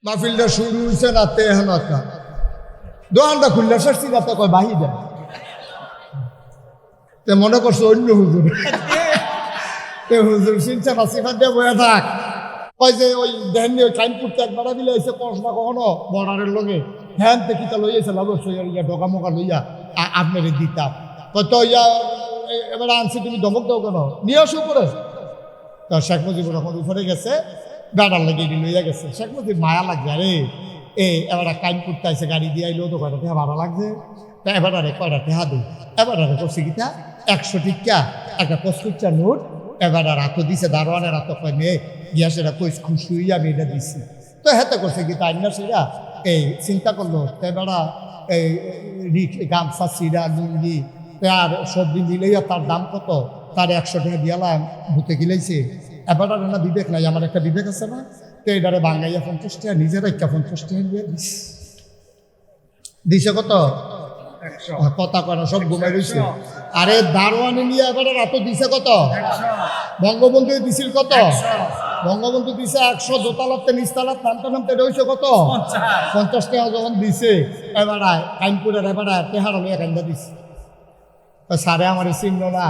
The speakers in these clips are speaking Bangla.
মাহফিলটা শুরু হয়েছে না তেহান দোকানটা খুললে সারছি না তো কয় বাহি দেয় তে মনে করছো অন্য হুজুর তে হুজুর সিনচা ফাঁসিফাত দিয়ে বয়ে থাক কয় যে ওই দেহেন ওই টাইম করতে একবার দিলে এসে পড়াশোনা কখনো বর্ডারের লগে হ্যান তে কিতা লইয়াছে অবশ্যই ইয়া ডোকা মোকা লইয়া আপনার দিতাম কত ইয়া এবার আনছি তুমি ধমক দাও কেন নিয়ে আসো উপরে তো শেখ মুজিবুর রহমান উপরে গেছে গাড়ার লাগে লইয়া গেছে শেখ মুজিব মায়া লাগছে আরে এবার কাইম করতে আসে গাড়ি দিয়ে আইলেও তো কয়টা টেহা ভাড়া লাগছে তা এবার কয়টা টেহা দিই এবার করছি কিতা 100 টিকা একটা 25 নোট এবার হাতও দিছে দারোয়ানের হাত কয় নে গিয়া সেটা কই খুশি হইয়া আমি এটা দিছি তো হেতে করছে কিতা আইনা সেটা চিন্তা করলো এবারা গামছা সিরা লুঙ্গি আর সবজি মিলাইয়া তার দাম কত তার 100 টাকা দিয়ালাম ভূতে গিলাইছে এবার না বিবেক নাই আমার একটা বিবেক আছে না তো এবারে বাঙ্গাইয়া 50 টাকা নিজের একটা 50 টাকা দিয়ে দিছে কত কথা কয় না সব ঘুমাই রয়েছে আরে দারোয়ানে নিয়ে এবার রাত দিছে কত বঙ্গবন্ধু দিছিল কত বঙ্গবন্ধু দিছে 100 দোতালাতে নিচতালাত নামতে নামতে রয়েছে কত 50 টাকা যখন দিছে এবার কাইমপুরের এবার তেহারা লইয়া কান্দা দিছে সারে আমার চিহ্ন না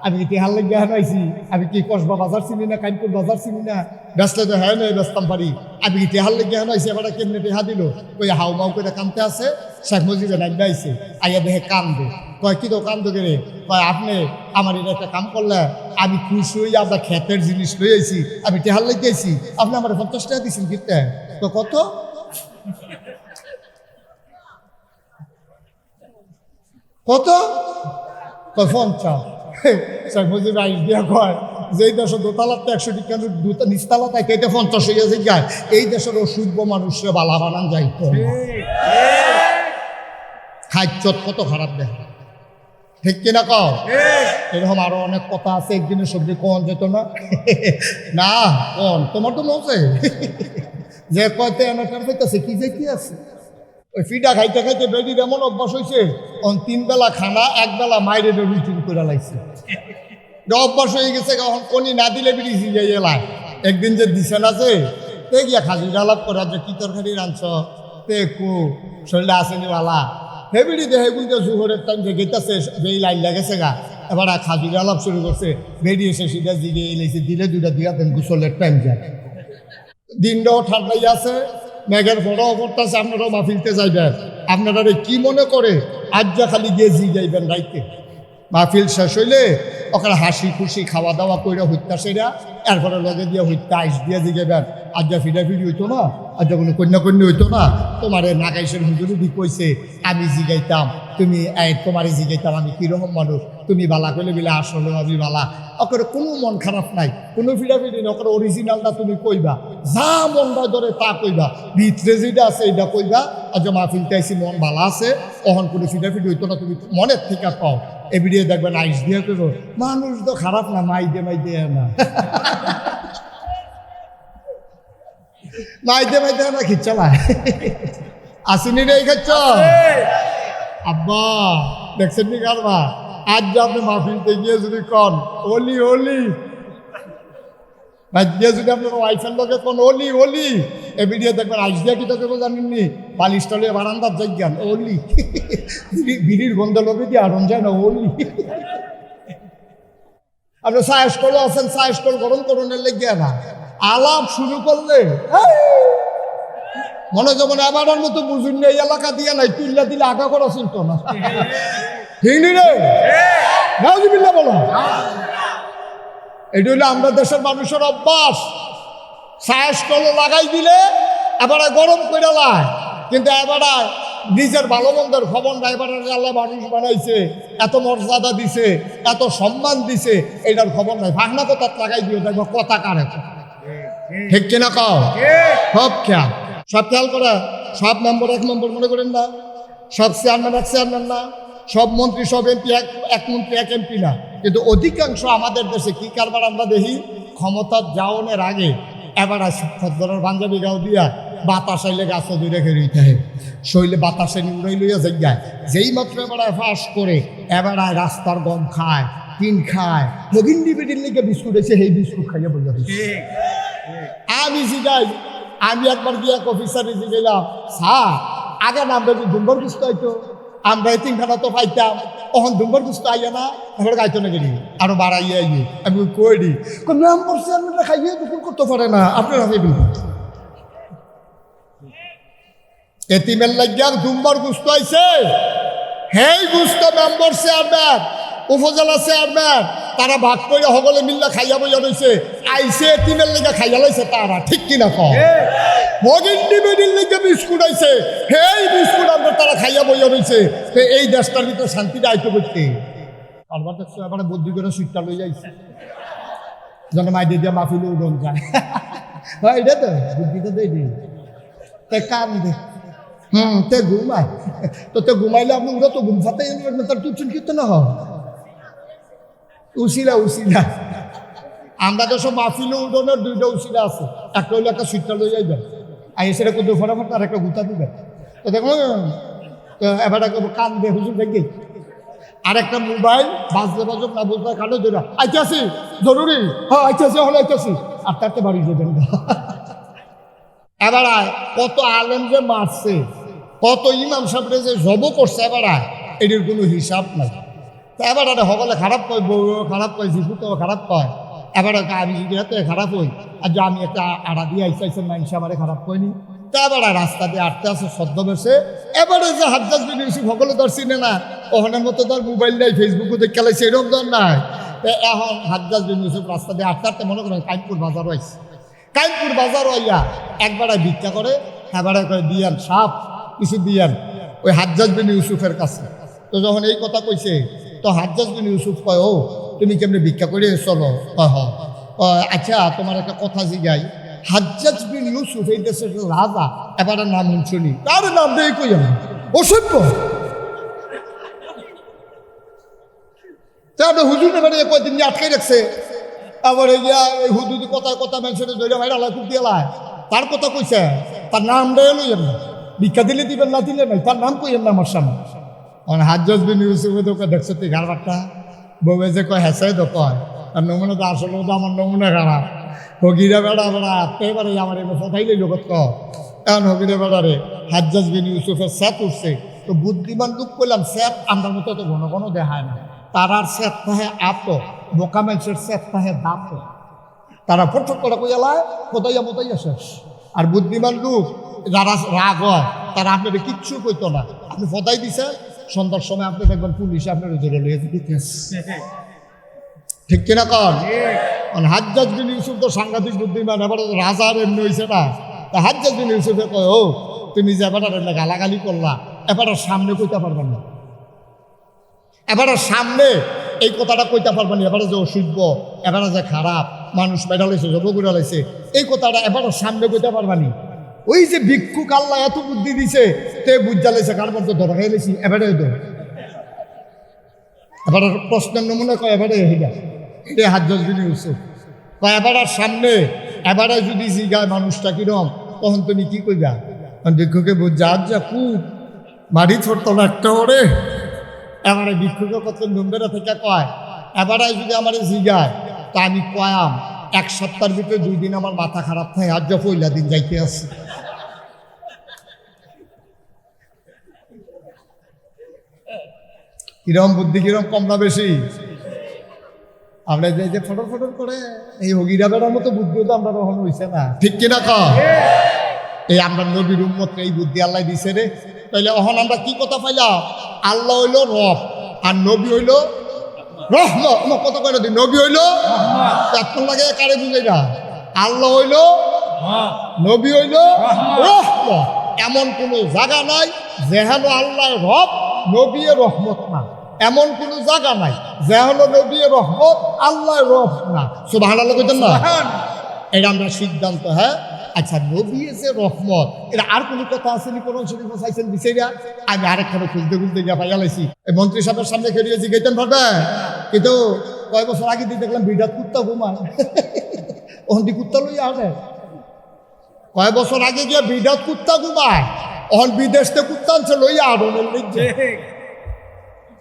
আমি তেহার লেগে হারাইছি আমি কি কসবা বাজার চিনি না কাইমপুর বাজার চিনি না ব্যস্ত তো হ্যাঁ নয় ব্যস্তাম পারি আমি কি তেহার লেগে হারাইছি এবার কেমনে টেহা দিল ওই হাউ মাউ করে কানতে আছে শেখ মুজিবের নাইবা আইছে আইয়া দেখে কান্দে কয় কি তো কান্দো রে কয় আপনি আমার এটা একটা কাম করলে আমি খুশি হইয়া আপনার ক্ষেতের জিনিস লই আইছি আমি টেহার লেগে আইছি আপনি আমার 50 টাকা দিয়েছেন কিনতে তো কত কত 50 শেখ মুজিব আইস দিয়া কয় যেই দেশের দোতলাতে 100 টাকা নিচতলা থাকে এটা 50 হইয়া যায় এই দেশের অসুস্থ মানুষরা বালা বানান যাইতো খাদ্য কত খারাপ দেখে ঠিক কিনা কও এরকম আরো অনেক কথা আছে একদিনের সবজি কোন যেত না না কোন তোমার তো মজে যে কয়তে এনাটার হইতেছে কি যে কি আছে ওই ফিডা খাইতে খাইতে বেডির এমন অভ্যাস হয়েছে 3 বেলা খানা 1 বেলা মাইরে রুটিন করে লাইছে অভ্যাস হয়ে গেছে এখন কোনি না দিলে বেরিয়েছি যাই এলায় একদিন যে দিছে না যে তে গিয়া খাজি আলাপ করা যে কি তরকারি রাঁধছ তে কু শরীরে আসেনি বালা হেবিড়ি দেহে কিন্তু জুহরের টাইম যে গেতাছে যেই লাইন লাগেছে গা এবার খাজির আলাপ শুরু করছে বেরিয়ে এসে সিধা জিগে এলেছে দিলে দুটা দিয়া দেন গুসলের টাইম যায় দিনটাও ঠান্ডাই আছে মেঘের বড় পড়তেছে আপনারাও মাহফিলতে যাইবেন আপনারা কি মনে করে আজ যা খালি গিয়ে জি যাইবেন রাইতে মাহফিল শেষ হইলে ওখানে হাসি খুশি খাওয়া দাওয়া করে হইতা সেরা এরপরে লগে দিয়ে হইতা আইস দিয়ে জিগেবেন আজ যা ফিরা ফিরি হইতো না আজ যা কোনো কন্যা হইতো না তোমার নাগাইশের হুজুরি দি কইছে আমি জিগাইতাম তুমি তোমারই জিগাইতাম আমি কীরকম মানুষ তুমি বালা করলে বিলে আসলে আমি বালা ওকে কোনো মন খারাপ নাই কোনো ফিরাফিরি না ওকে অরিজিনালটা তুমি কইবা যা মনটা ধরে তা কইবা ভিতরে যেটা আছে এটা কইবা আজ মাহফিলতে আইসি মন ভালো আছে অহন কোনো ফিরাফিরি হইতো না তুমি মনের থেকে পাও এ ভিডিও দেখবেন আইস দিয়ে করো মানুষ তো খারাপ না মাইদে না মাইদে না খিচ্ছালায় আসেনি রে খাচ্ছ আব্বা দেখছেন নি কারবা আজ যে আপনি মাহফিলতে গিয়ে যদি কন ওলি গিয়ে যদি আপনার ওয়াইফের লোকে কোন ওলি এ ভিডিও দেখবেন আইস দিয়া কি তো কেউ জানেননি বালিশ তলে বারান্দার জায়গান ওলি বিড়ির গন্ধ লোকে দিয়ে আরন যায় না ওলি আপনি সায়েস করলে আছেন সায়েস কল গরম করণের লেগে না আলাপ শুরু করলে মনে যেমন এবারের মতো বুঝুন এই এলাকা দিয়ে নাই তুল্লা দিলে আগা করা চিনত না ঠিক নি রে নাউজুবিল্লাহ বলো এটা হলো আমরা দেশের মানুষের অভ্যাস সায়েস কল লাগাই দিলে এবারে গরম করে লায় কিন্তু এবারে নিজের ভালো মন্দের খবর না এবারে আল্লাহ মানুষ বানাইছে এত মর্যাদা দিছে এত সম্মান দিছে এটার খবর নাই ভাগনা কথা লাগাই দিও দেখবো কথা কারে ঠিক কিনা কও সব খেয়াল সব খেয়াল করে সব মেম্বার 1 নম্বর মনে করেন না সব চেয়ারম্যান না সব মন্ত্রী সব এমপি এক মন্ত্রী 1 এমপি না কিন্তু অধিকাংশ আমাদের দেশে কি কারবার আমরা দেখি ক্ষমতার যাওনের আগে এবার ধরার পাঞ্জাবি গাও দিয়া বাতাস আইলে গাছ দূরে খেয়ে শৈলে বাতাসে উড়াই লইয়া যায় যেই মাত্র এবার ফাঁস করে এবার রাস্তার গম খায় টিন খায় মগিন্ডি বেডির লেগে বিস্কুট এসে সেই বিস্কুট খাইয়া বলতে আমি জিগাই আমি একবার গিয়া অফিসার এসে গেলাম, স্যার আগে নাম যদি দুম্বর গুস্ত হইতো আমরা এই তিনখানা তো পাইতাম, তখন দুম্বর গুস্ত আইয়া না এবার গাইতো না গেলি আরো বাড়াইয়া আইয়ে। আমি কই দি নাম করছে আপনারা খাইয়ে দুপুর করতে পারে না আপনারা খাইবেন। এতিমের লাগিয়া দুম্বর গুস্ত আইছে, হেই গুস্ত মেম্বার চেয়ারম্যান উপজেলা চেয়ারম্যান তারা ভাগ করে সকলে মিল্লা খাইয়া বইয়া রয়েছে, আইসে এতিমের লেগে খাইয়া লাইছে তারা, ঠিক কিনা কম মগিন্ডি বেডির লেগে বিস্কুট আইছে, হেই বিস্কুট আমরা তারা খাইয়া বইয়া রয়েছে। তো এই দেশটার ভিতরে শান্তিটা আইতে করতে আবার দেখছো এবারে বুদ্ধি করে সুইটটা লই যাইছে যেন মাই দিয়ে মাফিল উড়ন যায়। এটা তো বুদ্ধি তো দেই তে কান দে তে ঘুমায় তো তে ঘুমাইলে আপনি উড়ো তো ঘুম ফাতে তার টিউশন কিন্তু না হয় উশিলা উশিলা। আমরা তো সব মাহফিল উঠোনের দুইটা উশিলা আছে, একটা হইলে একটা সুইটটা লই যাইবেন আর সেটা কোথাও ফটাফট আর একটা গুতা দিবেন। তো দেখুন তো এবার কান দিয়ে হুজুর দেখি আর একটা মোবাইল বাজলে বাজক না বুঝতে কানে ধরা আইতাছি জরুরি, হ্যাঁ আইতাছি হলে আইতাছি আর তারতে বাড়ি যাবেন। এবার কত আলেম যে মারছে, কত ইমাম সাহেবরে যে জব করছে, এবার এটির কোনো হিসাব নাই। তো এবার সকলে খারাপ কয়, বউ খারাপ কয়, শিশু তো খারাপ কয়। এবার আমি যদি এত খারাপ হই আর যে আমি একটা আড়া দিয়ে আইসাইছেন মানুষ আমারে খারাপ কয়নি, তা এবার রাস্তা দিয়ে আটতে আছে সদ্য বেশে। এবারে যে হাজ্জাজ বিন ইউসুফ সকলে ধর চিনে না, ওখানের মতো তার মোবাইল নাই, ফেসবুকও দেখে খেলাইছে, এরকম ধর নাই। এখন হাজ্জাজ বিন ইউসুফ রাস্তা দিয়ে আটতে আটতে মনে করেন কাইমপুর বাজারও আইছে, কাইমপুর বাজারও আইয়া একবার ভিক্ষা করে, এবারে করে দিয়ান সাপ কিছু দিয়ান ওই হাজ্জাজ বিন ইউসুফের কাছে। তো যখন এই কথা কইছে তো হাজ্জাজ বিন ইউসুফ কয়, ও তুমি কেমনি ভিক্ষা করে চলো? আচ্ছা তোমার একটা কথা জিগাই, হাজ্জাজ বিন ইউসুফ এই দেশের রাজা, এবারে নাম শুনি, তার নাম দিয়ে কই আমি অসভ্য। তাহলে হুজুর এবারে কয়দিন আটকে রাখছে, আবার এই হুজুর কথায় কথা মানুষের ধরে ভাই আল্লাহ খুব দিয়ে তার কথা কইছে, তার নাম দেয় লইয়েন না, ভিক্ষা দিলে দিবেন না দিলে নাই, তার নাম কইয়েন না আমার সামনে। হাজ্জাজ বিন ইউসুফে তো দেখছো তুই গারবারটা বউয়ে যে কয় হেসাই তো কয়, আর নমুনা তো আসলে তো আমার নমুনা খারাপ। হগিরা বেড়া বেড়া এবারে আমার এবার কথাইলে লোক এখন হগিরা বেড়ারে হাজ্জাজ বিন ইউসুফের স্যাপ উঠছে। তো বুদ্ধিমান লোক করলাম স্যাপ আমার মতো তো ঘন ঘন দেখায় না, তারার স্যাপ তাহে আত বোকা মানুষের স্যাপ তাহে দাঁত, তারা ফটফট করে কইয়ালায় কোথাইয়া মোতাইয়া শেষ। আর বুদ্ধিমান লোক যারা রাগ হয় তারা আপনাদের কিচ্ছু কইতো না, আপনি ফদাই দিছেন সন্ধ্যার সময় আপনি দেখবেন পুলিশে আপনার ধরে লইয়েছে, ঠিক কিনা কন? হাজ্জাজ বিন ইউসুফ তো সাংঘাতিক বুদ্ধিমান, এবার রাজার এমনি হয়েছে না। তা হাজ্জাজ বিন ইউসুফে কয়, ও তুমি যে এবার গালাগালি করলা এবার সামনে কইতে পারবেন না, এবার সামনে এই কথাটা কইতে পারবেন না, এবারে যে অসুস্থ, এবারে যে খারাপ মানুষ বেড়া লাইছে জব করে লাইছে, এই কথাটা এবার সামনে কইতে পারবানি। ওই যে ভিক্ষুক আল্লাহ এত বুদ্ধি দিছে তে বুঝা লাইছে কার মধ্যে ধরা খেয়ে লেছি, এবারে এবার প্রশ্নের নমুনা কয় এবারে এটা হাজ্জাজ বিন ইউসুফ কয় এবার সামনে এবারে যদি জিগায় মানুষটা কিরম তখন তুমি কি কইবা? ভিক্ষুকে বুঝা যা খুব মারি ছোট্ট একটা ওরে, এবারে ভিক্ষুকে কত নম্বরে থেকে কয় এবারে যদি আমার জিগায় তা আমি কয়াম এক সপ্তাহের ভিতরে 2 দিন আমার মাথা খারাপ থাকে, আর যা পয়লা দিন যাইতে আছে। কিরম বুদ্ধি কিরম কম না বেশি? আমরা যে ফটর ফটর করে এই হগিরা বেড়ার মতো বুদ্ধিও তো আমরা কখনো হইছে না, ঠিক কিনা কম? এই আমরা নবীর উম্মত এই বুদ্ধি আল্লাহ দিছে রে। তাইলে এখন আমরা কি কথা পাইলাম? আল্লাহ হইল রব আর নবী হইল রহমত। আমার কথা কয় না, নবী হইল এখন লাগে কারে বুঝাই না, আল্লাহ হইল নবী হইল রহমত। এমন কোনো জায়গা নাই যেহেন আল্লাহ রব নবী রহমত না, এমন কোনো জায়গা নাই যেহেন নবী রহমত আল্লাহ রব না। সুবহানাল্লাহ কইতেন না? এটা আমরা সিদ্ধান্ত। হ্যাঁ আচ্ছা, নবী যে রহমত, এটা আর কোনো কথা আসেনি? কোরআন শরীফ চাইছেন বিচাইরা? আমি আরেকখানে খুঁজতে খুঁজতে গিয়ে পাইয়া লাইছি। এই মন্ত্রী সাহেবের সামনে খেলিয়েছি গেতেন ভাবে, কিন্তু কয় বছর আগে দিয়ে দেখলাম বিরাট কুত্তা ঘুমায়, ওখান কুত্তা লইয়া আসে। কয় বছর আগে গিয়ে বিরাট কুত্তা ঘুমায়, ওখান বিদেশতে কুত্তা আনছে লইয়া আড়নের লিখছে।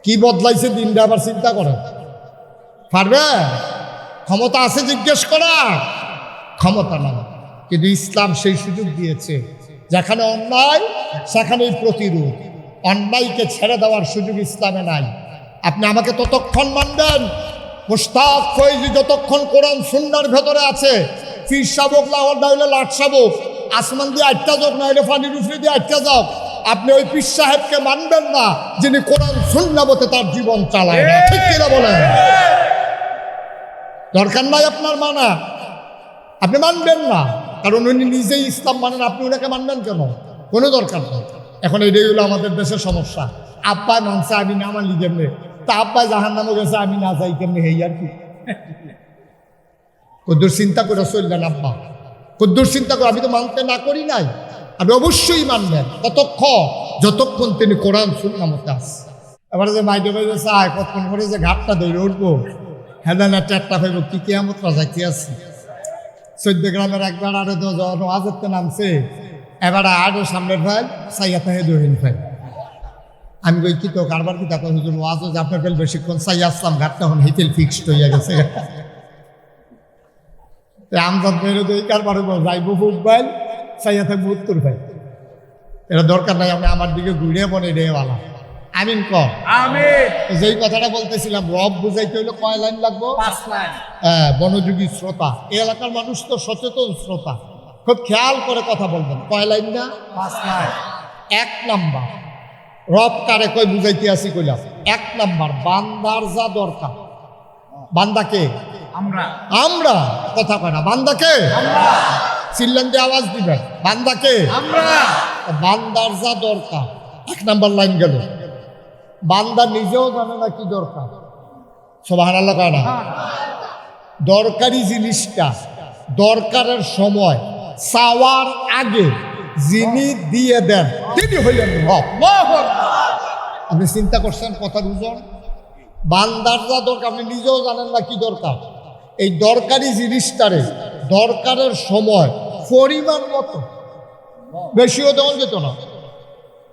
কি বদলাইছে দিনটা আবার চিন্তা করে পারবে? ক্ষমতা আছে জিজ্ঞেস করা? ক্ষমতা নাই। কিন্তু ইসলাম সেই সুযোগ দিয়েছে, যেখানে অন্যায় সেখানেই প্রতিরোধ, অন্যায়কে ছেড়ে দেওয়ার সুযোগ ইসলামে নাই। আপনি আমাকে ততক্ষণ মানবেন, মুশতাক ফৈজি যতক্ষণ কোরআন সুন্নাহর ভেতরে আছে, পীর শাবক লাহর না হইলে লাট শাবক, আসমান দিয়ে আটটা যাক না হইলে পানির উপরে দিয়ে আটটা যাক, আপনি ওই পীর সাহেবকে মানবেন না যিনি কোরআন সুন্নাহ মতে তার জীবন চালায় না। ঠিক কিনা বলেন? দরকার নাই আপনার মানা, আপনি মানবেন না, কারণ উনি নিজেই ইসলাম মানেন, আপনি ওনাকে মানবেন কেন? কোনো দরকার নেই। এখন এটাই হলো আমাদের দেশের সমস্যা। আব্বাই মানছে, আমি না মানলি কেমনে, তা আব্বাই জাহান নামে গেছে, আমি না যাই কেমনে, হেই আর কি। কদ্দুর চিন্তা করে চললেন আব্বা, কদ্দুর চিন্তা করে, আমি তো মানতে না করি নাই, আপনি অবশ্যই মানবেন যতক্ষণ তিনি কোরআন সুন্নাহ মতে আসে। এবারে যে মাইডে বাইরে চায় কতক্ষণ করে যে ঘাটটা ধরে উঠবো, হ্যাঁ না টেটটা পাইব, কি কেমত যাইতে আসি। 14 গ্রামের একবার আরে তো যখন আজতে নামছে, এবার আরো সামনের ভাই চাইয়া থাকে ধরিন ভাই। আমি কই কি তো কারবার কি তাকে হুজুর ওয়াজ যে আপনার ফেল বেশিক্ষণ চাইয়া আসলাম, ঘাটটা এখন হিতেল ফিক্সড হইয়া গেছে। আমজাদ ভাইরে তো এই কারবার যাইব বুক ভাই, চাইয়া থাকবো উত্তর ভাই। এটা দরকার নাই, আপনি আমার দিকে ঘুরে বনে রে বালা। আমিন ক আমিন। যেই কথাটা বলতেছিলাম, রব বুঝাইতে হইলে কয় লাইন লাগবো? 5 লাইন। হ্যাঁ, বনযোগী শ্রোতা, এই এলাকার মানুষ তো সচেতন শ্রোতা, খুব খেয়াল করে কথা বলবেন। কয় লাইন না? 5 লাইন। 1 নাম্বার, রব কারে কই বুঝাইতে আসি কইলাম। 1 নাম্বার, বান্দার যা দরকার। বান্দাকে আমরা কথা কয় না, বান্দাকে আমরা চিল্লান দিয়ে আওয়াজ দিবেন, বান্দাকে আমরা। বান্দার যা দরকার, 1 নাম্বার লাইন গেল। বান্দা নিজেও জানে না কি দরকার, সুবহানাল্লাহ কয় না। দরকারি জিনিসটা দরকারের সময় চাওয়ার আগে যিনি দিয়ে দেন তিনি হইলেন রব। আপনি চিন্তা করছেন কথার ওজন? বান্দার যা দরকার আপনি নিজেও জানেন না কি দরকার, এই দরকারি জিনিসটারে দরকারের সময় পরিমাণ মতো, বেশিও দেওয়া যেত না।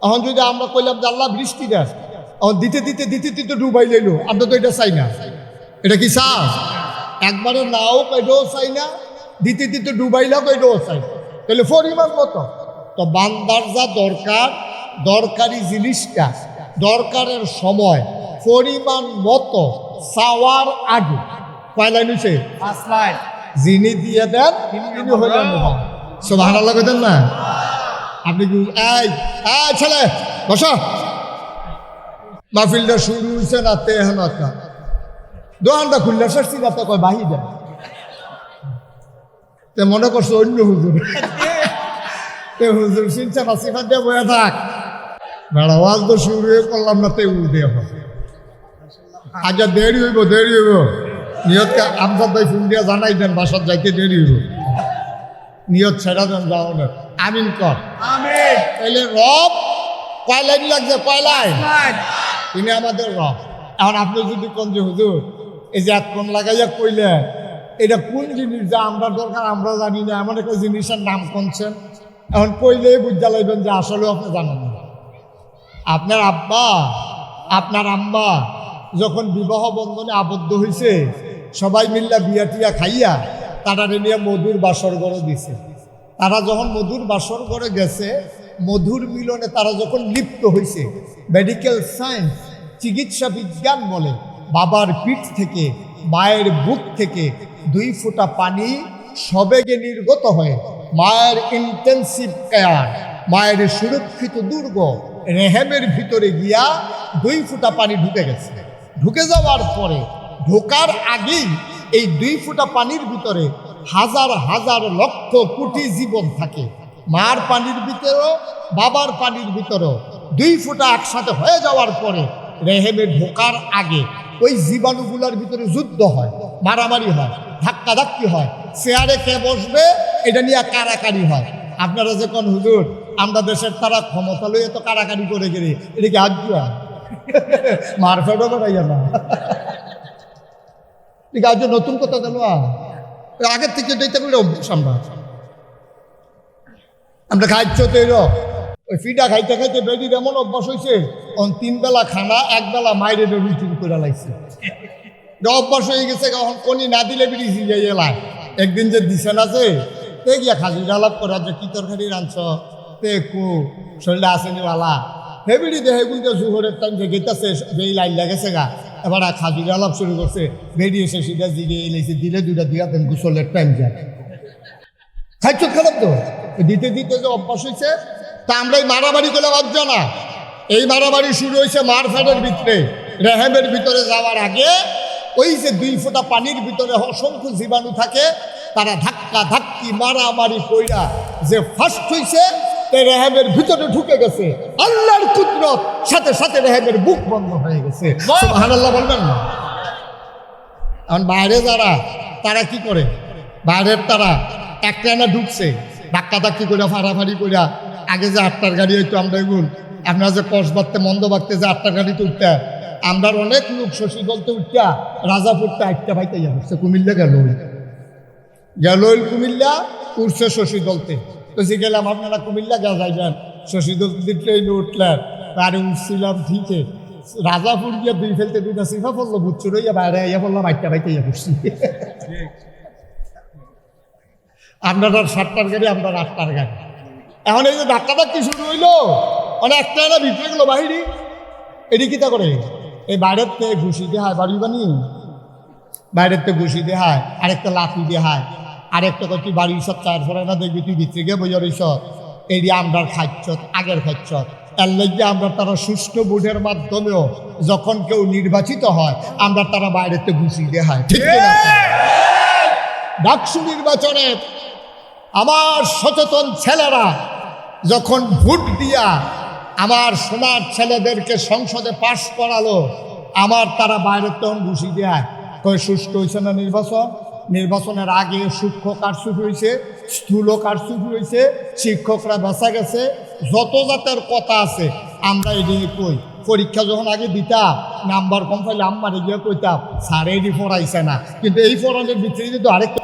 এখন যদি আমরা কইলাম যে আল্লাহ বৃষ্টি দেয়, এখন দিতে দিতে দিতে দিতে ডুবাই লইল, আমরা তো এটা চাই না। এটা কি চাষ? একবারে নাও কইটাও চাই না, দিতে দিতে ডুবাইলা কইটাও চাই না, তাহলে পরিমাণ মতো। তো বান্দার যা দরকার, দরকারি জিনিসটা দরকারের সময় পরিমাণ মতো চাওয়ার আগে কয় লাইন হইছে? 5 লাইন। যিনি দিয়ে দেন তিনি হইলেন রব। সুবহানাল্লাহ কইতেন না? আপনি কি এই ছেলে বসো, মাহফিলটা শুরু হয়েছে না তে এখন দোকানটা খুললে সরছি না তো কয় বাহি দেন, তে মনে করছো অন্য হুজুর। তে হুজুর চিনছে না, সিফাত দিয়ে বয়ে থাক, বেড়া ওয়াজ তো শুরু করলাম না, তে উঠে আগে দেরি হইব নিয়তকে আমজাদ ভাই ফোন দিয়া জানাই দেন, বাসার যাইতে দেরি হইব, নিয়ত ছেড়া দেন, যাও না। আমিন কর আমিন। তাইলে রব কয় লাইন লাগছে? কয় লাইন? তিনি আমাদের রব। এখন আপনি যদি কোন যে হুজুর এই যে এতক্ষণ লাগাইয়া কইলেন, এটা কোন জিনিস যা আমরা দরকার আমরা জানি না, এমন একটা জিনিসের নাম কোনছেন, এখন কইলেই বুঝা লাগবেন যে আসলেও আপনি জানেন না। আপনার আব্বা আপনার আম্মা যখন বিবাহ বন্ধনে আবদ্ধ হয়েছে, সবাই মিল্লা বিয়া টিয়া খাইয়া তারা নিয়ে মধুর বাসর ঘরে দিছে। তারা যখন মধুর বাসর ঘরে গেছে, মধুর মিলনে তারা যখন লিপ্ত হয়েছে, মেডিকেল সায়েন্স চিকিৎসা বিজ্ঞান বলে বাবার পিঠ থেকে মায়ের বুক থেকে 2 ফোঁটা পানি সবেগে নির্গত হয়ে মায়ের ইন্টেন্সিভ কেয়ার, মায়ের সুরক্ষিত দুর্গ রেহেমের ভিতরে গিয়া 2 ফোঁটা পানি ঢুকে গেছে। ঢুকে যাওয়ার পরে ঢোকার আগেই এই 2 ফোঁটা পানির ভিতরে হাজার হাজার লক্ষ কোটি জীবন থাকে। মার পানির ভিতরেও বাবার পানির ভিতরেও 2 ফোঁটা একসাথে হয়ে যাওয়ার পরে রেহেমে ঢোকার আগে ওই জীবাণুগুলোর ভিতরে যুদ্ধ হয়, মারামারি হয়, ধাক্কাধাক্কি হয়, চেয়ারে কে বসবে এটা নিয়ে কারাকারি হয়। আপনারা যে কোন হুজুর আমরা দেশের তারা ক্ষমতা লইয়ে তো কারাকারি করে গেলে, এটা কি আজ্ঞা মারফেটও বেড়াইয়া না, ঠিক আজ নতুন কথা গেল। আগের থেকে দেখতে গেলে অভ্যাস আমরা খাইছো তো এর ওই ফিডা খাইতে খাইতে বেডির এমন অভ্যাস হয়েছে, 3 বেলা খানা 1 বেলা মাইরে রুটিন করে লাইছে, অভ্যাস হয়ে গেছে। এখন কোনি না দিলে বেরিয়েছি যাই এলায়। একদিন যে দিছেন আছে তে গিয়া খাজুর আলাপ করা যে কি তরকারি রাঁধছ তে কু শরীরে আসেনিওয়ালা হেবিড়ি দেহে কিন্তু জুহরের টাইম যে গেতাছে যে লাইন লাগেছে গা এবার খাজুর আলাপ শুরু করছে বেরিয়ে এসে সিধা জিগে এলেছে দিলে দুটা দিয়া দেন গুসলের টাইম যায় খাইছ খারাপ তো দিতে দিতে যে অভ্যাস হয়েছে তা আমরা এই মারামারি করলে বাধ্য না এই মারামারি শুরু হয়েছে মারফাটের ভিতরে রেহেমের ভিতরে যাওয়ার আগে ওই যে 2 ফোঁটা পানির ভিতরে অসংখ্য জীবাণু থাকে তারা ধাক্কা ধাক্কি মারামারি কইরা যে ফার্স্ট হয়েছে রেহেমের ভিতরে ঢুকে গেছে আল্লাহর কুদরত সাথে সাথে রেহেমের বুক বন্ধ হয়ে গেছে সুবহানাল্লাহ বলবেন না এখন বাইরে যারা তারা কি করে বাইরের তারা একটা না ঢুকছে ধাক্কা ধাক্কি করে ফাড়াফাড়ি করে আগে যে 8টার গাড়ি হইতো আমরা এগুলো আপনারা যে কষ বাঁধতে মন্দ বাঁধতে যে 8টার গাড়িতে উঠতে আমরার অনেক লোক শশী দলতে উঠা রাজাপুরটা 8টা বাইতে যাচ্ছে কুমিল্লা গেল কুমিল্লা উঠছে শশী দলতে তো সে গেলাম আপনারা কুমিল্লা গা যাইবেন শশী দলতে ট্রেনে উঠলেন তারে উঠছিলাম ঠিকই রাজাপুর গিয়ে 2 ফেলতে 2টা সিফা পড়লো বুচ্চুর হইয়া বাইরে আইয়া বললাম 8টা বাইতে পড়ছি আপনার 7টার গাড়ি আপনার 8টার গাড়ি এখন এই যে ধাক্কা ধাক্কি শুরু হইলো মানে একটা না ভিতরে গেলো বাহিরি এটি কিতা করে এই বাইরের থেকে ঘুষি দিয়ে হয় বাড়ি বানিয়ে বাইরের থেকে ঘুষি দিয়ে হয় আরেকটা লাঠি দিয়ে হয় আরেকটা কী বাড়ি সব চার ফলে না দেখবি তুই ভিতরে গিয়ে বইয়ার সব এটি আমরার খাচ্ছত আগের খাচ্ছত এর লাগে আমরা তারা সুষ্ঠু ভোটের মাধ্যমেও যখন কেউ নির্বাচিত হয় আমরা তারা বাইরের থেকে ঘুষি দিয়ে হয় ঠিক ডাকসু নির্বাচনে আমার সচেতন ছেলেরা যখন ভোট দিয়া আমার সোনার ছেলেদেরকে সংসদে পাশ করালো আমার তারা বাইরের তখন ঘুষি দেয় কয় সুষ্ঠু হয়েছে না নির্বাচনের আগে সূক্ষ্ম কারচুপি হয়েছে স্থূল কারচুপি হয়েছে শিক্ষকরা বেঁচা গেছে যত জাতের কথা আছে আমরা এদিকে কই পরীক্ষা যখন আগে দিতাম নাম্বার কম পাইলে আম্মারে গিয়ে কইতাম স্যার এডি পড়াইছে না কিন্তু এই পড়ানোর ভিতরে কিন্তু আরেকটা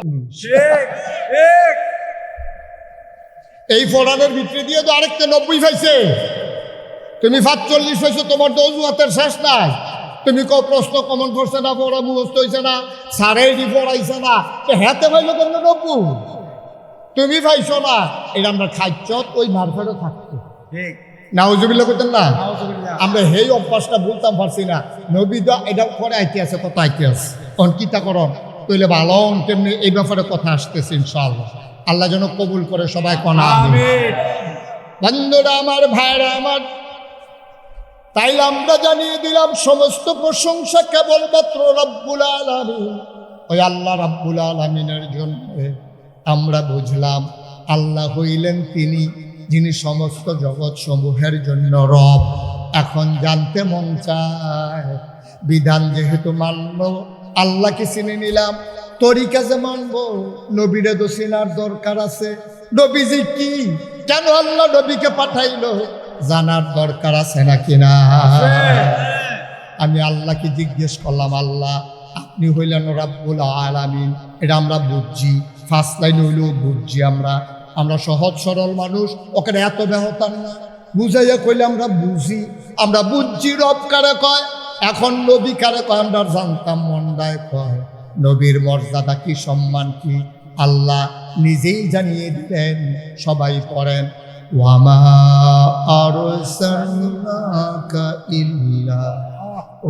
এই পড়ানোর ভিতরে দিয়ে তো আরেকটা 90 পাইছে তুমি 45 পাইছো তোমার তো অজুহাতের শেষ নাই তুমি কেউ প্রশ্ন কমন করছে না পড়া মুখস্থ হয়েছে না স্যারেরই পড়াইছে না হাতে পাইলো কেন 90 তুমি পাইছো না এটা আমরা খাইছ ওই মারফেটও থাকতো ঠিক নাউজুবিল্লাহ করতেন না আমরা সেই অভ্যাসটা বলতাম পারছি না নবীদা এটা করে আইতে আছে কত আইতে আছে অঙ্কিতা করন তৈলে ভালো তেমনি এই ব্যাপারে কথা আসতেছে ইনশাআল্লাহ আল্লাহ যেন কবুল করে সবাই কনা আমিন বন্ধুরা আমার ভাইরা আমার তাইলে আমরা জানিয়ে দিলাম সমস্ত প্রশংসা কেবলমাত্র রব্বুল আলামিন ওই আল্লাহ রব্বুল আলামিনের জন্য আমরা বুঝলাম আল্লাহ হইলেন তিনি যিনি সমস্ত জগৎ সমূহের জন্য রব এখন জানতে মন চায় বিধান যেহেতু মানব আল্লাহকে চিনে নিলাম তরিকা যে মানব নবীরে তো চিনার দরকার আছে নবীজি কি কেন আল্লাহ নবীকে পাঠাইলো জানার দরকার আছে নাকি না আমি আল্লাহকে জিজ্ঞেস করলাম আল্লাহ আপনি হইলেন রব্বুল আলামিন এটা আমরা বুঝছি ফার্স্ট লাইন হইলেও বুঝছি আমরা সহজ সরল মানুষ ওখানে এত ব্যবহার না বুঝাইয়া কইলে আমরা বুঝছি রব কারে কয় এখন নবী কারে কয় আমরা জানতাম মন্দায় কয় নবীর মর্যাদা কি সম্মান কি আল্লাহ নিজেই জানিয়ে দিলেন সবাই পড়েন ওয়ামা আরসালনাকা ইল্লা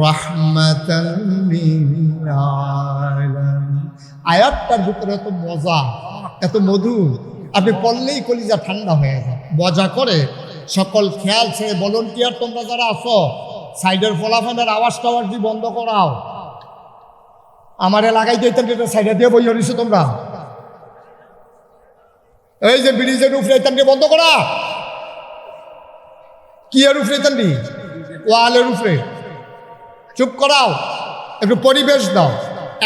রাহমাতাল লিল আলামিন আয়াতটার ভিতরে এত মজা এত মধুর আপনি পড়লেই কলিজা ঠান্ডা হয়ে যায় মজা করে সকল খেয়াল ছেড়ে ভলান্টিয়ার তোমরা যারা আছো সাইডের ফলাফলের আওয়াজ টাওয়াজ দিয়ে বন্ধ করাও আমারে লাগাই দিতেন এটা সাইডে দিয়ে বই হরিছো তোমরা এই যে ব্রিজের উপরে এতানকে বন্ধ করা কি এর উপরে এতানবি ওয়ালের উপরে চুপ করাও একটু পরিবেশ দাও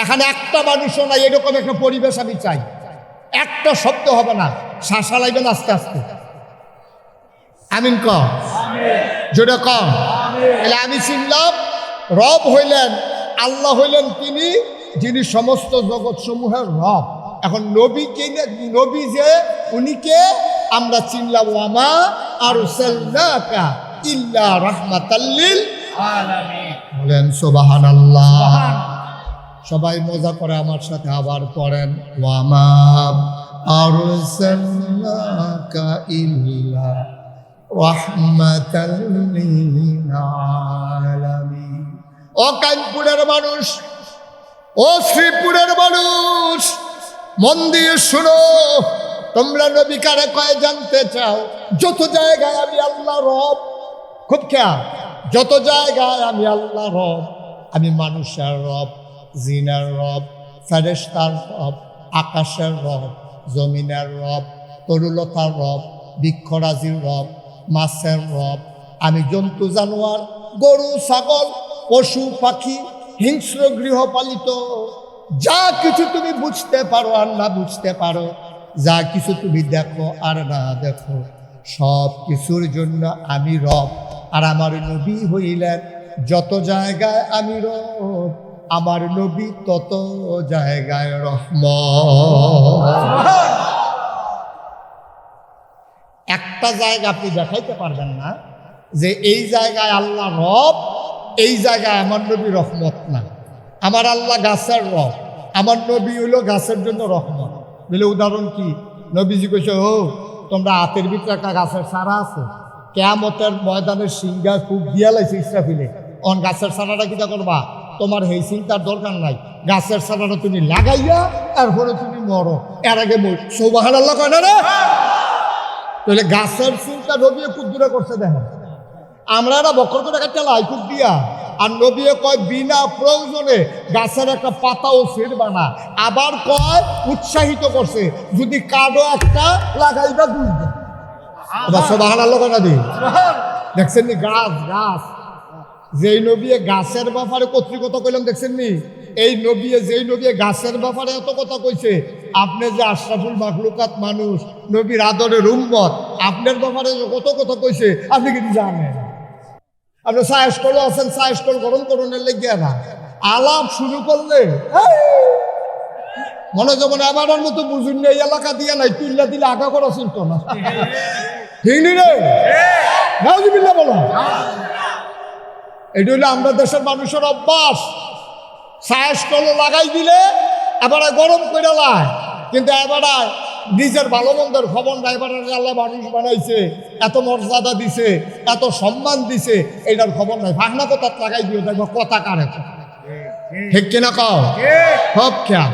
এখানে একটা মানুষও নাই এরকম একটা পরিবেশ আমি চাই একটা শব্দ হবে না শ্বাসা লাগবেন আস্তে আস্তে আমিন কম জোরে কম তাহলে আমি চিনলাম রব হইলেন আল্লাহ হইলেন তিনি যিনি সমস্ত জগৎ সমূহের রব এখন নবীকে নবী যে উনিকে আমরা চিনলাম ওয়ামা আরসালনাকা ইল্লা রাহমাতাল লিল আলামিন বলেন সুবহানাল্লাহ সবাই মজা করে আমার সাথে আবার পড়েন ওয়ামা আরসালনাকা ইল্লা রাহমাতাল লিল আলামিন। ও কানপুরের মানুষ, ও শ্রীপুরের মানুষ, মন দিয়ে শুনো, তোমরা নবী কারে কয় জানতে চাও? যত জায়গায় আমি আল্লাহ রব, খুব খেয়াল, যত জায়গায় আমি আল্লাহ রব, আমি মানুষের রব, জিনের রব, ফেরেশতার রব, আকাশের রব, জমিনের রব, তরুলতার রব, বৃক্ষরাজির রব, মাছের রব, আমি জন্তু জানোয়ার, গরু ছাগল, পশু পাখি, হিংস্র গৃহপালিত যা কিছু তুমি বুঝতে পারো আর না বুঝতে পারো, যা কিছু তুমি দেখো আর না দেখো, সব কিছুর জন্য আমি রব। আর আমার নবী হইলেন যত জায়গায় আমি রব, আমার নবী তত জায়গায় রহমত। একটা জায়গা আপনি দেখাইতে পারবেন না যে এই জায়গায় আল্লাহ রব, এই জায়গায় আমার নবী রহমত না। আমার আল্লাহ গাছের রব, আমার নবী হইল গাছের জন্য রহমত। বলে উদাহরণ কি? নবীজি কইছে, ও তোমরা হাতের ভিতরে একটা গাছের সারা আছে, কেয়ামতের ময়দানের সিংহা খুব দিয়া লাইছে ইসরাফিলে, অন গাছের সারাটা কিটা করবা? তোমার এই চিন্তার দরকার নাই, গাছের সারাটা তুমি লাগাইয়া এরপরে তুমি মরো, এর আগে মই সুবহানাল্লাহ কয় না রে? তাহলে গাছের চিন্তা নবী খুব দূরে করছে। দেখেন আমরা এরা বকর করে একটা লাইকুব দিয়া, আর নবী কয় বিনা প্রয়োজনে গাছের একটা পাতাও ছিঁড়বা না। আবার কয় উৎসাহিত করছে, যদি কার্ডও একটা লাগাইবা দুইটা। সুবহানাল্লাহ কয় না দি? দেখছেন নি গাছ, গাছ যেই নবী গাছের ব্যাপারে কর্তৃকতা কইলাম, দেখছেন নি? এই নবী, যেই নবী গাছের ব্যাপারে এত কথা কইছে, আপনি যে আশরাফুল মাখলুকাত মানুষ, নবীর আদরের উম্মত, আপনার ব্যাপারে কত কথা কইছে আপনি কিন্তু জানেন? আপনি সায়েস করলো আছেন, সায়েস কল গরম করণের লেগে না আলাপ শুরু করলে মনে যেমন এবারের মতো বুঝুন এই এলাকা দিয়ে নাই, তুল্লা দিলে আগা করা চিন্ত না। ঠিক নি রে? নাউজুবিল্লাহ বলো। এটা হইলে আমরা দেশের মানুষের অভ্যাস, সায়েস কল লাগাই দিলে এবারে গরম করে লাই, কিন্তু এবারে নিজের ভালো মন্দের খবর নাই। এবারে আল্লাহ মানুষ বানাইছে, এত মর্যাদা দিছে, এত সম্মান দিছে, এটার খবর নাই। ভাগনা কথা লাগাই দিও, দেখবো কথা কারে, ঠিক কিনা কও? সব খেয়াল।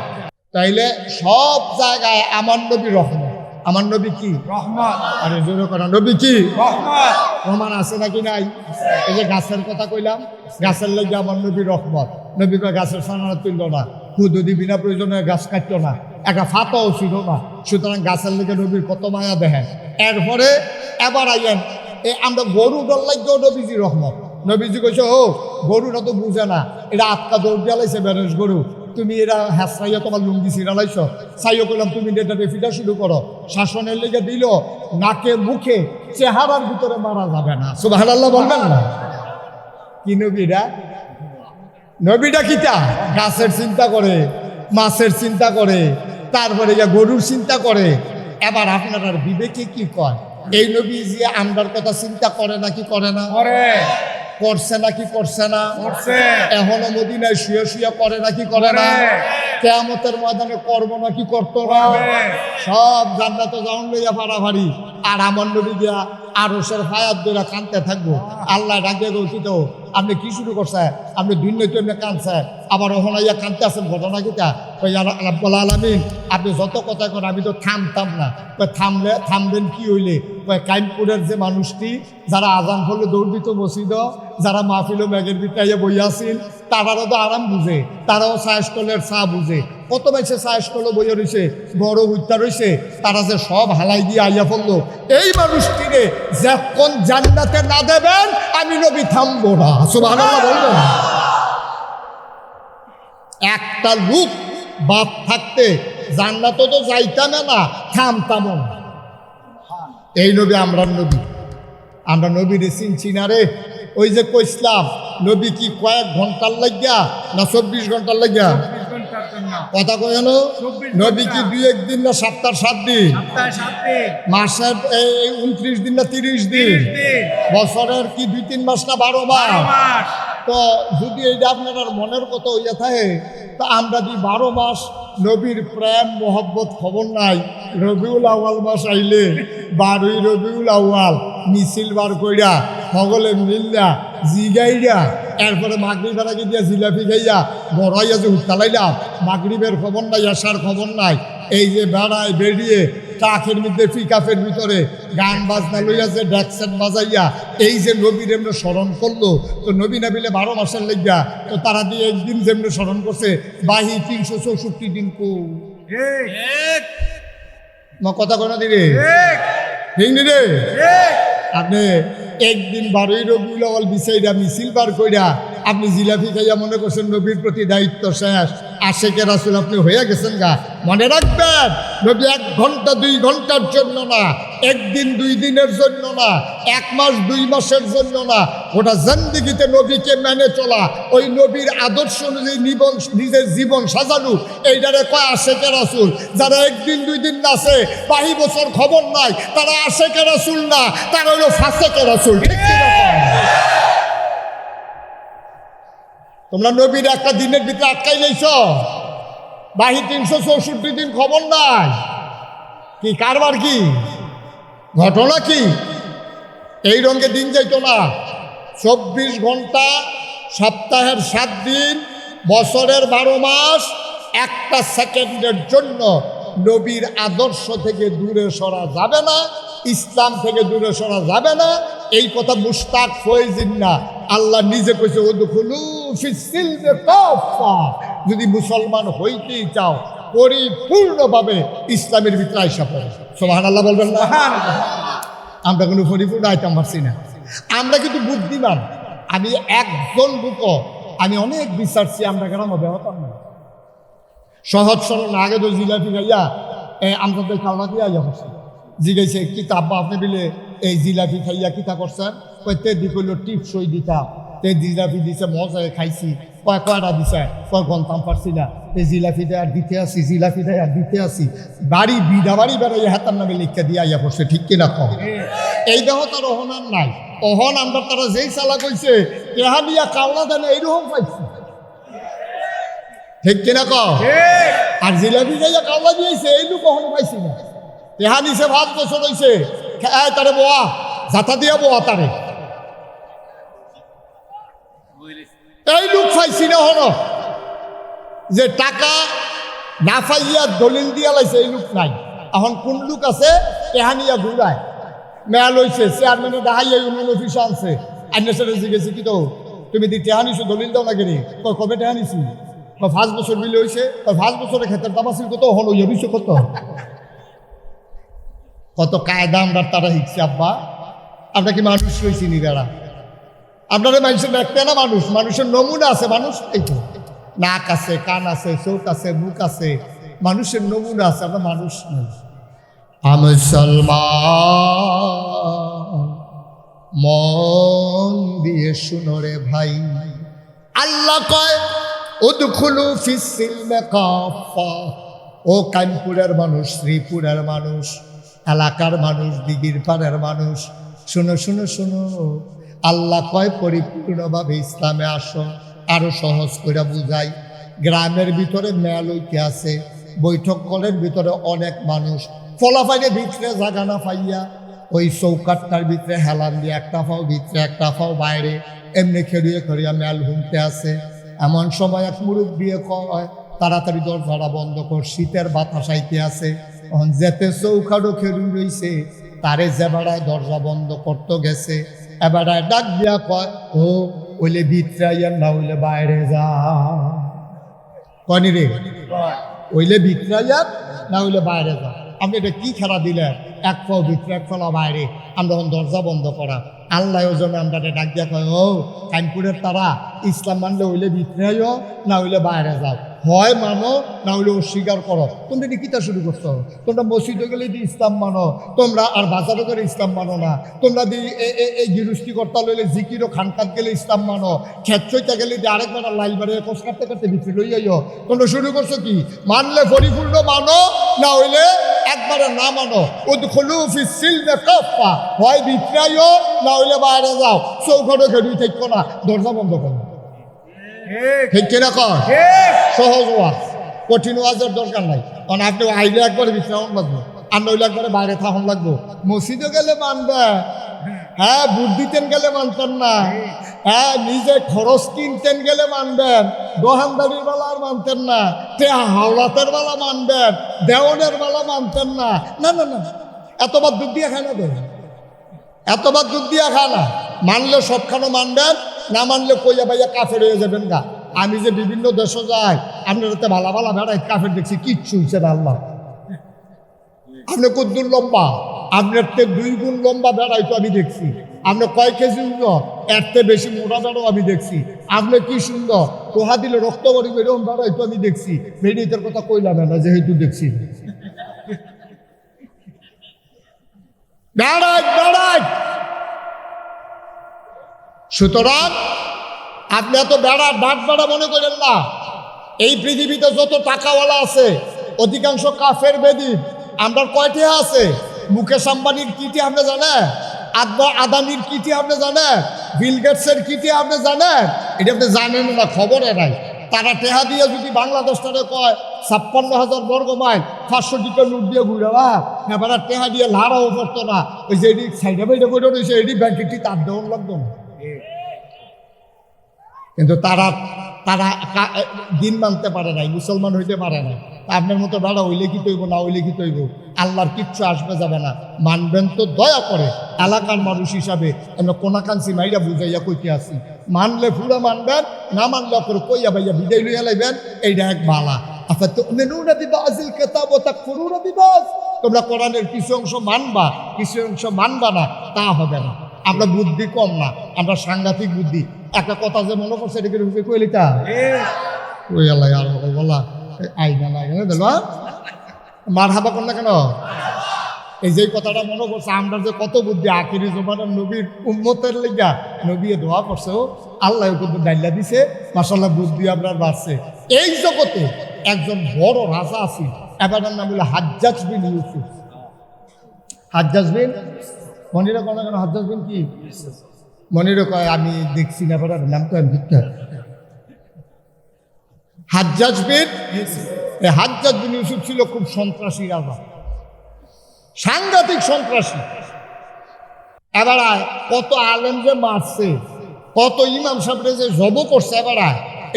তাইলে সব জায়গায় আমার নবী রহমত। আমার নবী কি রহমত? আরে জোরে করা, নবী কি রহমত? প্রমাণ আছে নাকি নাই? এই যে গাছের কথা কইলাম, গাছের লেগে আমার নবী রহমত। নবী কয় গাছের সানানা তুলল না, হুদুদি বিনা প্রয়োজনে গাছ কাটল না, একটা ফাতাও ছিল না। সুতরাং গাছের লেগে নবীর কত মায়া দেখেন। এরপরে এবার আইয়েন আমরা গরু ডর লাগেও নবীজি রহমত। নবীজি কইছে, ও গরুটা তো বুঝে না, এটা আটকা দৌড় জ্বালাইছে বেরস গরু, তুমি এরা হ্যাঁসাইয়া তোমার লুঙ্গি ছিড়ালাইছ, সাইও করলাম তুমি এটা রেফিটা শুরু করো। শাসনের লেগে দিল, নাকে মুখে চেহারার ভিতরে মারা যাবে না। সুবহানাল্লাহ বলবেন না? কি নবীরা? নবীটা কিটা? গাছের চিন্তা করে, মাছের চিন্তা করে, তারপরে গরুর চিন্তা করে। এবার আপনার বিবেকে কি কয়? এই নবী যে আমরার কথা চিন্তা করে নাকি করে না? করছে নাকি করছে না? এখনো মদিনায় শুয়ে শুয়ে করে নাকি করে না? কিয়ামতের ময়দানে করবো নাকি করতো না? সব জান্নাতে যাওন লইয়া পারাভারি, আর আমার নবী দিয়া আরশের ফায়াত ধরে কাঁদতে থাকবো। আল্লাহ ডাকে গৌতিত, আপনি কি শুরু করছে? আপনি ভিন্ন এমনি কাঁদছেন, আবার ওখানে ইয়া কাঁদতে আসেন, ঘটনা কিটা? রাব্বুল আলামিন, আপনি যত কথা করেন আমি তো থামতাম না। থামবেন কি হইলে? কাইমপুরের যে মানুষটি যারা আজান করলে দৌড় দিত মসজিদ, যারা মাহফিল মেঘের ভিতরে বইয়া আসেন, তারারও তো আরাম বুঝে, তারাও সায়েস্টলের চা বুঝে। কত বেশি সায়েস্টল বইয়া রয়েছে, বড় হত্যা রয়েছে, তারা যে সব হালাই দিয়ে আইয়া পড়লো। এই মানুষটিরে যখন জান্নাতে না দেবেন আমি নবী থামবো না। সুবহানাল্লাহ বলবেন? একটা লোক বাপ থাকতে জান্নাতে তো যাইতাম না, থামতাম না। এই নবী আমরা নবী, আমরা নবীর চিনছি না রে। ওই যে কইসলাম, নবী কি কয়েক ঘন্টার লাগিয়া না 24 ঘন্টার লাগিয়া? কথা কয় না? নবী কি 2-1 দিন না সপ্তাহ 7 দিন? মাসের 29 দিন না 30 দিন? বছরের কি 2-3 মাস না 12 মাস? তো যদি এইটা আপনার মনের কথা হইয়া থাকে, তা আমরা 12 মাস নবীর প্রেম মোহব্বত খবর নাই। রবিউল আউয়াল মাস আইলে 12ই রবিউল আউয়াল মিছিল বার কইরা সকলে মিল্লা জিগাইরা এরপরে মাগরিবের আগে দিয়া জিলাপি খাইয়া বড়াইয়া যে উত্তালাইলাম, মাগরিবের খবর নাই, আসার খবর নাই। এই যে বেড়ায় বেরিয়ে ট্রাকের মধ্যে পিকআপের ভিতরে গান বাজনা লইয়া যে ড্যাকসেট বাজাইয়া এই যে নবীর এমনি স্মরণ করলো, তো নবী না বিলে 12 মাসের লেগা, তো তারা দিয়ে একদিন যেমনি স্মরণ করছে বাহি 364 দিন কো কথা কোনো দিবে ঠিক নি রে। আপনি একদিন 12ই রবিউল আউয়াল বিছাইরা মিছিল বার কইরা আপনি জিলাপি খাইয়া মনে করছেন নবীর প্রতি দায়িত্ব শেষ, আশেকে রাসূল আপনি হয়ে গেছেন গা। মনে রাখবেন, নবী 1 ঘন্টা 2 ঘন্টার জন্য না, একদিন 2 দিনের জন্য না, 1 মাস 2 মাসের জন্য না, ওটা জিন্দেগিতে নবীকে মেনে চলা, ওই নবীর আদর্শ অনুযায়ী নিজের জীবন সাজানো, এইটারে কয় আশেকে রাসূল। যারা একদিন 2 দিন নাচে, 22 বছর খবর নাই, তারা আশেকে রাসূল না, তারা হলো ফাসেকে রাসূল। ঠিক কি না? তোমরা নবীর একটা দিনের ভিতরে আটকাই লাইছ, বাহি 364 দিন খবর নাই। কি কারবার, কি ঘটনা, কি এই রঙে দিন যাইতো না। 24 ঘন্টা, সপ্তাহের 7 দিন, বছরের 12 মাস, একটা সেকেন্ডের জন্য নবীর আদর্শ থেকে দূরে সরা যাবে না, ইসলাম থেকে দূরে সরা যাবে না। এই কথা মুশতাক ফয়জিন না, আল্লাহ নিজে কইছে উদখুলু ফিস সিলমি কাফা। যদি মুসলমান হইতেই চাও পরিপূর্ণভাবে ইসলামের ভিতরে আইসা পড়ে। সুবহানাল্লাহ বলবেন না? আমরা কোনো পরিপূর্ণ আইতাম পারছি না, আমরা কিন্তু বুদ্ধিমান। আমি একজন লোক, আমি অনেক বিচারছি, আমরা গ্রামে ব্যবহার না সহজ সরল। আগে তো জিলাপি খাইয়া আমরা তো খাওয়া দিয়ে আইয়া পড়ছি। জিগাইছে কিতা আব্বা আপনি বিলে এই জিলাপি খাইয়া কিতা করছেন? কয়তে দি কইল টিপসই দিতা, তে জিলাপি দিছে, মজায় খাইছি। কয়টা দিছে? গন্তাম পারছি না, এই জিলাপিটা আর দিতে আসি, জিলাপিটা আর দিতে আসি। বাড়ি বিধা বাড়ি বেড়াই হাতার নামে লিখা দিয়ে আইয়া পড়ছে। ঠিক কিনা কম? এই দেহ তার অহনার নাই, অহন আমরা তারা যেই চালা কইছে তেহা দিয়া কাওলা দেন এইরকম পাইছি। ঠিক কিনা কম? আর জিলাপি যাইয়া কাওলা দিয়েছে এই লোক কখনো পাইছি না। তেহা নিছে 5 বছর হয়েছে, তারে বোয়া যাতা দিয়া বোয়া তারে, এই লোক পাইছি না। হন যে টাকা না পাইয়া দলিল দিয়া লাইছে এই লোক নাই। এখন কোন লোক আছে তেহানিয়া ঘুরায় মেয়া লইছে, চেয়ারম্যানে দেখাইয়া ইউনিয়ন অফিসে আনছে, আইনের সাথে জিজ্ঞেসি কি তো তুমি দি টেহানিছো দলিল দাও না কেন? কবে টেহানিছি? 5 বছর মিলে হয়েছে। 5 বছরের ক্ষেত্রে দাবাসিল কত হল হইছে কত কত কায়দা আমরা তারা শিখছি। আব্বা আমরা কি মানুষ রয়েছি নি? বেড়া আপনারা মানুষের দেখতে না, মানুষ, মানুষের নমুনা আছে। মানুষ এই তো নাক আছে, কান আছে, চোখ আছে, মুখ আছে, মানুষের নমুনা আছে। আমরা মানুষ নই। মুসলমান মন দিয়ে শুনো রে ভাই, আল্লাহ কয় উদখুলু ফিস সিলমি কাফা। ও কানপুরের মানুষ, শ্রীপুরের মানুষ, এলাকার মানুষ, দিঘির পাড়ের মানুষ, শুনো শুনো শুনো, আল্লাহ কয় পরিপূর্ণভাবে ইসলামে আসো। আরো সহজ করে বুঝাই, গ্রামের ভিতরে মেল হইতে আছে, বৈঠক কলের ভিতরে অনেক মানুষ ফলাফাইলে ভিতরে জাগা না পাইয়া ওই চৌকাটটার ভিতরে হেলান দিয়ে একটা পাও ভিতরে একটা পাও বাইরে এমনি খেড়িয়ে খেড়িয়া মেল ঘুমতে আছে। এমন সময় এক মুরব্বী কয় তাড়াতাড়ি দরজাটা বন্ধ কর, শীতের বাতাস আইতে আছে। যেতে চৌকাটও খেড়ি রইছে, তারে যে বেড়ায় দরজা বন্ধ করতে গেছে, এবারায় ডাক দিয়া কয় ও ওইলে ভিতরে আইয়া না হইলে বাইরে যা। কনি রে ওইলে ভিতরে আইয়া না হইলে বাইরে যা। আপনি এটা কি খেলা দিলেন? এক পাও ভিতরে এক পাও বাইরে, আমরা দরজা বন্ধ করা। আল্লাহ ওই জন্য আমরা ডাক দিয়া কয় ও কানপুরের তারা ইসলাম মানলে হইলে ভিতরে আইও না হইলে বাইরে যাও, হয় মানো না হইলে অস্বীকার করো। তোমরা এটি কিতা শুরু করছো? তোমরা মসজিদে গেলে দি ইসলাম মানো, তোমরা আর বাজারে করে ইসলাম মানো না, তোমরা দি এই গৃহস্থী কর্তা লইলে জিকির ও খানকাত গেলে ইসলাম মানো, খেচ্ছইতে গেলে দি আরেকবার লাইল বাড়ি কোষ কাটতে কাটতে ভিতরে লই আইও। তোমরা শুরু করছো কি? মানলে পরিপূর্ণ মানো, না হইলে একবারে না মানো। উদখুলু ফিস সিলমি কাফা, হয় ভিতরে আইও না হইলে বাইরে যাও। চৌকাঠও খেড়ুই থাকবো না, দরজা বন্ধ করো। ঠিক কিনা কর? সহজ ওয়াজ। কঠিন ওয়াজের দরকার নাই, কারণ আপনি আইলে একবারে বিশ্রাম লাগবো, আর নইলে একবারে বাইরে থাকুন লাগবো। মসজিদে গেলে মানবে, হ্যাঁ ভোট দিতেন গেলে মানতেন না, হ্যাঁ নিজে খরচ কিনতেন গেলে মানবেন, দোকানদারির বেলা আর মানতেন না, হাওলাতের বেলা মানবেন, দেওয়ানের বেলা মানতেন না। না না না, এতবার দুধ দিয়ে খায় না তো, এতবার দুধ দিয়া খায় না। মানলে সবখানে মানবেন, না মানলে কইয়া ভাইয়া কাফের হয়ে যাবেন গা। আমি যে বিভিন্ন দেশে যাই, আপনার তো ভালা ভালা বেড়াই কাফের দেখছি, কিচ্ছু হচ্ছে না আল্লাহ। আপনি কদ্দুর লম্বা, আপনার তে 2 গুণ লম্বা বেড়াই তো আমি দেখছি। আপনি কয় কেজি এর থেকে বেশি মোটা বেড়াও আমি দেখছি। আপনি কি সুন্দর তোহা দিলে রক্ত করি এরকম বেড়াই তো আমি দেখছি। মেডিকের কথা কইলাম না, যেহেতু দেখছি। বেড়াই বেড়াই, সুতরাং আপনি এত বেড়া ডাক বেড়া মনে করেন না। এই পৃথিবীতে যত টাকাওয়ালা আছে অধিকাংশ কাফের বেদিন। আমরা কয়টি আছে? মুকেশ আম্বানির কিটি আপনি জানেন? আদানির কিটি আপনি জানেন? বিল গেটসের কিটি আপনি জানেন? এটা আপনি জানেন না, খবরে নাই। তারা টেহা দিয়ে যদি বাংলাদেশটারে কয় 56,000 বর্গ মাইল 500 টিকা নোট দিয়ে ঘুরে এবার টেহা দিয়ে লাড়াও পড়তো না। ওই যে এটি সাইডে বাইডে বইটা রয়েছে, এটি ব্যাংকেটি তার দেওয়ার লাগতো না। কিন্তু তারা দিন মানতে পারে নাই, মুসলমান হইতে পারে নাই। আপনার মতো বেড়া হইলে কি তৈব, না হইলে কি তৈব, আল্লাহর কিচ্ছু আসবে যাবে না। মানবেন তো দয়া করে, এলাকার মানুষ হিসাবে আমরা কোনাকাঞ্চি মাইরা বুঝাইয়া কইতে আসি। মানলে পুরা মানবেন, না মানলে করে কইয়া ভাইয়া বিদায় লইয়া লাইবেন, এইটা এক বালা। আচ্ছা তো তোমরা কোরআনের কিছু অংশ মানবা, কিছু অংশ মানবা না, তা হবে না। আমরা বুদ্ধি কম না, আমরা সাংঘাতিক বুদ্ধি। একটা কথা যে মনে করছে এটা কি কইলিটা ওই আল্লাহ আর বলা আইনা না দিল মার হাবা কর না কেন? এই যে কথাটা মনে করছে, আমরা যে কত বুদ্ধি। আখিরি জমানার নবীর উম্মতের লেগা নবী দোয়া করছে, আল্লাহ কিন্তু ডাইলা দিছে, মাশাআল্লাহ বুদ্ধি আপনার বাড়ছে। এই জগতে একজন বড় রাজা আছে, এবার নাম হলো হাজ্জাজ বিন ইউসুফ। হাজ্জাজ বিন, মনিরা কোনো কেন হাজ্জাজ বিন কি মনিরা কয় আমি দেখছি না, এবার নাম তো আমি হাজ্জাজ বিন ইউসুফ। এই হাজ্জাজ বিন ইউসুফ ছিল খুব সন্ত্রাসী রাজা, সাংঘাতিক সন্ত্রাসী। এবার কত আলেম যে মারছে, কত ইমাম সাহেবরে যে জব করছে, এবার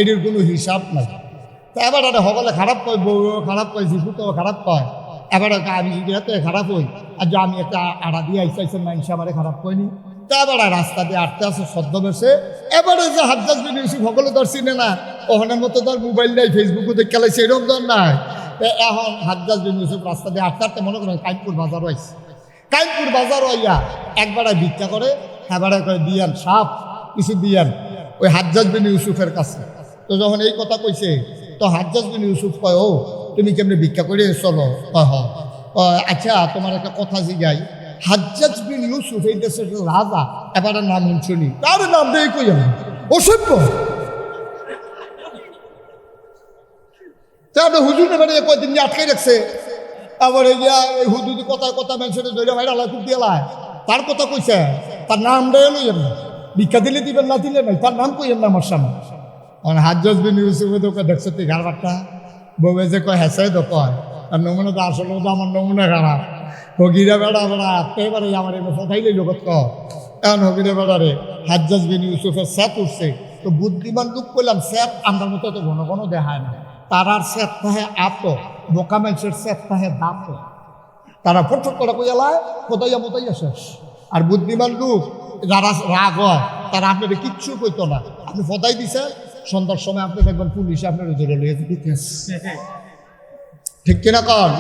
এটির কোনো হিসাব নাই। তা এবার সকলে খারাপ কয়, বউ খারাপ কয়, জিপুতেও খারাপ কয়। এবার আমি যদি এত খারাপ হই, আর যে আমি একটা আড়া দিয়ে আইসাইছেন মানুষ আমারে খারাপ কয়নি। তা এবার রাস্তা দিয়ে আটতে আছে সদ্য বেশে। এবারে যে হাজ্জাজ বিন ইউসুফ সকলে ধর চিনে না, ওখানের মতো তার মোবাইল নাই, ফেসবুকে দেখে খেলাইছে, এরকম ধর নাই। এখন হাজ্জাজ বিন ইউসুফ রাস্তা দিয়ে আটতে আটতে মনে করেন কাইমপুর বাজারও আইছে। কাইমপুর বাজারও আইয়া একবারে ভিক্ষা করে, এবারে করে দিয়ান সাপ কিছু দিয়ান ওই হাজ্জাজ বিন ইউসুফের কাছে। তো যখন এই কথা কইছে, তো হাজ্জাজ বিন ইউসুফ কয়, ও তুমি কেমনি ভিক্ষা করে চলো? আচ্ছা তোমার একটা কথা জিগাই, হাজ্জাজ বিন ইউসুফ এই দেশের রাজা, এবারে নাম শুনি, তার নাম দেই কই আমি অসভ্য। হুজুর এবারে কয়দিন আটকে রাখছে, আবার এই হুজুর কথায় কথা মানুষের ধরে ভাই আল্লাহ খুব দিয়ে তার কথা কইছে, তার নাম দেয় লইয়েন না, ভিক্ষা দিলে দিবেন, না দিলে নাই, তার নাম কইয়েন না আমার সামনে। হাজ্জাজ বিন ইউসুফের দোকান দেখছো তুই ঘাড়বারটা বউয়ে যে কয় হেসে তো কয়, আর নমুনা তো আসলে তো আমার নমুনা খারাপ। হগিরা বেড়া বেড়া এবারে আমার এবার কথাইলে লোক এখন হগিরা বেড়ারে হাজ্জাজ বিন ইউসুফের স্যাপ উঠছে। তো বুদ্ধিমান লোক করলাম, স্যাপ আমার মতো তো ঘন ঘন দেখায় না, তারার স্যাপ তাহে আত, বোকা মানুষের স্যাপ তাহে দাঁত। তারা ফটফট করে কইয়ালায় কোথাইয়া মোতাইয়া শেষ। আর বুদ্ধিমান লোক যারা রাগ হয় তারা আপনাদের কিচ্ছু কইতো না, আপনি ফদাই দিছেন, সন্ধ্যার সময় আপনি দেখবেন পুলিশে আপনার ধরে লইয়েছে। ঠিক কিনা কন?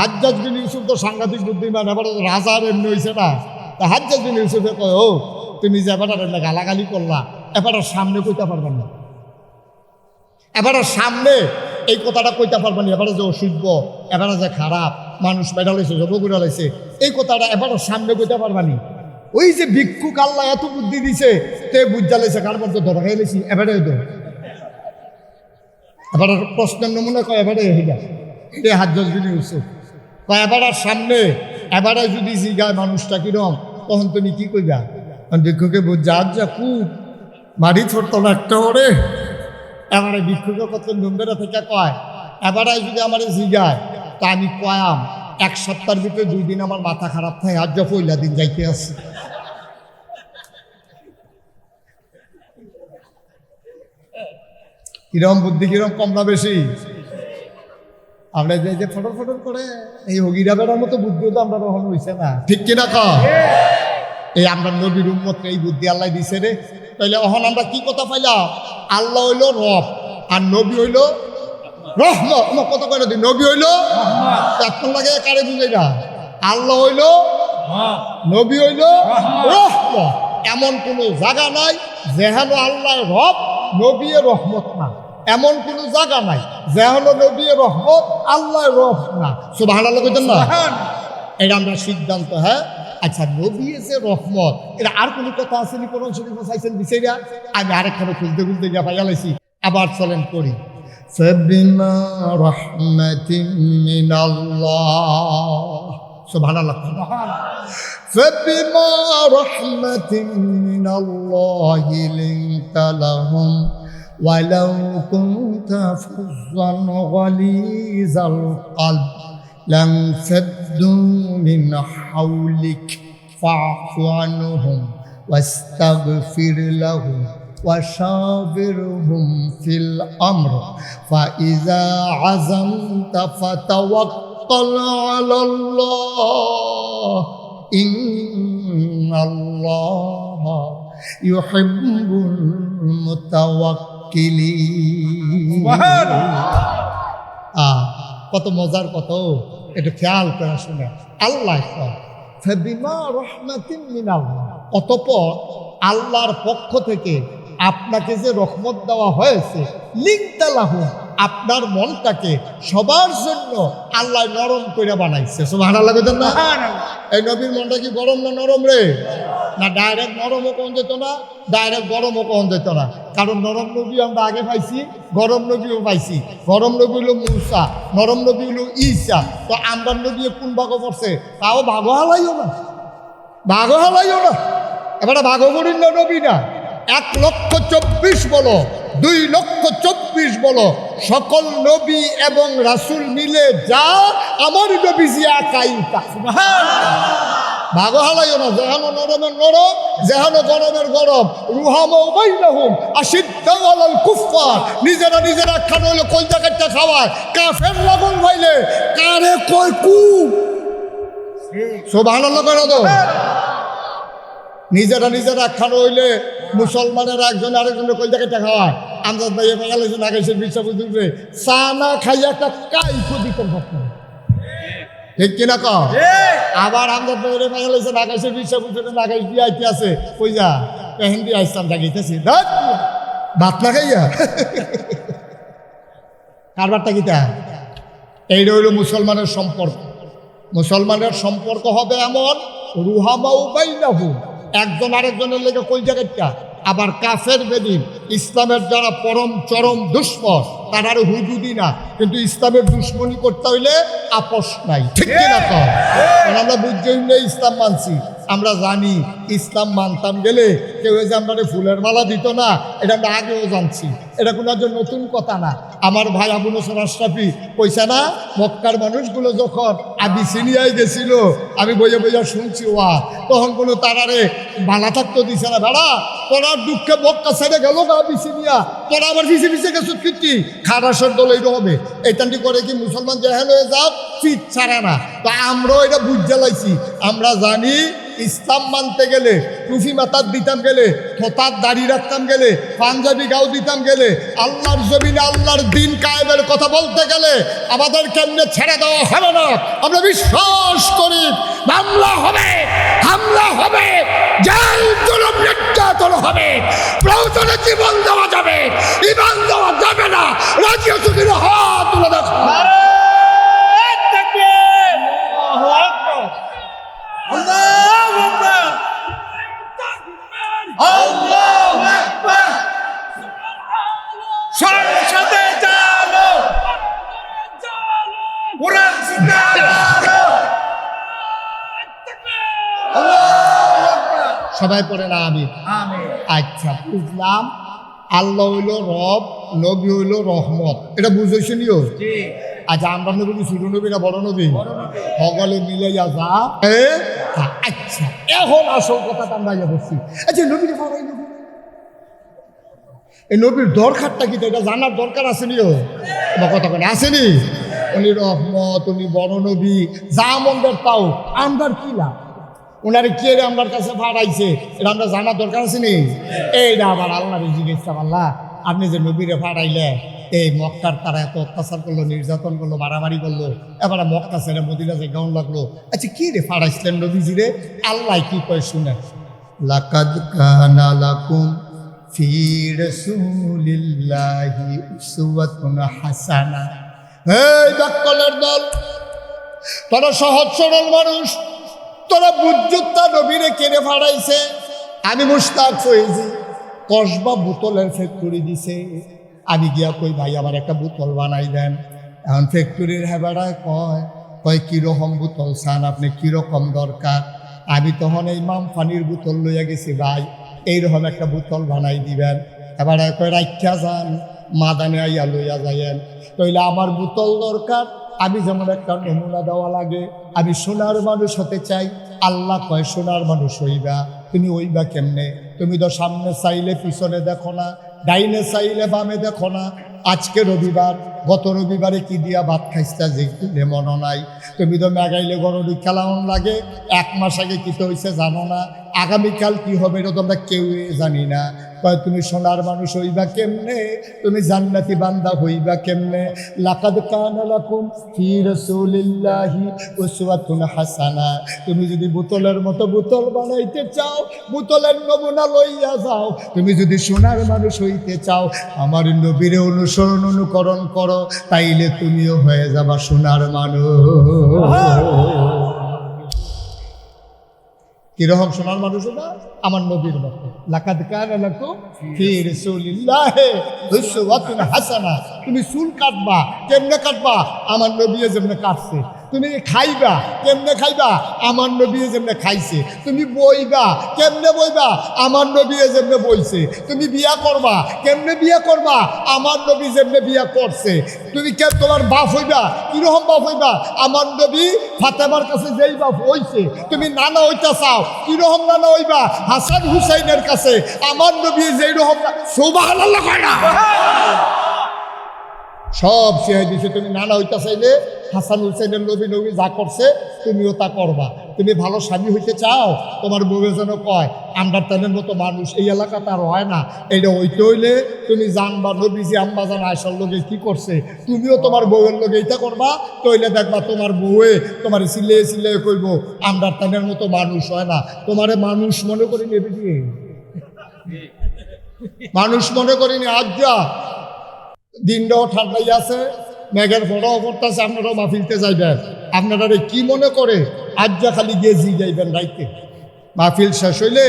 হাজ্জাজ বিন ইউসুফ তো সাংঘাতিক বুদ্ধিমান, এবার রাজার এমনি হয়েছে না। তা হাজ্জাজ বিন ইউসুফে কয়, ও তুমি যে এবার গালাগালি করলা, এবার সামনে কইতে পারবেন না, এবার সামনে এই কথাটা কইতে পারবেন না। এবারে যে অসুস্থ, এবারে যে খারাপ মানুষ বেড়া লাইছে, জব করে লাইছে, এই কথাটা এবার সামনে কইতে পারবানি। ওই যে ভিক্ষুক আল্লাহ এত বুদ্ধি দিছে, তে বুঝা লাইছে কার মধ্যে ধরা খাই লাইছি, এবারে তো এবার প্রশ্নের নমুনা কয়, এবারে এটা হাজ্জাজ বিন ইউসুফ কয়, এবার সামনে এবারে যদি জিগায় মানুষটা কিরম, তখন তুমি কি কইবা? ভিক্ষুকে বুঝা যা খুব মারি ছোট্ট না একটা ওরে। এবারে ভিক্ষুকে কত নন্দরা থেকে কয়, এবার যদি আমার জিগায় তা আমি কয়াম 1 সপ্তাহের ভিতরে 2 দিন আমার মাথা খারাপ থাকে, আজ পয়লা দিন যাইতে আছে। কিরম বুদ্ধি, কিরম কম না বেশি? আমরা যে ফটর ফটর করে এই হগিরা বেড়ার মতো বুদ্ধিও তো আমরা কখনো হইছে না, ঠিক কিনা ক? এই আমরা নবীর উম্মত এই বুদ্ধি আল্লাহ দিছে রে। তাইলে এখন আমরা কি কথা পাইলাম? আল্লাহ হইল রব আর নবী হইল রহমত। আমার কথা কয় না, নবী হইল এখন লাগে কারে বুঝাই না? আল্লাহ হইল, নবী হইল রহমত। এমন কোনো জায়গা নাই যেহেন আল্লাহ রব নবী রহমত না, এমন কোনো জায়গা নাই যেহেন নবী রহমত আল্লাহ রব না। সুবহানাল্লাহ কইতেন না? এটা আমরা সিদ্ধান্ত। হ্যাঁ আচ্ছা, নবী যে রহমত, এটা আর কোনো কথা আছে নি? কোরআন শরীফ চাইছেন বিষয়টা আমি আরেকখানে খুঁজতে খুঁজতে গিয়ে পাইয়ালাইছি। আবার চলেন পড়ি। ফাবিমা রাহমাতিন মিনাল্লাহ, সুবহানাল্লাহ। ফাবিমা রাহমাতিন মিনাল্লাহি লিনতা লাহুম ওয়ালাউ কুনতা ফাজ্জান গালিজাল কলব لانفضوا من حولك فاعف عنهم واستغفر لهم وشاورهم في الأمر فإذا عزمت فتوكل على الله إن الله يحب المتوكلين। কত মজার কত, একটু খেয়াল করে শুনে। আল্লাহ ফাবিমা রাহমাতিন মিনাল্লাহ, অতঃপর আল্লাহর পক্ষ থেকে আপনাকে যে রহমত দেওয়া হয়েছে, লিনতা লাহুম, আপনার মনটাকে সবার জন্য আল্লাহ নরম করে বানাইছে। সুবহানাল্লাহ কইতেন না? এই নবীর মনটা কি গরম না নরম রে? না ডাইরেক্ট নরমও কোন যেত না, ডাইরেক্ট গরমও কোন যেত না। কারণ নরম নবী আমরা আগে পাইছি, গরম নবীও পাইছি। গরম নবী হলো মূসা, নরম নবী হলো ঈসা। তো আমরা নবী কোন ভাগও পড়ছে? তাও ভাগ হালাইও না, ভাগ হালাইও না। এবারে ভাগ করিল নবী না। 1,24,000 বলো, 2,24,000 বলো, সকল নবী এবং রাসূল মিলে যা আমার নবী জিয়া কাইতা। ভাগ হালাইও না। যেহানো নরমের নরম, যেহানো গরমের গরম। রুহামাউ বাইনাহুম আশিদ্দাউ আলাল কুফফার, নিজেরা নিজেরা খানো হইলে কলজা কাটটা খাওয়ায়। কাফের লাগল ভাইলে কারে কয় কু। সুবহানাল্লাহ করে তো। নিজেরা নিজেরা খানো হইলে মুসলমানের একজন আরেকজনের কলজা কাটটা খাওয়ায়। আমজাদ ভাইয়া বাঙালিছে নাগাইছে বিশ্বাস বুঝবে চা না খাইয়া একটা কাই দিতে পারত, ঠিক কিনা ক? আবার আমরা বাংলাদেশে নাগাইছে বিশ্বাস বুঝে নাগাইশ দিয়ে আইতে আছে, কই যা হিন্দি আইসলাম জাগাইতেছি ভাত না খাইয়া কারবারটা কিতা। এইটা হইল মুসলমানের সম্পর্ক। মুসলমানের সম্পর্ক হবে এমন, রুহামাউ বাইনাহুম, একজন আরেকজনের লেগে কই জায়গাটা। আবার কাফের বেদিন, ইসলামের যারা পরম চরম দুশ্মন, তারা আর হুজুদি না, কিন্তু ইসলামের দুশ্মনী করতে হইলে আপোষ নাই, ঠিক কিনা তো? আমরা বুঝছি ইসলাম মানছি, আমরা জানি ইসলাম মানতাম গেলে কেউ যে আমরা ফুলের মালা দিত না, এটা আমরা আগেও জানছি, এটা কোনো নতুন কথা না। আমার ভাই আবু নসর আশরাফি কইছে না, মক্কার মানুষগুলো যখন আবিসিনিয়ায় গেছিল, আমি বইয়া বইয়া শুনছি ওয়া, তখন কোনো তারারে বালা থাকতো দিছে না। বেড়া তোরা দুঃখে মক্কা ছেড়ে গেল গা আবিসিনিয়া, তোরা আবার পিছিয়ে পিছিয়ে গেছো কীর্তি খারাসের দল এইটা হবে। এইটান্টি করে কি মুসলমান জেহেল হয়ে যাও, ফিট ছাড়া না। তো আমরাও এটা বুঝতে লাইছি। আমরা জানি ইসলাম মানতে গেলে টুফি মাথার দিতাম গেলে, থোতার দাড়ি রাখতাম গেলে, পাঞ্জাবি গাও দিতাম গেলে, আল্লাহর জমিনে আল্লাহর দিন কায়েমের কথা বলতে গেলে আমাদের কেমনে ছেড়ে দেওয়া হবে না। আমরা বিশ্বাস করি মামলা হবে, হামলা হবে, জেল জুলুম নির্যাতন হবে, প্রয়োজনে জীবন দেওয়া যাবে, ঈমান দেওয়া যাবে না। রাজি আছো কিনা হাত তুলে দেখো। সবাই পড়ে না আমি। আচ্ছা বুঝলাম, আল্লাহ হইল রব, নবী হইল রহমত, এটা বুঝেছি নিও। আচ্ছা আমরা নবী ছোট নবী না বড় নবী? সকলে মিলাইয়া যা। আচ্ছা এখন আসল কথাটা আমরা বলছি। আচ্ছা নবীর ফারাই নবী, এই নবীর দরকারটা কি, এটা জানার দরকার আসেনিও বা কথা কেন আসেনি? উনি রহমত, উনি বড় নবী, যা মন্দের তাও আমরার কি লাভ? ওনারে কে রে আমরার কাছে ফাড়াইছে এটা আমরা জানার দরকার আসেনি? এইটা আবার আল্লাহরে জিজ্ঞেস, আল্লাহ আপনি যে নবীরে ফাড়াইলে, এই মক্কার তারা এত অত্যাচার করলো, নির্যাতন করলো, মারামারি করলো, এবারে মক্কা ছেড়ে মদিনা যে গাউন লাগলো, আচ্ছা কি রে ফাড়াইছিলেন নবীজিরে? আল্লাহ কি কয় শুনেন, লাকাদ কানা লাকুম ফি রাসূলিল্লাহি উসওয়াতুন হাসানাহ। এই বাক্কলের দল, তোরা সহজ সরল মানুষ, তোরা বুঝুত্তা নবীরে কেড়ে ফাড়াইছে। আমি মুশতাক হয়েছি, কসবা বোতলের ফ্যাক্টরি দিছে, আমি গিয়া কই ভাই আমার একটা বোতল বানাই দেন। এখন ফ্যাক্টরির হেবাড়ায় কয় কীরকম বোতল চান আপনি, কীরকম দরকার? আমি তখন এই মামফানির বোতল লইয়া গেছি, ভাই এইরকম একটা বোতল বানাই দিবেন। এবারে কয় রাখা যান, মাদানে আইয়া লইয়া যাইয়েন। তাইলে আমার বোতল দরকার, আমি যেমন একটা নমুনা দেওয়া লাগে, আমি সোনার মানুষ হতে চাই। আল্লাহ কয় সোনার মানুষ হইবা, তুমি হইবা কেমনে? তুমি তো সামনে চাইলে পিছনে দেখো না, ডাইনে চাইলে বামে দেখো না। আজকে রবিবার, গত রবিবারে কি দিয়া ভাত খাইস্তা যে মনে নাই। তুমি তো মেগাইলে গরুর খেলাউন লাগে, 1 মাস আগে কি তো হয়েছে জানো না, আগামীকাল কি হবে এটা তো আমরা কেউই জানি না। কয় তুমি সোনার মানুষ হইবা কেমনে, তুমি জান্নাতি বান্দা হইবা কেমনে? লাকাদ কানা লাকুম ফি রাসূলিল্লাহি উসওয়াতুন হাসানাহ। তুমি যদি বোতলের মতো বোতল বানাইতে চাও, বোতলের নমুনা লইয়া যাও। তুমি যদি সোনার মানুষ হইতে চাও, আমার নবীরে অনুসরণ অনুকরণ করো, তাইলে তুমিও হয়ে যাবা সোনার মানুষ। কিরকম সোনার মানুষ না? আমার নবীর মতো। লাকাদ কানা লাকুম ফি রাসূলিল্লাহি উসওয়াতুন হাসানাহ। তুমি চুল কাটবা, কেমনে কাটবা? আমার নবী যেমনে কাটছে। তুমি খাইবা, কেমনে খাইবা? আমার নবী যেমনে খাইছে। তুমি বইবা, কেমনে বইবা? আমার নবী যেমনে বইছে। তুমি বিয়া করবা, কেমনে বিয়া করবা? আমার নবী যেমনে বিয়া করছে। তুমি তোমার বাপ হইবা, কিরকম বাপ হইবা? আমার নবী ফাতেমার কাছে যেই বাপ হইছে। তুমি নানা হইতা চাও, কিরকম নানা হইবা? হাসান হুসাইনের কাছে। আমার নবী যেই রকম, সুবহানাল্লাহ কয় না? সব শেয়ার দিছে। তুমি নানা হইতা চাইলে হাসান হুসাইনের নবী যা করছে তুমিও তা করবা। তুমি ভালো স্বামী হইতে চাও, তোমার বউ যেন কয় আন্ডারটানের মতো মানুষ এই এলাকাতে আর হয় না, এইটা হইতে হইলে তুমি জানবা নবীজি আম্মা জান আয়সার লোকে কি করছে, তুমিও তোমার বউয়ের লোকে এইটা করবা। তইলে দেখবা তোমার বউয়ে তোমার সিলে সিলে কইব আন্ডারটানের মতো মানুষ হয় না। তোমারে মানুষ মনে করি নেবে দিয়ে, মানুষ মনে করিনি। আজ্ঞা দিনটাও ঠান্ডাই আছে, মেঘের বড়ও পড়তেছে, আপনারাও মাহফিলতে যাইবেন। আপনারা কি মনে করে আজ্ঞা খালি গিয়ে যাইবেন রাইতে। মাহফিল শেষ হইলে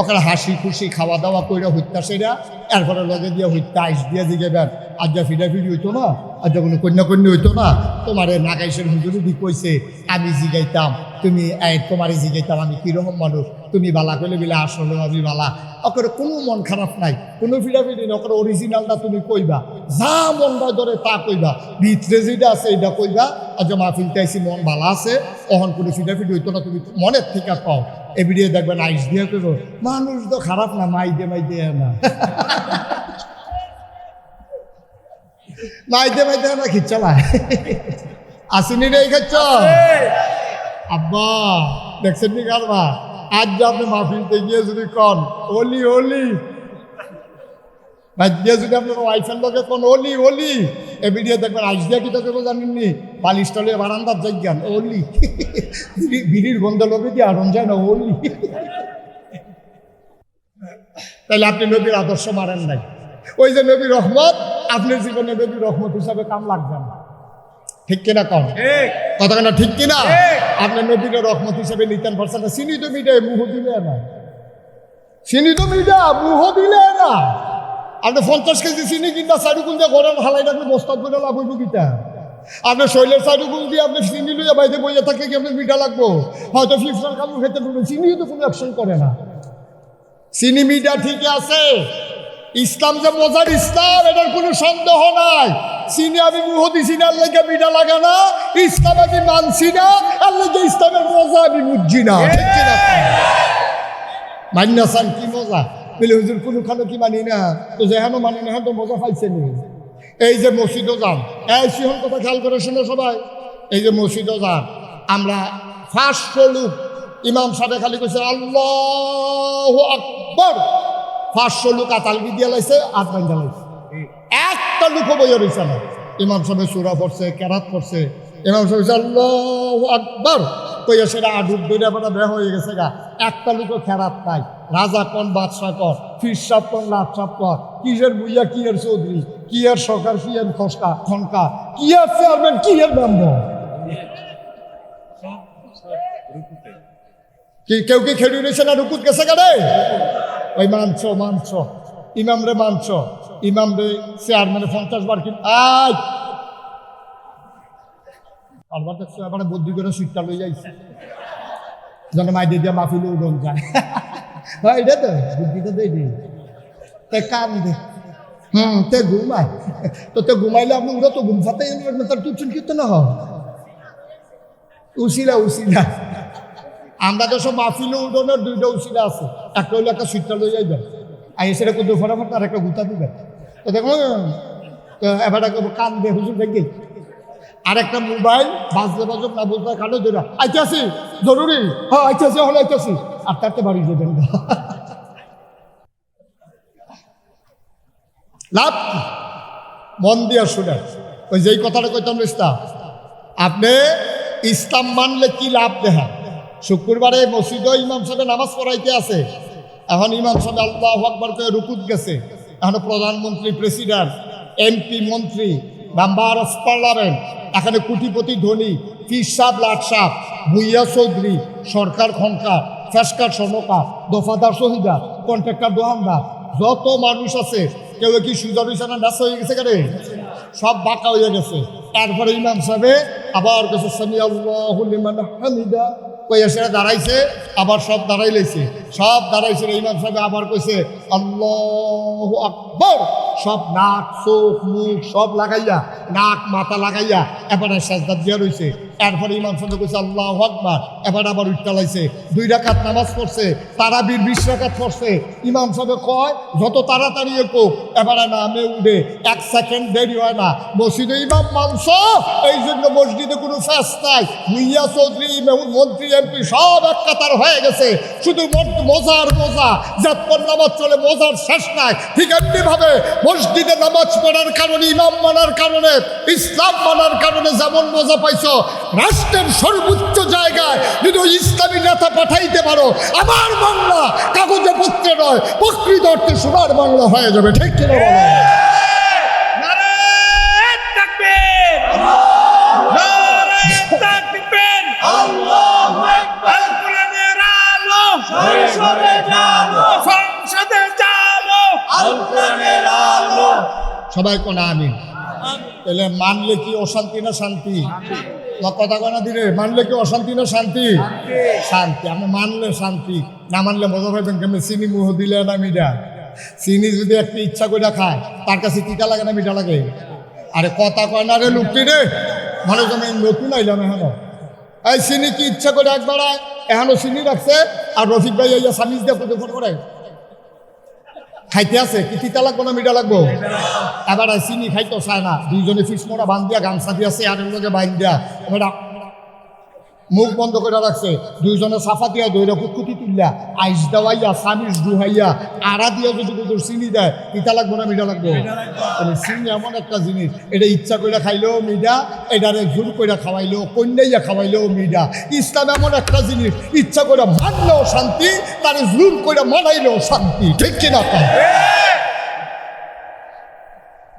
ওখানে হাসি খুশি খাওয়া দাওয়া করে হইতা সেরা, এরপরে লগে দিয়ে হইতা আইস দিয়ে জিগাইবেন আজ্ঞা ফিরা ফিরি হইতো না, আজ্ঞা কোনো কন্যা কন্যা হইতো না। তোমারে নাগাইশের হুজুরি দি কইছে আমি জিগাইতাম, তুমি তোমারে জিগাইতাম আমি কীরকম মানুষ, তুমি বালা কইলে বিলে আসলে আমি বালা। ওকে কোনো মন খারাপ নাই, কোনো ফিরাফিরি না, ওকে অরিজিনালটা তুমি কইবা, যা মন বা ধরে তা কইবা, ভিতরে যেটা আছে এইটা কইবা। আজ মাহফিলতে আইসি মন ভালো আছে, তখন কোনো ফিরাফিরি হইতো না, তুমি মনের থেকে কও। এবিডিয়ে দেখবেন আইস দিয়ে কইব মানুষ তো খারাপ না, মাই দিয়ে না মাইতে না খিচ্ছালায় আসেনি রে খাচ্ছ আব্বা দেখছেন নি কারবা। আজ যে আপনি মাহফিলতে গিয়ে যদি কন ওলি ওলি দিয়ে যদি আপনার ওয়াইফের লোকে কোন ওলি ওলি, এ ভিডিও দেখবেন আইস দিয়া কি তো কেউ জানেননি, বালিশ তলে বারান্দার জায়গান ওলি বিড়ির গন্ধ লোকে দিয়ে আরন যায় না ওলি। তাহলে আপনি নবীর আদর্শ মারেন নাই। ওই যে নবী রহমত, আপনার জীবনে নবী রহমত হিসাবে কাম লাগবে না, ঠিক কিনা কম কথা না, ঠিক কিনা? আপনার নবীর রহমত হিসাবে নিতেন পারছেন না। চিনি তো মিটে মুহ দিলে না, চিনি তো মিটা মুহ দিলে না। আপনি 50 কেজি চিনি কিনবা চারুকুল দিয়ে গরম হালাই রাখলে বস্তাত করে লাভ হইব কিটা? আপনার শৈলের চারুকুল দিয়ে আপনি চিনি লইয়া বাইরে বইয়া থাকলে কি আপনার মিঠা লাগবো? হয়তো ফিফটার কামড় খেতে পারবেন, চিনিও তো কোনো অ্যাকশন করে না। চিনি মিঠা ঠিক আছে, ইসলাম যে মজার ইসলাম এটার কোনো সন্দেহ নাই। চিনি আমি মুহ দিছি না, লেগে মিঠা লাগে না। ইসলাম আমি মানছি না, আর লেগে ইসলামের মজা আমি বুঝছি না। ঠিক কিনা? মান্না চান কি মজা বলে হুজুর কোনোখানে কি মানি না, তো যেখানে মানি না হ্যাঁ তো মজা পাইছে নি। এই যে মসজিদও যান, এই সিহন কথা খেয়াল করে শুনে সবাই, এই যে মসজিদও যান, আমরা 500 লোক ইমাম সাহেব খালি কইছে আল্লাহু আকবার, 500 লোক আতালগি দিয়া লাইছে, আজমাইন জ্বালাইছে, একটা লোকও বইয়া রইছে না। ইমাম সাহেব সূরা পড়ছে, কেরাত পড়ছে, ইমাম সাহেব আল্লাহু আকবার কইয়া সেটা আডুব দইরা বড় বের হয়ে গেছে গা। একটা লোকও খেরাত নাই। রাজা কন, বাদশাহ কন, ফির সাহেব কন, লাট সাহেব কন, কিসের বুইয়া, কি এর চৌধুরী, কি এর সরকার, কি এর খসকা খনকা, কি এর চেয়ারম্যান, কি এর মেম্বার, কি কেউ কি খেড়ি রয়েছে না রুকুত গেছে গা রে? ওই মানছ মানছ ইমাম রে, মানছ ইমাম রে, চেয়ারম্যানে 50 বার কি আয় আলবার দেখছো এবার বুদ্ধি করে সুইটটা লই যাইছে যেন মাইদে দিয়া মাফিলে উড়ন যায়। হয় এটা তো বুদ্ধিটা দেই দিই তে কান দে তে ঘুমায় তো তে ঘুমাইলে আপনি উড়ো তো ঘুম ফাতে তার টিউশন কিন্তু না হয় উসিলা উসিলা। আমরা তো সব মাফিলে উড়নের 2টা উসিলা আছে, একটা হইলে একটা সুইটটা লই যাইবেন, আর সেটা কিন্তু ফটাফট আর একটা গুতা দিবেন। তো দেখো এবার কান দে হুজুর দেখি, আর একটা মোবাইল বাজলে বাজক না বুঝতে কালো ধরা আইতাছি জরুরি, হ্যাঁ আইতাছি হলে আইতাছি, আর তারতে বাড়ি যাবেন লাভ কি? মন দিয়া শুনে ওই যেই কথাটা কইতাম ইসলাম, আপনি ইসলাম মানলে কি লাভ দেখা। শুক্রবারে মসজিদে ইমাম সাহেব নামাজ পড়াইতে আছে, এখন ইমাম সাহেব আল্লাহু আকবার করে রুকুত গেছে, এখন প্রধানমন্ত্রী, প্রেসিডেন্ট, এমপি, মন্ত্রী, মেম্বার অফ পার্লামেন্ট, এখানে কোটিপতি ধনী, ফির সাহেব, লাট সাহেব, ভুইয়া চৌধুরী, সরকার খনকার, ফেসকার স্বর্ণকার, দফাদার শহীদার, কন্ট্রাক্টর দোকানদার, যত মানুষ আছে কেউ কি সুজা রয়েছে না নাচ হয়ে গেছে কেন, সব বাঁকা হয়ে গেছে। এরপরে ইমাম সাহেব আবার কাছে সামি আল্লাহু লিমান হামিদা কইয়া সেটা দাঁড়াইছে, আবার সব দাঁড়াই লাইছে, সব দাঁড়াইছে, ইমাম সাহেব আবার কইছে আল্লাহু আকবার, সব নাক চোখ মুখ সব লাগাইয়া, নাক মাথা লাগাইয়া এবারে সাজদা দিয়া রইছে। এরপরে ইমাম সাহেব কইছে আল্লাহু আকবার, এবার আবার উঠতে লাইছে, 2 রাকাত নামাজ পড়ছে, তারাবির 20 রাকাত পড়ছে। ইমাম সাহেব কয় যত তাড়াতাড়ি কোক, এবারে নামে উঠে 1 সেকেন্ড দেরি হয় না। মসজিদে ইমাম মানছ, এই জন্য মসজিদে কোনো ফ্যাস নাই, ভুইয়া চৌধুরী, মন্ত্রী, এমপি সব এক কাতার হয়ে গেছে, শুধু মজার মজা, যতক্ষণ নামাজ চলে মজার শেষ নাই। ঠিক এমনিভাবে মসজিদে নামাজ পড়ার কারণে, ইমাম মানার কারণে, ইসলাম মানার কারণে যেমন মজা পাইছ, রাষ্ট্রের সর্বোচ্চ জায়গায় যদি ওই ইসলামী নেতা পাঠাইতে পারো, আমার বাংলা কাগজে পত্রে নয় প্রকৃত অর্থে সোনার বাংলা হয়ে যাবে। ঠিক কিনা বলো? সবাই কোন আমিন। তাহলে মানলে কি অশান্তি না শান্তি? কথা কয় না দিলে, মানলে কি অশান্তি না শান্তি? শান্তি। আপনি মানলে শান্তি, না মানলে মজা পাইবেন কেমন? চিনি মুহ দিলে না মিঠা? চিনি যদি একটু ইচ্ছা করে খায়, তার কাছে তিতা লাগে না মিঠা লাগে? আরে কথা কয় না রে লুকটি রে, মানে তুমি নতুন আইলাম এখনো। এই চিনি কি ইচ্ছা করে একবার এখনো চিনি রাখছে, আর রফিক ভাই এই সামিজ দিয়ে ফটো করে খাইতে আছে, কি তিতা লাগবো না মিঠা লাগবো? এবার চিনি খাইতেও চায় না, 2জনে ফিস মোড়া বান দিয়া গামছা দিয়ে চেয়ারের লগে বাইন দিয়া মুখ বন্ধ করে রাখছে, 2জনে সাফা দিয়া দইরা কুটকুটি তুললা, আইস দেওয়াইয়া সামিজ ডুহাইয়া আড়া দিয়া যদি তোর চিনি দেয়, তিতা লাগবো না মিঠা লাগবো? চিনি এমন একটা জিনিস, এটা ইচ্ছা করে খাইলেও মিঠা, এটারে জোর করে খাওয়াইলেও, কন্যাইয়া খাওয়াইলেও মিঠা। ইসলাম এমন একটা জিনিস, ইচ্ছা করে মানলেও শান্তি, তার জোর করে মানাইলেও শান্তি। ঠিক কিনা?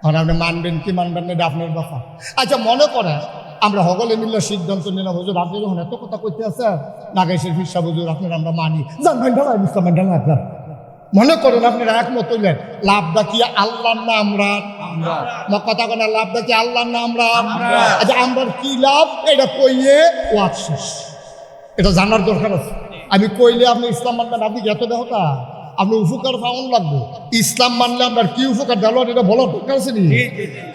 আর আপনি মানবেন কি মানবেন না এটা আপনার ব্যাপার। আচ্ছা মনে করেন আমরা সকলে মিললে সিদ্ধান্ত নিলাম, হুজুর আপনি যখন এত কথা কইতে আছেন, নাগেশের ফিরসা হুজুর আপনার আমরা মানি, জান ভান্ডার ইসলাম ভান্ডার আপনার মনে করেন আপনারা একমত হইলেন, লাভটা কি আল্লাহর না আমরা? কথা কেনা লাভটা কি আল্লাহর না আমরা? আচ্ছা আমরা কি লাভ এটা কইয়ে ওয়াজ শেষ, এটা জানার দরকার আছে। আমি কইলে আপনি ইসলাম মানবেন, আপনি এত দেহতা আপনি উপকার পাওয়ান লাগবে। ইসলাম মানলে আপনার কি উপকার দিল এটা বলার দরকার আছে নি,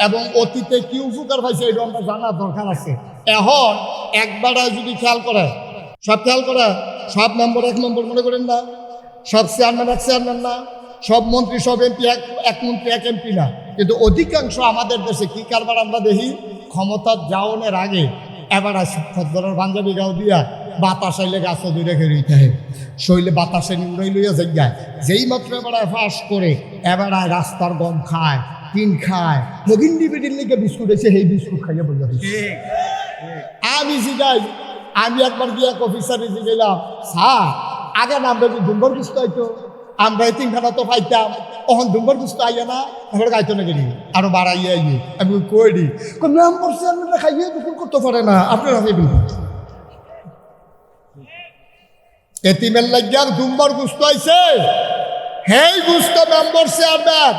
এবং অতীতে কি উপকার পাইছে এটা আমরা জানার দরকার আছে। এখন একবারে যদি খেয়াল করে, সব খেয়াল করে, সব মেম্বার এক মেম্বার মনে করেন না, সব চেয়ারম্যান এক চেয়ারম্যান না, সব মন্ত্রী সব এমপি এক মন্ত্রী এক এমপি না, কিন্তু অধিকাংশ আমাদের দেশে কি কারবার আমরা দেখি, ক্ষমতা যাওয়ানোর আগে এবার ধরার পাঞ্জাবি গাও দিয়া বাতাস আইলে গাছও দূরে খেয়ে থাকে, শৈলে বাতাসে নিউড়াই লইয়া যায়, যেই মাত্র এবার ফাঁস করে এবার রাস্তার গম খায়, টিন খায়, নগিন্ডি বেটির লেগে বিস্কুট এসে সেই বিস্কুট খাইয়া বলতে আমি জিগাই, আমি একবার গিয়া অফিসারে জিগাইলাম, স্যার আগে না আমরা যদি দুম্বর গুস্ত হইতো আমরা এই তিনখানা তো পাইতাম, তখন দুম্বর গুস্ত আইয়া না আমরা গাইতো না গেলি আরো বাড়াইয়া আইয়ে, আমি কই দি মেম্বার চেয়ারম্যানরা খাইয়ে দুপুর করতে পারে না, আপনারা খাইবেন এতিমের লাগিয়া দুম্বর গুস্ত আইছে, হেই গুস্ত মেম্বার চেয়ারম্যান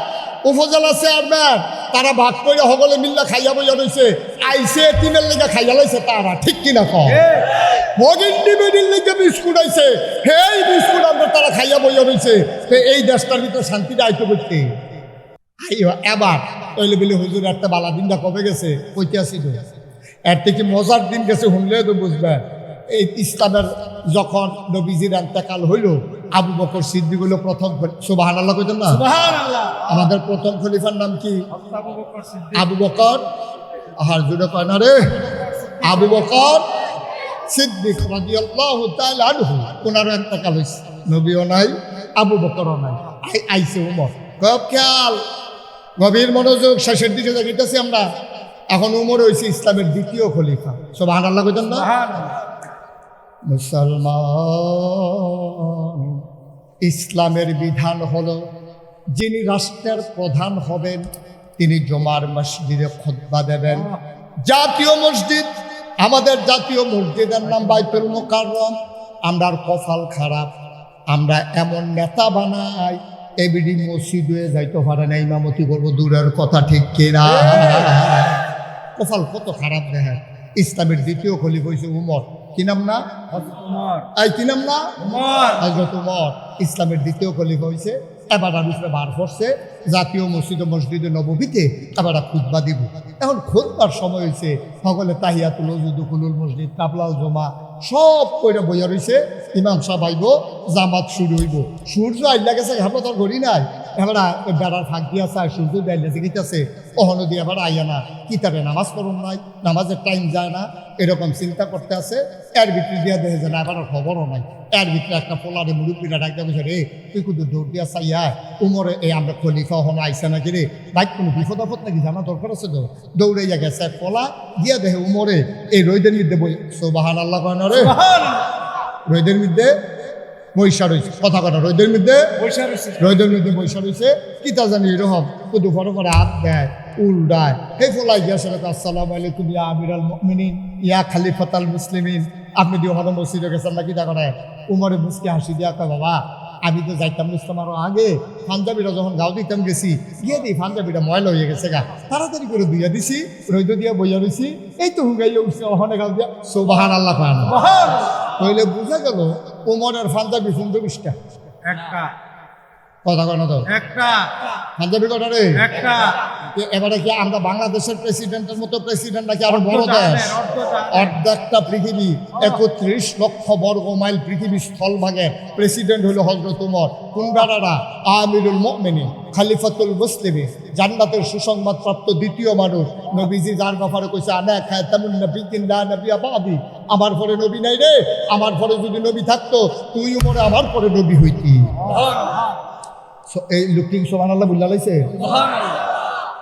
উপজেলা চেয়ারম্যান তারা ভাগ করে সকলে মিল্লা খাইয়া বইয়া রয়েছে, আইসে এতিমের লেগে খাইয়া লাইছে তারা, ঠিক কিনা কম মগিন্ডি বেডির লেগে বিস্কুট আইছে, হেই বিস্কুট আমরা তারা খাইয়া বইয়া রয়েছে, এই দেশটার ভিতরে শান্তিটা আইতে করতে এবার তৈলে বলে হুজুর একটা বালা দিনটা কবে গেছে কইতে আসিল, এর থেকে মজার দিন গেছে শুনলে তো বুঝবেন। এই ইসলামের যখন নবীজির এন্তেকাল হইল, আবু বকর সিদ্দিক হইল প্রথম, সুবহানাল্লাহ কইতেন না, আমাদের প্রথম খলিফার নাম কি? আবু বকর, আহার জুড়ে কয় না রে, আবু বকর সিদ্দিক রাদিয়াল্লাহু তাআলা আনহু, ওনারও এন্তেকাল হইছে, নবীও নাই আবু বকরও নাই, আইছে উমর। খুব খেয়াল, গভীর মনোযোগ, শেষের দিকে দেখিতেছি আমরা। এখন উমর হয়েছে ইসলামের দ্বিতীয় খলিফা, সুবহানাল্লাহ কইতেন না। মুসলমান ইসলামের বিধান হলো যিনি রাষ্ট্রের প্রধান হবেন তিনি জুমার মসজিদে খুতবা দেবেন। জাতীয় মসজিদ, আমাদের জাতীয় মসজিদের নাম বাইতুল মুকাররম। আমরার কপাল খারাপ, আমরা এমন নেতা বানাই এবিডি মসজিদ হয়ে যাইতে পারে না, ইমামতি করবো দূরের কথা, ঠিক কিনা? কপাল কত খারাপ দেখেন। ইসলামের দ্বিতীয় খলিফা হয়েছে উমর, কি নাম না? এই কি নাম না? হযরত উমর ইসলামের দ্বিতীয় খলিফা হয়েছে। এবার বিষয়ে বার করছে জাতীয় মসজিদে নববীতে এবার খুতবা দিব। এখন খুতবার সময় হয়েছে, সকলে তাহিয়াতুল ওযু, দুখুলুল মসজিদ, কাবলাল জমা সব কইরা বইয়া রয়েছে। ইমাম সাহেব আইব, জামাত শুরু হইব। সূর্য আইলা গেছে, ঘাপা তোর ঘড়ি নাই, এবার বেড়ার ফাঁক দিয়া চায়, সূর্য বেড়লে গেছে, অহনো দিয়ে এবার আইয়া না, কিতাবে নামাজ পড়ুন নাই, নামাজের টাইম যায় না, এরকম চিন্তা করতে আছে। এর ভিতরে দিয়া দেখে যে না, এবার খবরও নাই। এর ভিতরে একটা পোলারে মুরব্বীরা ডাকতে বসে, রে তুই কিন্তু দৌড় দিয়া চাইয়া উমরে এই আমরা খলিফা হনো আইসা নাকি রে, বাইক কোনো বিপদ আপদ নাকি জানা দরকার আছে তো। দৌড়াইয়া গেছে পোলা, দিয়া দেখে উমরে এই রোদের মধ্যে বই, সুবহানাল্লাহ কয় না রে, রোদের মধ্যে বৈশা রয়েছে, কথা কথা রোদের মধ্যে বৈশা রয়েছে। কি তা জানি এরকম কুদু ফটো করে হাত দেয়, উল্টায়, হে ফলাই গিয়া সে আসসালামু আলাইকুম ইয়া আমিরাল মুমিনিন ইয়া খলিফাতাল মুসলিমিন, আপনি দিয়ে হঠাৎ মসজিদে গেছেন না, কি তা করে? উমরে মুসকে হাসি দিয়া কয়, বাবা আমি তো যাইতাম ইসলামারও আগে, পাঞ্জাবিরা যখন গাও দিতাম গেছি, গিয়ে দিই পাঞ্জাবিটা ময়লা হয়ে গেছে গা, তাড়াতাড়ি করে ধুইয়া দিছি, রৈদ দিয়া বইয়া রয়েছি, এই তো হুগাইয়া উঠছে, ওখানে গাও দিয়া সুবহানাল্লাহ কয় না। তাহলে বুঝা গেল উমরের পাঞ্জাবি 15-20টা, একটা কথা কয় না তো, একটা পাঞ্জাবি কটা রে, একটা। এবারে কি আমরা বাংলাদেশের প্রেসিডেন্টের মতো প্রেসিডেন্ট নাকি আরো বড় দেশ? অর্ধেকটা পৃথিবী, 31 লক্ষ বর্গ মাইল পৃথিবী স্থলভাগে প্রেসিডেন্ট হলো হযরত উমর। কোন বেড়ারা? আমিরুল মুমিনিন, খলিফাতুল মুসলিমিন, জান্নাতের সুসংবাদ প্রাপ্ত দ্বিতীয় মানুষ। নবীজি যার ব্যাপারে কইছে, আনা খাতামুন নবিয়্যিন লা নবিয়্যা বাদি, আমার পরে নবী নাই রে, আমার পরে যদি নবী থাকতো তুই উমরে আমার পরে নবী হইতি। এই লুকিং সুবহানাল্লাহ বুঝলা লাইছে,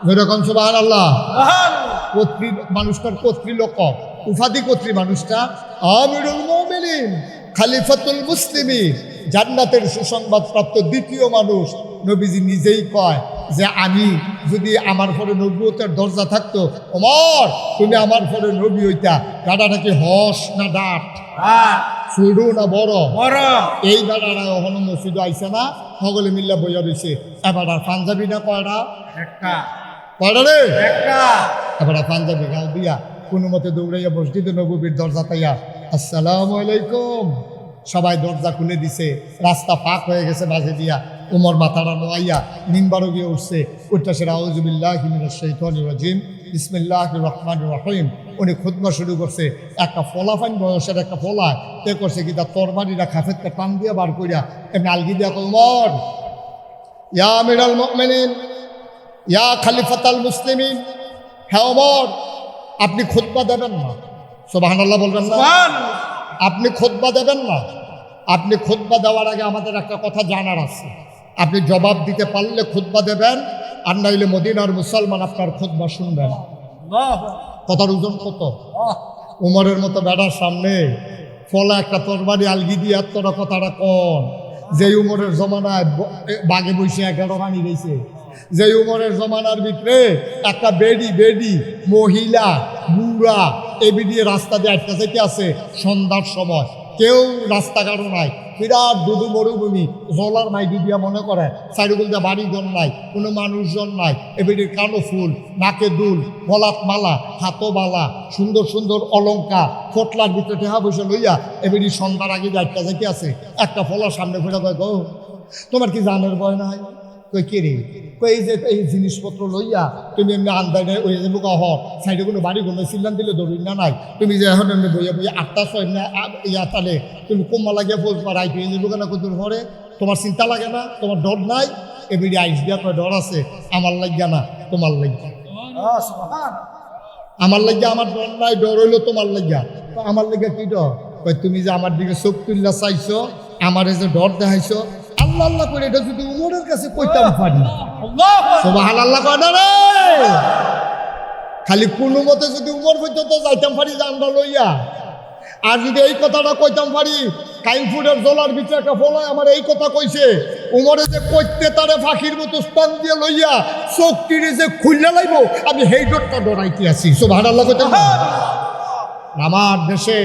যেরকম সুবহানাল্লাহ। কর্তৃ মানুষটার কর্তৃলোক, উপাধি কর্তৃ মানুষটা আমিরুল মুমিনিন, খলিফাতুল মুসলিমিন, জান্নাতের সুসংবাদ প্রাপ্ত দ্বিতীয় মানুষ। নবীজি নিজেই কয় যে আমি যদি আমার পরে নবুয়তের দরজা থাকতো, ওমর তুমি আমার পরে নবী হইতা। গাড়াটা কি হস না ডাট, ছোট না বড়? এই বেড়ারা এখনো মসজিদে আইসে না, সকলে মিল্লা বইয়া রয়েছে। এবার পাঞ্জাবি না কয়টা, একটা কয়টা রে, একটা। এবার পাঞ্জাবি গাও দিয়া কোনো মতে দৌড়াইয়া মসজিদে নববীর দরজা তাইয়া আসসালামু আলাইকুম, সবাই দরজা খুলে দিছে, রাস্তা পাক হয়ে গেছে মাঝে দিয়া। উমর মাথাটা নোয়াইয়া মিম্বারও গিয়ে উঠছে, উঠতে সেরা আউযুবিল্লাহি মিনাশ শাইতানির রাজিম বিসমিল্লাহির রহমানির রহিম। উনি খুতবা শুরু করছে। একটা ফলাফাইন বয়সের একটা ফলা তে করছে কি তার তরবারিরা খাফেরকে টান দিয়ে বার করিয়া এমনি আলগি দিয়া কয়, উমর ইয়া আমিরাল মুমিনিন ইয়া খলিফাতাল মুসলিমিন, হ্যাঁ ওমর আপনি খুতবা দেবেন না? সুবহানাল্লাহ বলবেন না? আপনি খুতবা দেবেন না? আপনি খুতবা দেওয়ার আগে আমাদের একটা কথা জানার আছে। আপনি জবাব দিতে পারলে খুতবা দেবেন, আর নাইলে মদিনার মুসলমান আপনার খুতবা শুনবে না। কথার ওজন কত? উমরের মতো বেড়ার সামনে ফলা একটা তরবারি আলগি দিয়ে তোরা কথাটা কন। যে উমরের জমানায় বাঘে বসে 11 রানি গেছে, যে উমরের জমানার ভিতরে একটা বেডি মহিলা বুড়া এবি দিয়ে রাস্তা দিয়ে আটকা যেতে আছে সন্ধ্যার সময়, কেউ রাস্তাঘাটও নাই, বিরাট দুধু মরুভূমি, জলার নাই ডুবিয়া মনে করে, সাইডগুল দিয়ে বাড়িঘর নাই, কোনো মানুষজন নাই। এবিডির কানো ফুল, নাকে দুল, গলাত মালা, হাতো বালা, সুন্দর সুন্দর অলঙ্কার, ফটলার ভিতরে টেহা বসে লইয়া এবিডি সন্ধ্যার আগে আটকা যেতে আছে। একটা ফলার সামনে ফেরা কয়, গো তোমার কি জানের ভয় নাই? কই কে রে? কই এই যে এই জিনিসপত্র লইয়া তুমি এমনি আন্দাজে ওই যে বোকা হর সাইডে কোনো বাড়ি কোনো সিল্লান দিলে ধরুন না নাই, তুমি যে এখন এমনি বইয়া বইয়া 8টা 6 এমনি ইয়া তালে তুমি কোম্মা লাগিয়ে ফোজ পারাই তুই যে বোকা না কত ঘরে, তোমার চিন্তা লাগে না? তোমার ডর নাই? এবিডি আইস দিয়া কয় ডর আছে, আমার লাগিয়া না তোমার লাগিয়া। আমার লাগিয়া আমার ডর নাই, ডর হইলো তোমার লাগিয়া। আমার লাগিয়া কি ডর? কই তুমি যে আমার দিকে চোখ তুললা চাইছো, আমারে যে ডর দেখাইছো, আল্লাহ আল্লাহ করে এটা যদি উমরের কাছে কইতাম পারি, সুবহানাল্লাহ কয় না রে, খালি কোনো মতে যদি উমর পর্যন্ত যাইতাম পারি জানটা লইয়া, আর যদি এই কথাটা কইতাম পারি, কাইমপুরের জলার ভিতরে একটা ফলায় আমার এই কথা কইছে, উমরে যে কইতে তারে ফাঁকির মতো স্থান দিয়ে লইয়া চোখ টিরে যে খুললে লাইব, আমি সেই ডরটা ডরাইতে আছি। সুবহানাল্লাহ কইতাম। আমার দেশে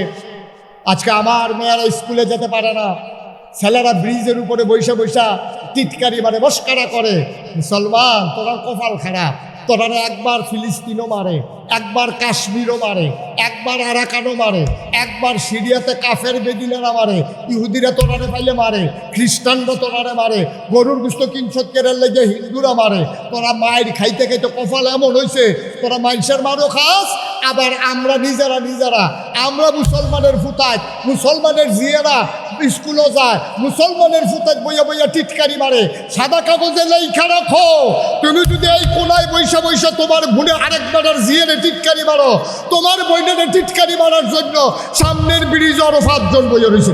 আজকে আমার মেয়েরা স্কুলে যেতে পারে না, ছেলেরা ব্রিজের উপরে বৈশা বৈশা টিটকারি মানে মস্কারা করে। মুসলমান তোরা কপাল খারাপ, তোরা একবার ফিলিস্তিনও মারে, একবার কাশ্মীরও মারে, একবার আরাকানও মারে, একবার সিরিয়াতে কাফের বেদিনেরা মারে, ইহুদিরা তোরারে পাইলে মারে, খ্রিস্টানরা তোরারে মারে, গরুর গুস্ত কিনছত কেরার লেগে হিন্দুরা মারে। তোরা মায়ের খাইতে খাইতে কপাল এমন হয়েছে, তোরা মানুষের মারও খাস, আবার আমরা নিজেরা আমরা মুসলমানের ফুতায়, মুসলমানের জিয়েরা স্কুলও যায়, মুসলমানের ফুতায় বইয়া বইয়া টিটকারি মারে। সাদা কাগজে লেখা রাখো, তুমি যদি এই কোনায় বৈশা বৈশা তোমার ভুনে আরেকবার জিয়েরে টিটকারি মারো, তোমার বইনের টিটকারি মারার জন্য সামনের ব্রিজ আরো 5 জন বইয়া রয়েছে।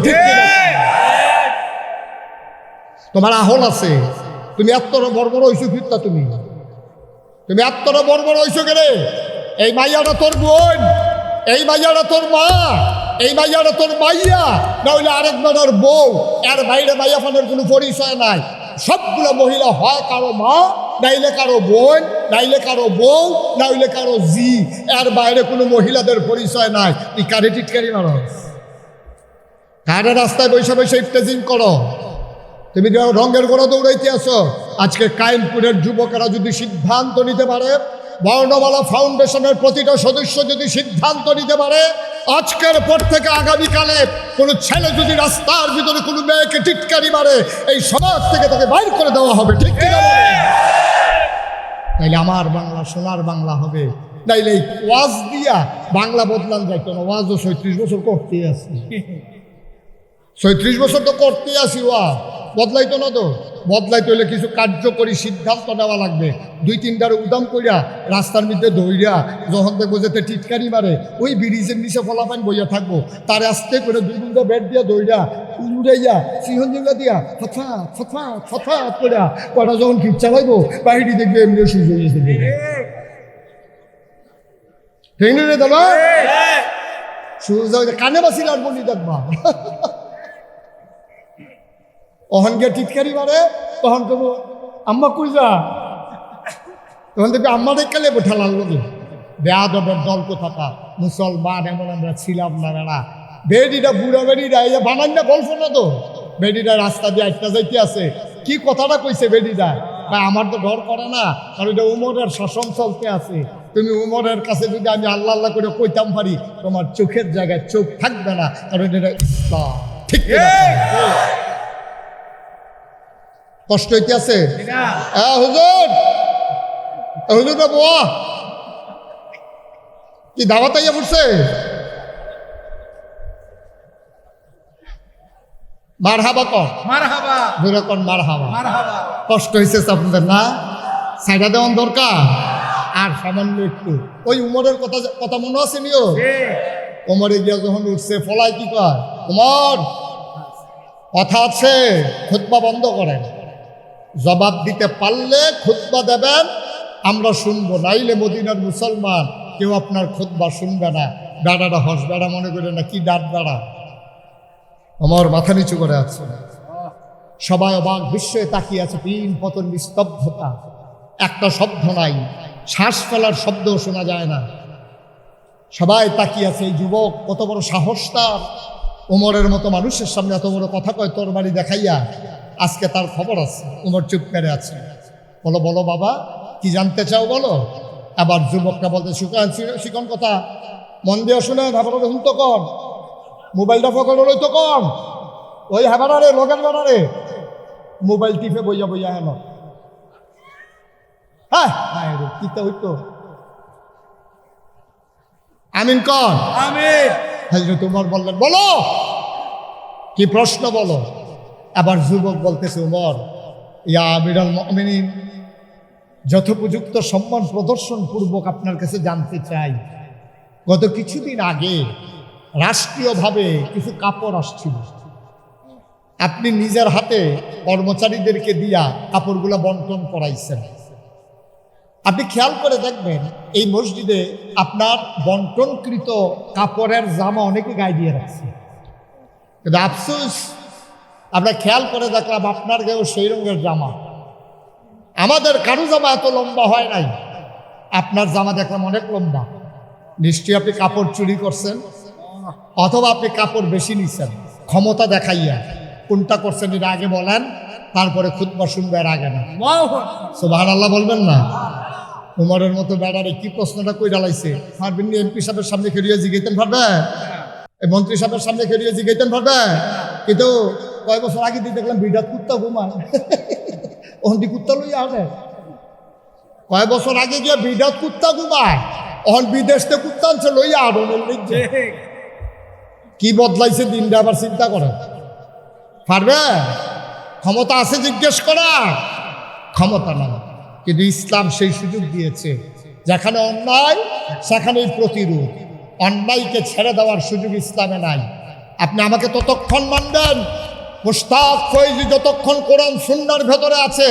তোমার আহল আছে, তুমি এতটা বড় হইছো ফিরতা, তুমি এতটা বড় হইছো কেরে? এই মাইয়াটা তোর বোন, এই মাইয়াটা তোর মা, এই মাইয়াটা তোর মাইয়া, না হইলে আরেক বেটার বউ। এর বাইরে মাইয়া ফানের কোনো পরিচয় নাই। সবগুলো মহিলা হয় কারো মা, নাইলে কারো বোন, নাইলে কারো বউ, না হইলে কারো জি। এর বাইরে কোনো মহিলাদের পরিচয় নাই। তুই কারে টিটকারি মারো? কারে রাস্তায় বৈশা বৈশা ইফতেজিং করো? তুমি রঙের গোড়া দৌড়াইতে আসো। আজকে কায়েমপুরের যুবকেরা যদি সিদ্ধান্ত নিতে পারে, বর্ণমালা ফাউন্ডেশনের প্রতিটা সদস্য যদি সিদ্ধান্ত নিতে পারে, আজকের পর থেকে আগামীকালে কোনো ছেলে যদি রাস্তার ভিতরে কোনো মেয়েকে টিটকারি মারে, এই সমাজ থেকে তাকে বাইর করে দেওয়া হবে। ঠিক কিনা? তাইলে আমার বাংলা সোনার বাংলা হবে। নাইলে এই ওয়াজ দিয়া বাংলা বদলান যাইতো না। ওয়াজও 36 বছর করতেই আসি, 36 বছর তো করতেই আসি। ওয়াজ বদলাইতো না তো। বদলাইতে হইলে কিছু কার্যকরী সিদ্ধান্ত নেওয়া লাগবে। 2-3টার উদাম কইরা রাস্তার মধ্যে দৌড়িয়া যখন দেখবো যেতে টিটকারি মারে, ওই ব্রিজের নিচে ফলাফাইন বইয়া থাকবো, তার আস্তে করে 2-3টা বেড দিয়া দৌড়িয়া উড়াইয়া সিংহজিঙ্গা দিয়া ফথা করিয়া কটা যখন খিট চালাইবো, বাহিরি দেখবে এমনি সুযোগ হয়েছে। ঠিক রে দাদা? সুযোগ কানে বাসিল আর বলি দেখবা। অহন গিয়ে টিটকারি মারে, তখন কব আম্মা কই যা, তখন দেখবি আম্মা দেখালে বোঠালার লোকে বেয়াদবের দল কোথাকা। মুসলমান এমন আমরা ছিলাম না। বেড়া বেডিটা বুড়া বেডিটা এই বানান না গল্প না তো। বেডিটা রাস্তা দিয়ে একটা যাইতে আছে, কি কথাটা কইছে বেডিটা? ভাই আমার তো ডর করে না, কারণ এটা উমরের শাসন চলতে আছে। তুমি উমরের কাছে যদি আমি আল্লাহ আল্লাহ করে কইতাম পারি, তোমার চোখের জায়গায় চোখ থাকবে না, কারণ এটা ইসলাম। ঠিক কিনা? কষ্ট হইতে আছে হুজুর, হুজুর বোয়া কি দাওয়াত আইয়া পড়ছে? মারহাবা কর, মারহাবা, দূরে কর মারহাবা। মারহাবা। কষ্ট হয়েছে আপনাদের না? সাইডা দেওয়ান দরকার আর সামান্য একটু। ওই উমরের কথা মনে আছে নিও? উমরে গিয়া যখন উঠছে ফলাই কি কয়, উমর কথা আছে, খুতবা বন্ধ করেন, জবাব দিতে পারলে খুতবা দেবেন, আমরা শুনবো, নাইলে মদিনার মুসলমান কেউ আপনার খুতবা শুনবে না। বেড়াটা হস বেড়া মনে করে না, কি ডাট বেড়া। আমার মাথা নিচু করে আছে, সবাই অবাক বিস্ময়ে তাকিয়ে আছে, পিন পতন নিস্তব্ধতা, একটা শব্দ নাই, শ্বাস ফেলার শব্দও শোনা যায় না। সবাই তাকিয়ে আছে, এই যুবক কত বড় সাহস তার, উমরের মতো মানুষের সামনে এত বড় কথা কয়, তোর বাড়ি দেখাইয়া। আজকে তার খবর আছে। উমর চুপ করে আছে। বলো বলো বাবা, কি জানতে চাও বলো। আবার যুবকটা বলতে, শিকন কথা মন দিয়ে শুনেন, আবার হুন তো কন, মোবাইলটা ফকর ওই তো কন, ওই হ্যাঁ লগের বেড়ারে মোবাইল টিপে বইয়া বইয়া হেন। হ্যাঁ কিতা হইতো। আমিন কন। আমিন। হযরত উমর বললেন, বলো কি প্রশ্ন বলো। আবার যুবক বলতেছে, উমর ইয়া আমিরুল মুমিনিন, যথোপযুক্ত সম্মান প্রদর্শন পূর্বক আপনার কাছে জানতে চাই, গত কিছুদিন আগে রাষ্ট্রীয়ভাবে কিছু কাপড় আসছিল, আপনি নিজের হাতে কর্মচারীদেরকে দিয়া কাপড়গুলো বন্টন করাইছেন। আপনি খেয়াল করে দেখবেন, এই মসজিদে আপনার বন্টনকৃত কাপড়ের জামা অনেকে গায়ে দিয়ে রাখছে, কিন্তু আফসোস আমরা খেয়াল করে দেখলাম আপনার গায়েও সেই রঙের জামা। আমাদের কারো জামা এত লম্বা হয় নাই, আপনার জামা দেখলাম অনেক লম্বা। নিশ্চয়ই আপনি কাপড় চুরি করছেন, অথবা আপনি কাপড় বেশি নিছেন ক্ষমতা দেখাইয়া। কোনটা করছেন এটা আগে বলেন, তারপরে খুতবা শুনবে, আর আগে না। সুবহানাল্লাহ বলবেন না? উমরের মতো বেড়ারে কি প্রশ্নটা কই ডালাইছে, পারবেন নি? এমপি সাহেবের সামনে খেলিয়ে জিগাইতেন পারবে, মন্ত্রী সাহেবের সামনে খেলিয়ে জিগাইতেন পারবে। কিন্তু কয়েক বছর আগে দিয়ে দেখলাম বিরাট কুত্তা ঘুমায়, ওহন্দি কুত্তা লইয়া আসে। কয়েক বছর আগে গিয়ে বিরাট কুত্তা ঘুমায়, অহন বিদেশ থেকে কুত্তা আনছে লইয়া আড়নের লিখছে। কি বদলাইছে দিনটা আবার চিন্তা করেন। পারবে? ক্ষমতা আছে জিজ্ঞেস করা? ক্ষমতা নাই। কিন্তু ইসলাম সেই সুযোগ দিয়েছে, যেখানে অন্যায় সেখানেই প্রতিরোধ, অন্যায়কে ছেড়ে দেওয়ার সুযোগ ইসলামে নাই। আপনি আমাকে ততক্ষণ মানবেন, মুশতাক ফৈজি যতক্ষণ কোরআন সুন্নাহর ভেতরে আছে,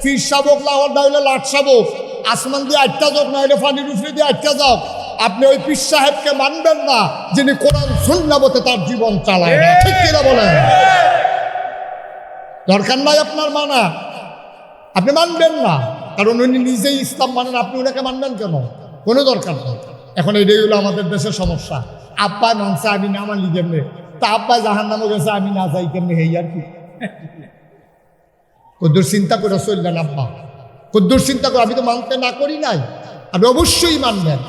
ফির শাবক লাহর নাইলে লাট শাবক, আসমান দিয়ে আটটা যাক নাইলে পানির উপরে দিয়ে আটটা যাক, আপনি ওই পীর সাহেবকে মানবেন না যিনি কোরআন সুন্নাহ মতে তার জীবন চালায় না। ঠিক কিনা বলেন? দরকার নাই আপনার মানা, আপনি মানবেন না, কারণ উনি নিজেই ইসলাম মানেন, আপনি ওনাকে মানবেন কেন? কোনো দরকার নেই। এখন এটাই হলো আমাদের দেশের সমস্যা। আব্বা মানছে, আমি না মানলি কেমনে, তা আব্বা জাহান নামে গেছে, আমি না যাই কেমনে, হেই আর কি। কদ্দুর চিন্তা করে চললেন আব্বা, কদ্দুর চিন্তা করে, আমি তো মানতে না করি নাই। আপনি অবশ্যই মানবেন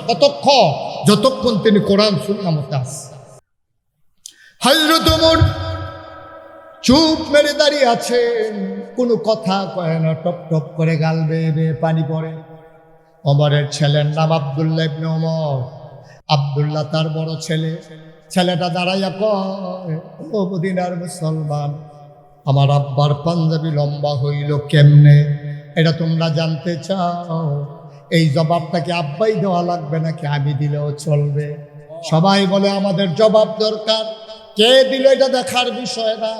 যতক্ষণ তিনি কোরআন সুন্নাহ মতে আছে। হযরত ওমর চুপ মেরে দাঁড়িয়ে আছেন, কোনো কথা কয় না, টপ টপ করে গাল বেয়ে বেয়ে পানি পড়ে। ওমরের ছেলের নাম আব্দুল্লাহ ইবনে ওমর। আব্দুল্লাহ তার বড় ছেলে। ছেলেটা দাঁড়াইয়া কয়, ও মদিনার মুসলমান, আমার আব্বার পাঞ্জাবি লম্বা হইল কেমনে, এটা তোমরা জানতে চাও? এই জবাবটাকে আব্বাই দেওয়া লাগবে নাকি আমি দিলেও চলবে? সবাই বলে আমাদের জবাব দরকার। কে দিল এটা দেখার বিষয় না,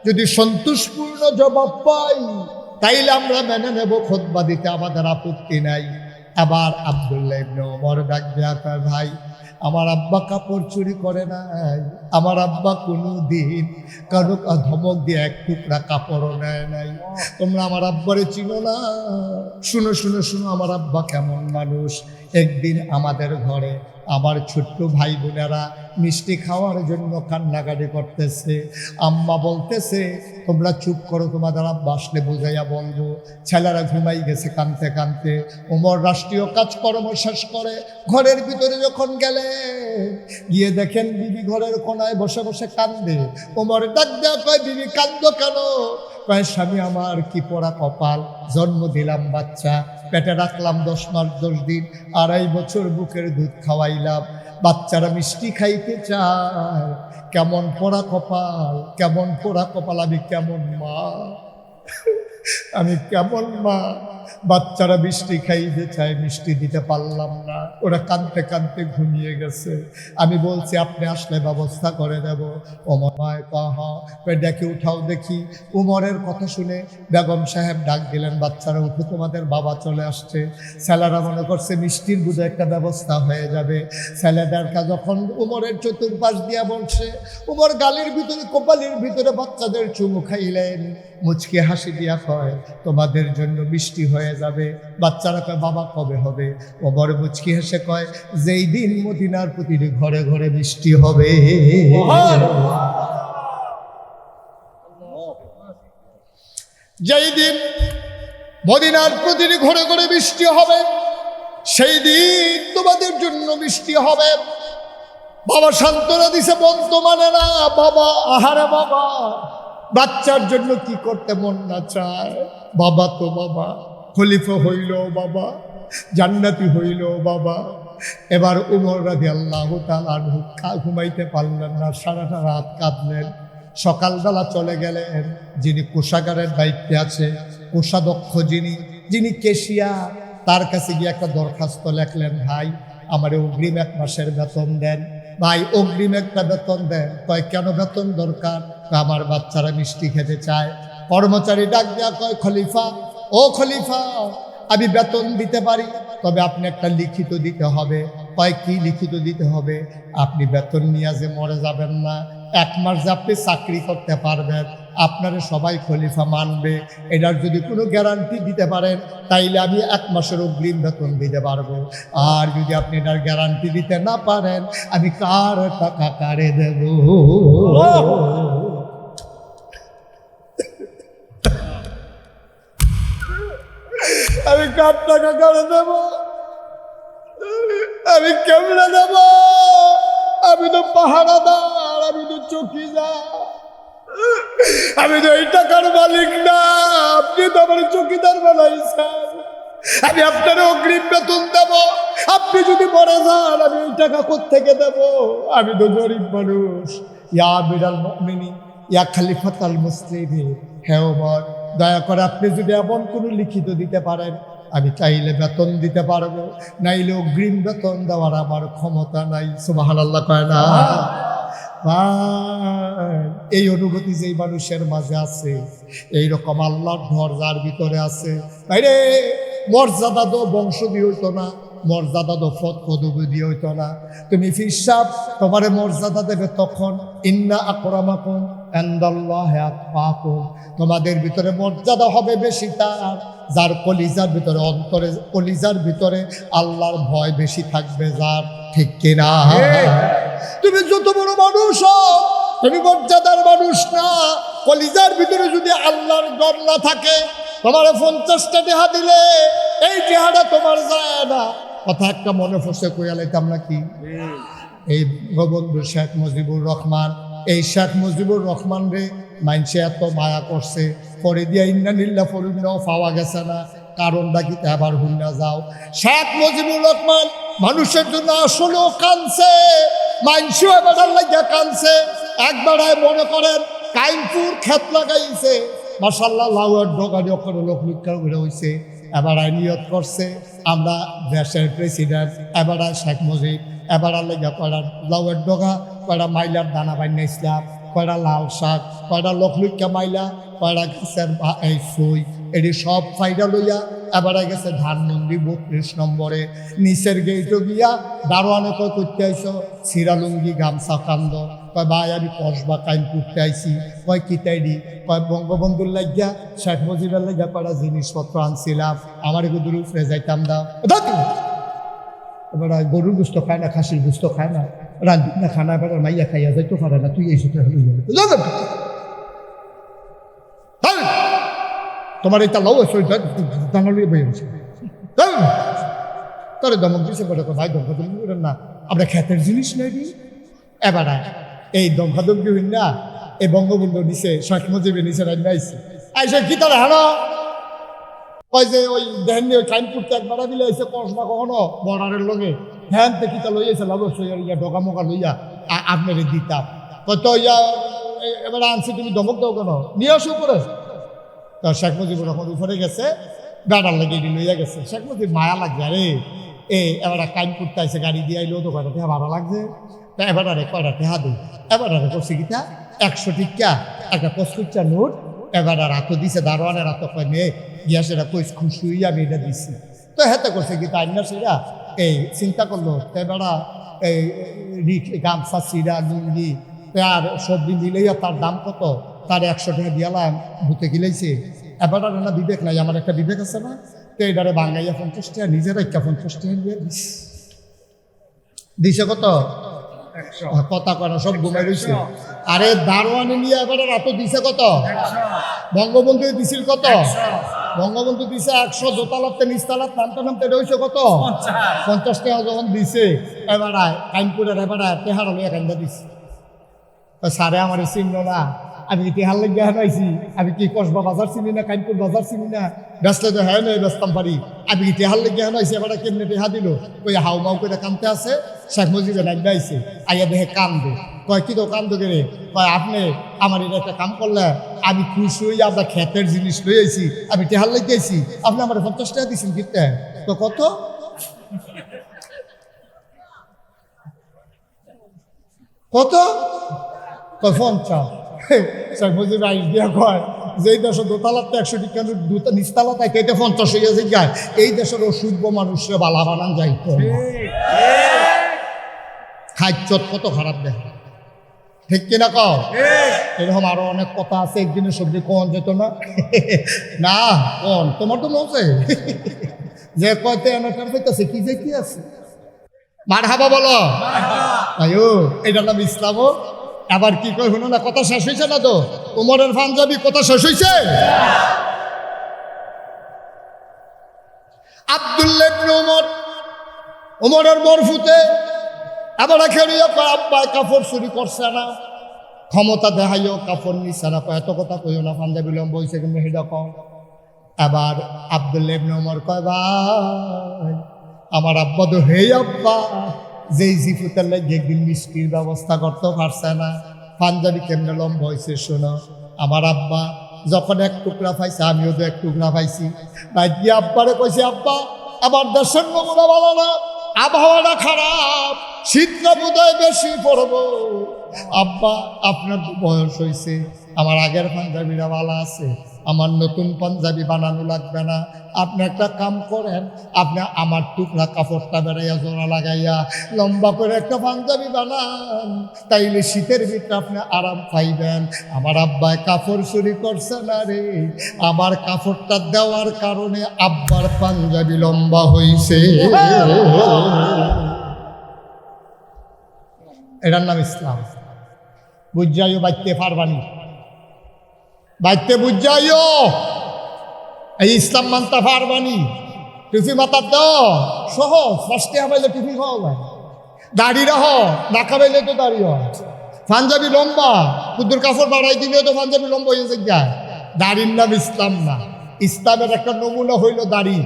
যদি সন্তোষপূর্ণ জবাব পাই তাইলে আমরা মেনে নেব, খুতবা দিতে আমাদের আপত্তি নাই। আবার আব্দুল্লাহ ইবনে ওমর ডাক দেয়া কয়, ভাই আমার আব্বা কাপড় চুরি করে নাই, আমার আব্বা কোনো দিন কারো ধমক দিয়ে এক টুকরা কাপড়ও নেয় নাই। তোমরা আমার আব্বারে চিনো না, শুনো শুনো শুনো আমার আব্বা কেমন মানুষ। একদিন আমাদের ঘরে আমার ছোট্ট ভাই বোনেরা মিষ্টি খাওয়ার জন্য কান্নাকাটি করতেছে। আম্মা বলতেছে তোমরা চুপ করো, তোমাদের আব্বা আসলে বুঝাইয়া বলবো। ছেলেরা ঘুমাই গেছে কানতে কানতে। ওমর রাষ্ট্রীয় কাজকর্ম শেষ করে ঘরের ভিতরে যখন গেলে, গিয়ে দেখেন বিবি ঘরের কোনায় বসে বসে কান্দে। ওমর ডাক দেয়া কয়, বিবি কান্দো কেন? কয়, স্বামী আমার কি পোড়া কপাল, জন্ম দিলাম বাচ্চা, পেটে রাখলাম 10 মাস 10 দিন, 2.5 বছর বুকের দুধ খাওয়াইলাম, বাচ্চারা মিষ্টি খাইতে চায়, কেমন পোড়া কপাল, কেমন পোড়া কপাল, আমি কেমন মা, আমি কেমন মা, বাচ্চারা মিষ্টি খাইতে চায়, মিষ্টি দিতে পারলাম না, ওরা কাঁদতে কাঁদতে ঘুমিয়ে গেছে। আমি বলছি আপনি আসলে ব্যবস্থা করে দেব। ওমর হয় কাহা ডেকে উঠাও দেখি। উমরের কথা শুনে বেগম সাহেব ডাক দিলেন, বাচ্চারা উঠে, তোমাদের বাবা চলে আসছে। ছেলেরা মনে করছে মিষ্টির বুঝে একটা ব্যবস্থা হয়ে যাবে। ছেলেদেরকে যখন উমরের চতুর্পাশ দিয়া বলছে, উমর গালির ভিতরে কপালের ভিতরে বাচ্চাদের চুমু খাইলেন, মুচকে হাসি দিয়া কয়, তোমাদের জন্য মিষ্টি হয়ে যাবে। বাচ্চারা কয়, বাবা কবে হবে? ওমর মুচকি হেসে কয়, যেই দিন মদিনার প্রতিটি ঘরে ঘরে মিষ্টি হবে। যেই দিন মদিনার প্রতিটি ঘরে ঘরে মিষ্টি হবে, সেই দিন তোমাদের জন্য মিষ্টি হবে। বাবা সান্ত্বনা দিছে, মন তো মানে না। বাবা, আহারে বাবা, বাচ্চার জন্য কি করতে মন না চায়? বাবা তো বাবা, খলিফা হইল বাবা, জান্নাতি হইল বাবা। এবার উমর রাদিয়াল্লাহু তাআলা আনহু ঘুমাইতে পারলেন না, সারাটা রাত কাঁদলেন। সকালবেলা চলে গেলেন যিনি কোষাগারের দায়িত্বে আছে, কোষাধ্যক্ষ যিনি কেশিয়া, তার কাছে গিয়ে একটা দরখাস্ত লেখলেন, ভাই আমার অগ্রিম 1 মাসের বেতন দেন, ভাই অগ্রিম একটা বেতন দেন। কয়, কেন বেতন দরকার? আমার বাচ্চারা মিষ্টি খেতে চায়। কর্মচারী ডাক দেয়া কয়, খলিফা, ও খলিফা, আমি বেতন দিতে পারি, তবে আপনি একটা লিখিত দিতে হবে। কয়, কি লিখিত দিতে হবে? আপনি বেতন নিয়ে যে মরে যাবেন না, 1 মাস যে আপনি চাকরি করতে পারবেন, আপনারা সবাই খলিফা মানবে, এটার যদি কোনো গ্যারান্টি দিতে পারেন তাইলে আমি 1 মাসের অগ্রিম বেতন দিতে পারবো। আর যদি আপনি এটার গ্যারান্টি দিতে না পারেন, আমি কার টাকা কারে দেব? আমি কার টাকা কারে দেব? আমি কেমনে দেব? আমি তো পাহারাদার, আমি তো চৌকিদার, আমি তো এই টাকার মালিক না। আপনি তো আমার চৌকিদার বানাইছেন, আমি আপনার অগ্রিম বেতন দেব, আপনি যদি মরে যান আমি এই টাকা কোত্থেকে দেব? আমি তো গরিব মানুষ। ইয়া আমিরাল মুমিনিন, ইয়া খলিফাতুল মুসলিমিন, হে ওমর, দয়া করে আপনি যদি এমন কোনো লিখিত দিতে পারেন, আমি চাইলে বেতন দিতে পারবো, নাইলে অগ্রিম বেতন দেওয়ার আমার ক্ষমতা নাই। সুবহানাল্লাহ কয় না? এই অনুভূতি যেই মানুষের মাঝে আছে, এইরকম আল্লাহর ঘর যার ভিতরে আছে, বাইরে মর্যাদা তো বংশ দিয়ে হইতো না, মর্যাদা তো ফত পদবি দিয়ে হইতো না। তুমি ফিরসাব তোমারে মর্যাদা দেবে তখন, ইন্না আকরামাকুম ইনদাল্লাহি আতকাকুম, তোমাদের ভিতরে মর্যাদা হবে বেশি তার যার কলিজার ভিতরে, অন্তরে কলিজার ভিতরে আল্লাহর ভয় বেশি থাকবে যার। ঠিক কিনা? তুমি যত বড় মানুষ হও, তুমি মর্যাদার মানুষ না, কলিজার ভিতরে যদি আল্লাহর ডর না থাকে, তোমার 50টা টাকা দিলে এই টাকাটা তোমার যায় না। কথা একটা মনে ফসে কইয়ালাইতাম নাকি? এই বঙ্গবন্ধু শেখ মুজিবুর রহমান, এই শেখ মুজিবুর রহমান রে মানুষে এত মায়া করছে, পরে দিয়া ইন্নালিল্লাহ ফরিন্নাও পাওয়া গেছে না। কারণটা কি আবার হুন্না যাও। শেখ মুজিবুর রহমান মানুষের জন্য আসলেও কাঁদছে, মানুষও এবার লাগিয়া কাঁদছে। একবার মনে করেন কাইমপুর ক্ষেত লাগাইছে, মাশাআল্লাহ, লাউয়ের ডগানি ওখানে লোক লুক্ষা ঘুরে হয়েছে। এবার নিয়ত করছে আমরা দেশের প্রেসিডেন্ট, এবার শেখ মুজিব, এবার লেগে কয়টা লাউয়ের ডগা, কয়টা মাইলার দানা বান্না ইসলাম, কয়টা লাল শাক, কয়টা লোক লুক্ষা মাইলা, কয়টা গাছের এই সুই, এটি সব ফাইডা লইয়া এবার গেছে ধানমন্ডি 32 নম্বরে। নিচের গেইটও গিয়া দারোয়ানে কয় করতে আইসো, সিরালুঙ্গি গামছা কান্দ। কয় ভাই আমি কসবা কাইম করতে আইসি। কয় কিতাইডি? কয় বঙ্গবন্ধুর লাগিয়া শেখ মুজিবের লাগিয়া কয়টা জিনিসপত্র আনছিলাম, আমার এগুলোর উপরে যাইতাম দাও। এবার গরুর গোস্ত খায় না, খাসির গোস্ত খায় না, রান্ধি না খানা, এবার মাইয়া খাইয়া যাইতে পারে না, তুই এই সাথে তোমার এই তালাও দানালিয়ে বই গেছে তোরে দমক দিছে বলে ভাই দমকা দমকি না, আমরা খ্যাতের জিনিস নেই। এবার এই দমকা দমকি হইন না, এই বঙ্গবন্ধু নিচে শেখ মুজিবের নিচে রাইছে আইসে কি তার হানো কয় যে ওই দেখেন ওই টাইম করতে একবার দিলে এসে কসমা কখনো বর্ডারের লগে হ্যান তে কিতা লইয়াছে অবশ্যই ইয়া ডোকা মোকা লইয়া আপনার দিতাম কত ইয়া এবার আনছি তুমি দমক দাও কেন নিয়ে আসো করে। তো শেখ মুজিব যখন উপরে গেছে বেড়ার লাগিয়ে লইয়া গেছে, শেখ মুজিব মায়া লাগছে আরে এবার কাইম করতে আসে গাড়ি দিয়ে আইলেও তো কয়টা টেহা ভাড়া লাগছে, তা এবার কয়টা টেহা দিই, এবার করছে কিতা 100 টিকা একটা কস্তুচ্চা নোট, এবার হাত দিছে দারোয়ানের হাত কয় মেয়ে গিয়া সেটা কই খুশি আমি এটা দিছি। তো হেতে করছে গীতা আইনা সেটা এই চিন্তা করলো এবারা এই গামছা সিরা লুঙ্গি আর সবজি মিলাইয়া তার দাম কত, তার 100 টাকা দিয়ালাম ভূতে গিলাইছে। এবার না বিবেক নাই, আমার একটা বিবেক আছে না, তো এটারে বাঙ্গাইয়া 50 টাকা নিজের 50 টাকা দিয়ে দিছে কত কথা করা সব ঘুমাই রয়েছে। আরে দারোয়ানে নিয়ে এবার রাত দিছে কত, বঙ্গবন্ধু দিছিল কত, বঙ্গবন্ধু দিছে 100, দোতালাতে নিচতালাত নামতে নামতে রয়েছে কত 50 টাকা যখন দিছে। এবার কাইমপুরের এবার তেহার লইয়া কান্দা দিছে, সারে আমার চিহ্ন না, আমি কি তেহার লেগে হারাইছি, আমি কি কসবা বাজার চিনি না, কাইমপুর বাজার চিনি না, ব্যস্ত তো হ্যাঁ নয় ব্যস্তাম পারি, আমি কি তেহার লেগে হারাইছি। এবার কেমনে টেহা দিল, ওই হাউ মাউ করে কানতে আছে, শেখ মুজিবের নাইবা আইছে, আইয়া দেখে কান্দে, কয় কি তো কান্দো গেলে, কয় আপনি আমার এটা একটা কাম করলে আমি খুশি হই, আপনার খ্যাতের জিনিস লই আইছি, আমি টেহার লেগে আইছি, আপনি আমার 50 টাকা দিয়েছেন কিনতে, তো কত কত কয় 50। শেখ মুজিব আইস দিয়া কয় যেই দেশের দোতলাতে 100 টাকা নিচতলা থাকে এটা 50 হইয়া যায়, এই দেশের অসুস্থ মানুষরা বালা বানান যাইতো খাদ্য কত খারাপ দেখে, ঠিক কিনা কও? এরকম আরো অনেক কথা আছে, একদিনের সবজি কোন যেত না না কোন তোমার তো মজে যে কয়তে এনাটার হইতেছে কি যে কি আছে মারহাবা বলো আয়ো, এটার নাম ইসলাম। আবার কি কই শুনো না, কথা শেষ হয়েছে না তো, উমরের পাঞ্জাবি কথা শেষ হয়েছে। আব্দুল্লাহ ইবনে উমর উমরের বরফুতে আবার খেলিও কয় আব্বা কাপড় চুরি করছে না, ক্ষমতা দেখাইও কাপড় নিচ্ছে না, এত কথা কইও না, পাঞ্জাবি লম্ব হয়েছে কিন্তু সেটা কম। আবার আব্দুল্লাহ ইবনে উমর কয় ভাই আমার আব্বা তো হেই আব্বা যেই জিফুতের লাগে একদিন মিষ্টির ব্যবস্থা করতে পারছে না, পাঞ্জাবি কেমনে লম্ব হয়েছে শোনো। আমার আব্বা যখন এক টুকরা পাইছে আমিও তো এক টুকরা পাইছি, তাই কি আব্বারে কইছে আব্বা আমার দেশের নমুনা ভালো না, আবহাওয়াটা খারাপ, শীতটা বোধহয় বেশি পড়বো, আব্বা আপনার তো বয়স হয়েছে, আমার আগের পাঞ্জাবিরা ভালো আছে, আমার নতুন পাঞ্জাবি বানানো লাগবে না, আপনি একটা কাম করেন, আপনি আমার টুকরা কাপড়টা বেড়াইয়া জোড়া লাগাইয়া লম্বা করে একটা পাঞ্জাবি বানান, তাইলে শীতের ভিতরে আপনি আরাম পাইবেন। আমার আব্বায় কাপড় চুরি করছে না রে, আমার কাপড়টা দেওয়ার কারণে আব্বার পাঞ্জাবি লম্বা হইছে। এটার নাম ইসলাম। বুঝাইও বাইতে পারবানি, বাইতে বুঝাইও এই ইসলাম মানতে পারবানি। টুপি মাথার দাও সহজ, ফার্স্টে হাবাইলে টুপি খাওয়া যায়, দাড়ি রাহ না খাবাইলে তো দাড়ি হয়, পাঞ্জাবি লম্বা কুদ্দুর কাপড় বাড়াই দিলেও তো পাঞ্জাবি লম্বা হয়ে যায়। দাড়ির নাম ইসলাম না, ইসলামের একটা নমুনা হইল দাড়ি,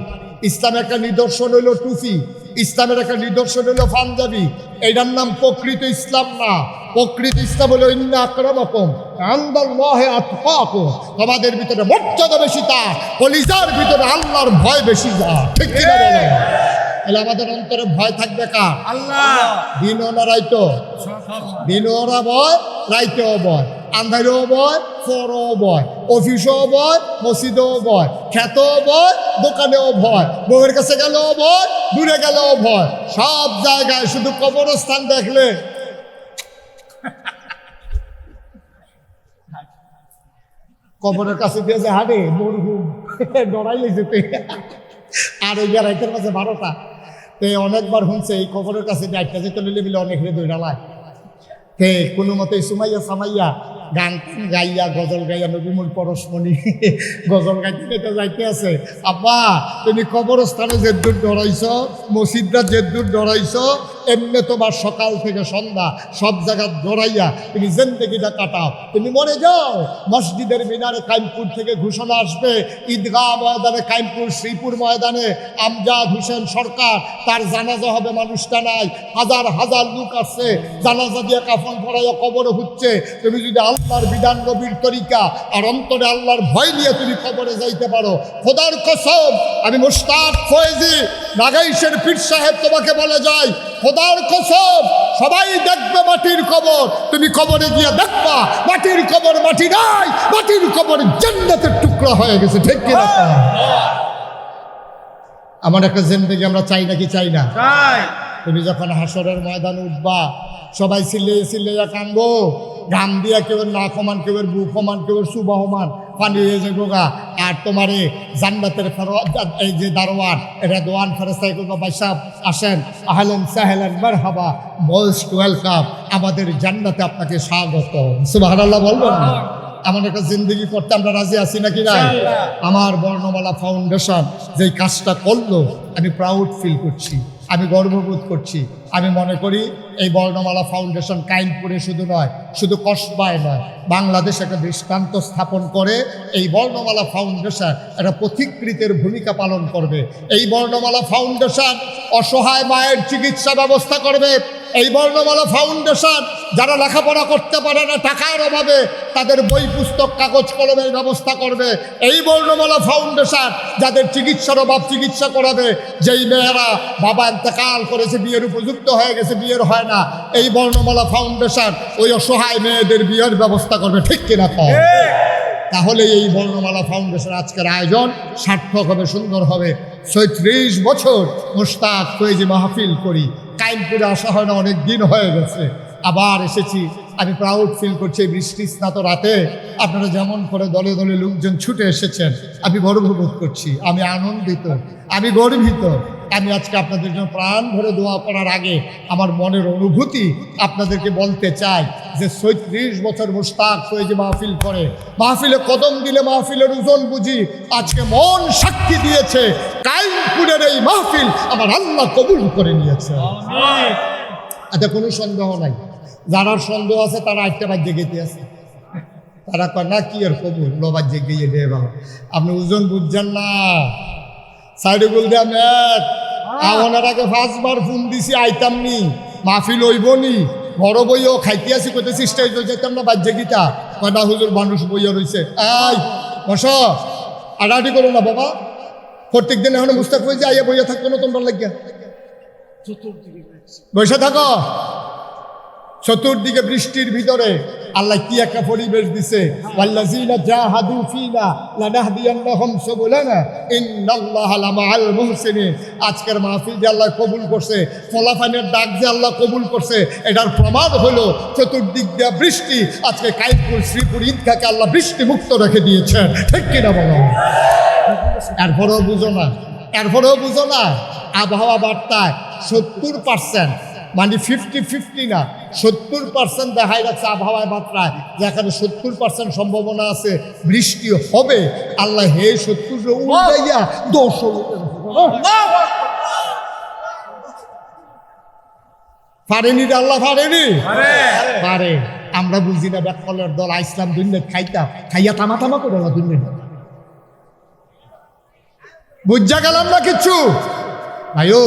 ইসলামের একটা নিদর্শন হইল টুপি, ইসলামের একটা নিদর্শন হইল পাঞ্জাবি। এটার নাম প্রকৃত ইসলাম না। প্রকৃত ইসলাম হলো ইন্না আকরামাকুম ইনদাল্লাহি আতকাকুম, তোমাদের ভিতরে মর্যাদা বেশি তার, কলিজার ভিতরে আল্লাহর ভয় বেশি যার, ঠিক কিনা বলো? তাহলে আমাদের অন্তরে ভয় থাকবে কার? আল্লাহ। দিনও না রাইতো, দিনও না ভয়, রাইতেও ভয়, আন্ধারেও ভয়, ফরও ভয়, অফিসেও ভয়, মসজিদেও ভয়, খেতেও ভয়, দোকানেও ভয়, বউয়ের কাছে গেলেও ভয়, দূরে গেলেও ভয়, সব জায়গায়। শুধু কবরস্থান দেখলে কবরের কাছে দিয়ে যে হাঁটে মরহুম ডরাই লেগেছে, আর ওই রাইতের মাঝে 12টা তে অনেকবার শুনছে এই কবরের কাছে ডাইটটা যেতে লইলে মিলে অনেক রে দৈরা লায় তে কোনো মতে সুমাইয়া সামাইয়া গান গাইয়া গজল গাইয়া নবীমুল পরশমণি গজল গাইতে গাইতে যাইতে আছে। আব্বা তুমি কবরস্থানে যে দূর ডরাইছ, মসজিদরা যে দূর ডরাইছ, এমনি তোমার সকাল থেকে সন্ধ্যা সব জায়গা ডরাইয়া তুমি জিন্দেগিটা কাটাও। তুমি মরে যাও, মসজিদের মিনারে কাইমপুর থেকে ঘোষণা আসবে, ঈদগাহ ময়দানে কাইমপুর শ্রীপুর ময়দানে আমজাদ হোসেন সরকার তার জানাজা হবে, মানুষটা নাই, হাজার হাজার লোক আসছে, জানাজা দিয়ে কাফন পড়াইয়া কবরে হচ্ছে। তুমি যদি আল্লাহর বিধান নবীর তরিকা আর অন্তরে আল্লাহর ভয় নিয়ে তুমি কবরে যাইতে পারো, খোদার কসম আমি মুশতাক ফয়েজি নাগাইশের পীর সাহেব তোমাকে বলে যাই, খোদার কসম সবাই দেখবে মাটির কবর, তুমি কবরে গিয়ে দেখবা মাটির কবর মাটি নাই, মাটির কবর জান্নাতের টুকরা হয়ে গেছে। ঠিক কিনা? আমার একটা জিন্দেগি আমরা চাই নাকি চাই না? তুমি যখন হাসরের ময়দানে উঠবা, সবাই সিল্লিয়ে সিল্লিয়া কানবো, ঘাম দিয়া কেউ নাক সমান, কেউ বুক সমান, কেউ সুবাহ সমান পানি হয়ে যাবো গা। আর তোমারে জান্নাতের এই যে দারোয়ান রেদওয়ান ফেরেশতায় করবো, ভাই সাহেব আসেন, আহলেন সাহেলেন মারহাবা, মোস্ট ওয়েলকাম, আমাদের জান্নাতে আপনাকে স্বাগত। সুবহানাল্লাহ বলবেন না? এমন একটা জিন্দগি করতে আমরা রাজি আছি নাকি নাই? আমার বর্ণমালা ফাউন্ডেশন যেই কাজটা করলো আমি প্রাউড ফিল করছি, আমি গর্ববোধ করছি। আমি মনে করি এই বর্ণমালা ফাউন্ডেশন কাইমপুরে শুধু নয়, শুধু কসবায় নয়, বাংলাদেশ একটা দৃষ্টান্ত স্থাপন করে। এই বর্ণমালা ফাউন্ডেশন একটা পথিকৃতের ভূমিকা পালন করবে। এই বর্ণমালা ফাউন্ডেশন অসহায় মায়ের চিকিৎসা ব্যবস্থা করবে। এই বর্ণমালা ফাউন্ডেশন যারা লেখাপড়া করতে পারে না টাকার অভাবে, তাদের বই পুস্তক কাগজ কলমের ব্যবস্থা করবে। এই বর্ণমালা ফাউন্ডেশন যাদের চিকিৎসার অভাব চিকিৎসা করাবে। যেই মেয়েরা বাবা ইন্তেকাল করেছে, বিয়ের উপযুক্ত হয়ে গেছে, বিয়ের হয় না, এই বর্ণমালা ফাউন্ডেশন ওই অসহায় মেয়েদের বিয়ের ব্যবস্থা করবে। ঠিক কিনা? তাহলে এই বর্ণমালা ফাউন্ডেশন আজকের আয়োজন সার্থক হবে, সুন্দর হবে। ৩৬ বছর মুশতাক ফয়েজি মাহফিল করি, কাইমপুরে আসা হয় না, অনেক দিন হয়ে গেছে, আবার এসেছি। আমি প্রাউড ফিল করছি এই বৃষ্টি স্নাত রাতে আপনারা যেমন করে দলে দলে লোকজন ছুটে এসেছেন, আমি গর্ববোধ করছি, আমি আনন্দিত, আমি গর্বিত। আমি আজকে আপনাদের জন্য প্রাণ ভরে দোয়া করার আগে আমার মনের অনুভূতি আপনাদেরকে বলতে চাই যে ৩৬ বছর মুশতাক ফয়েজি মাহফিল করে, মাহফিলে কদম দিলে মাহফিলের ওজন বুঝি। আজকে মন সাক্ষী দিয়েছে কাইমপুরের এই মাহফিল আমার আল্লাহ কবুল করে নিয়েছে। এতে কোনো সন্দেহ নাই। যারা সন্দেহ আছে তারা একটা বাজ্যে গেতে আছে, তারা কয় না কি আর কবুল লোবাজ্যে গিয়ে দে বাবা, আপনি ওজন বুঝছেন না। সাইডুল দিয়া ম্যাট আমার আগে 5 বার ফোন দিছি, আইতাম নি, মাহফিল হইব নি, বড় বইও খাইতে আসি, কইতেছি স্টেজ যেতাম না, বাজ্যে গীতা কয়টা হুজুর মানুষ বইয়া রয়েছে। এই বস, আড়াআড়ি করো না বাবা, প্রত্যেক দিন এখন মুস্তাক হয়ে যে আইয়া বইয়া থাকতো না তোমরা লাগিয়া, বসে থাকো। চতুর্দিকে বৃষ্টির ভিতরে আল্লাহ কি একটা পরিবেশ দিছে, ওয়াল্লাযীনা জাহাদু ফীনা লানাহদিয়ান্নাহুম সুবুলানা ইন্নাল্লাহা লামাআল মুহসিনিন। আজকের মাহফিল যে আল্লাহ কবুল করছে, ফলাফানের ডাক যে আল্লাহ কবুল করছে, এটার প্রমাণ হলো চতুর্দিক দিয়ে বৃষ্টি। আজকে কাইমপুর শ্রীপুর ঈদগাহকে আল্লাহ বৃষ্টি মুক্ত রেখে দিয়েছেন। ঠিক কিনা বলো? এরপরেও বুঝো না, এরপরেও বুঝো না, আবহাওয়া বার্তায় 70% মানে 50-50 না, 70% দেখাই রাখছে আবহাওয়ায় বার্তায়, যেখানে 70% সম্ভাবনা আছে বৃষ্টি হবে। আল্লাহ হে 70 উড়াইয়া 10 পারেনি, আল্লাহ পারেনি, পারে। আমরা বুঝি না, ব্যাকলের দল ইসলাম দুনিয়া খাইতা খাইয়া তামা তামা করে না, দুনিয়া বুঝা গেলাম না কিচ্ছু। ভাইও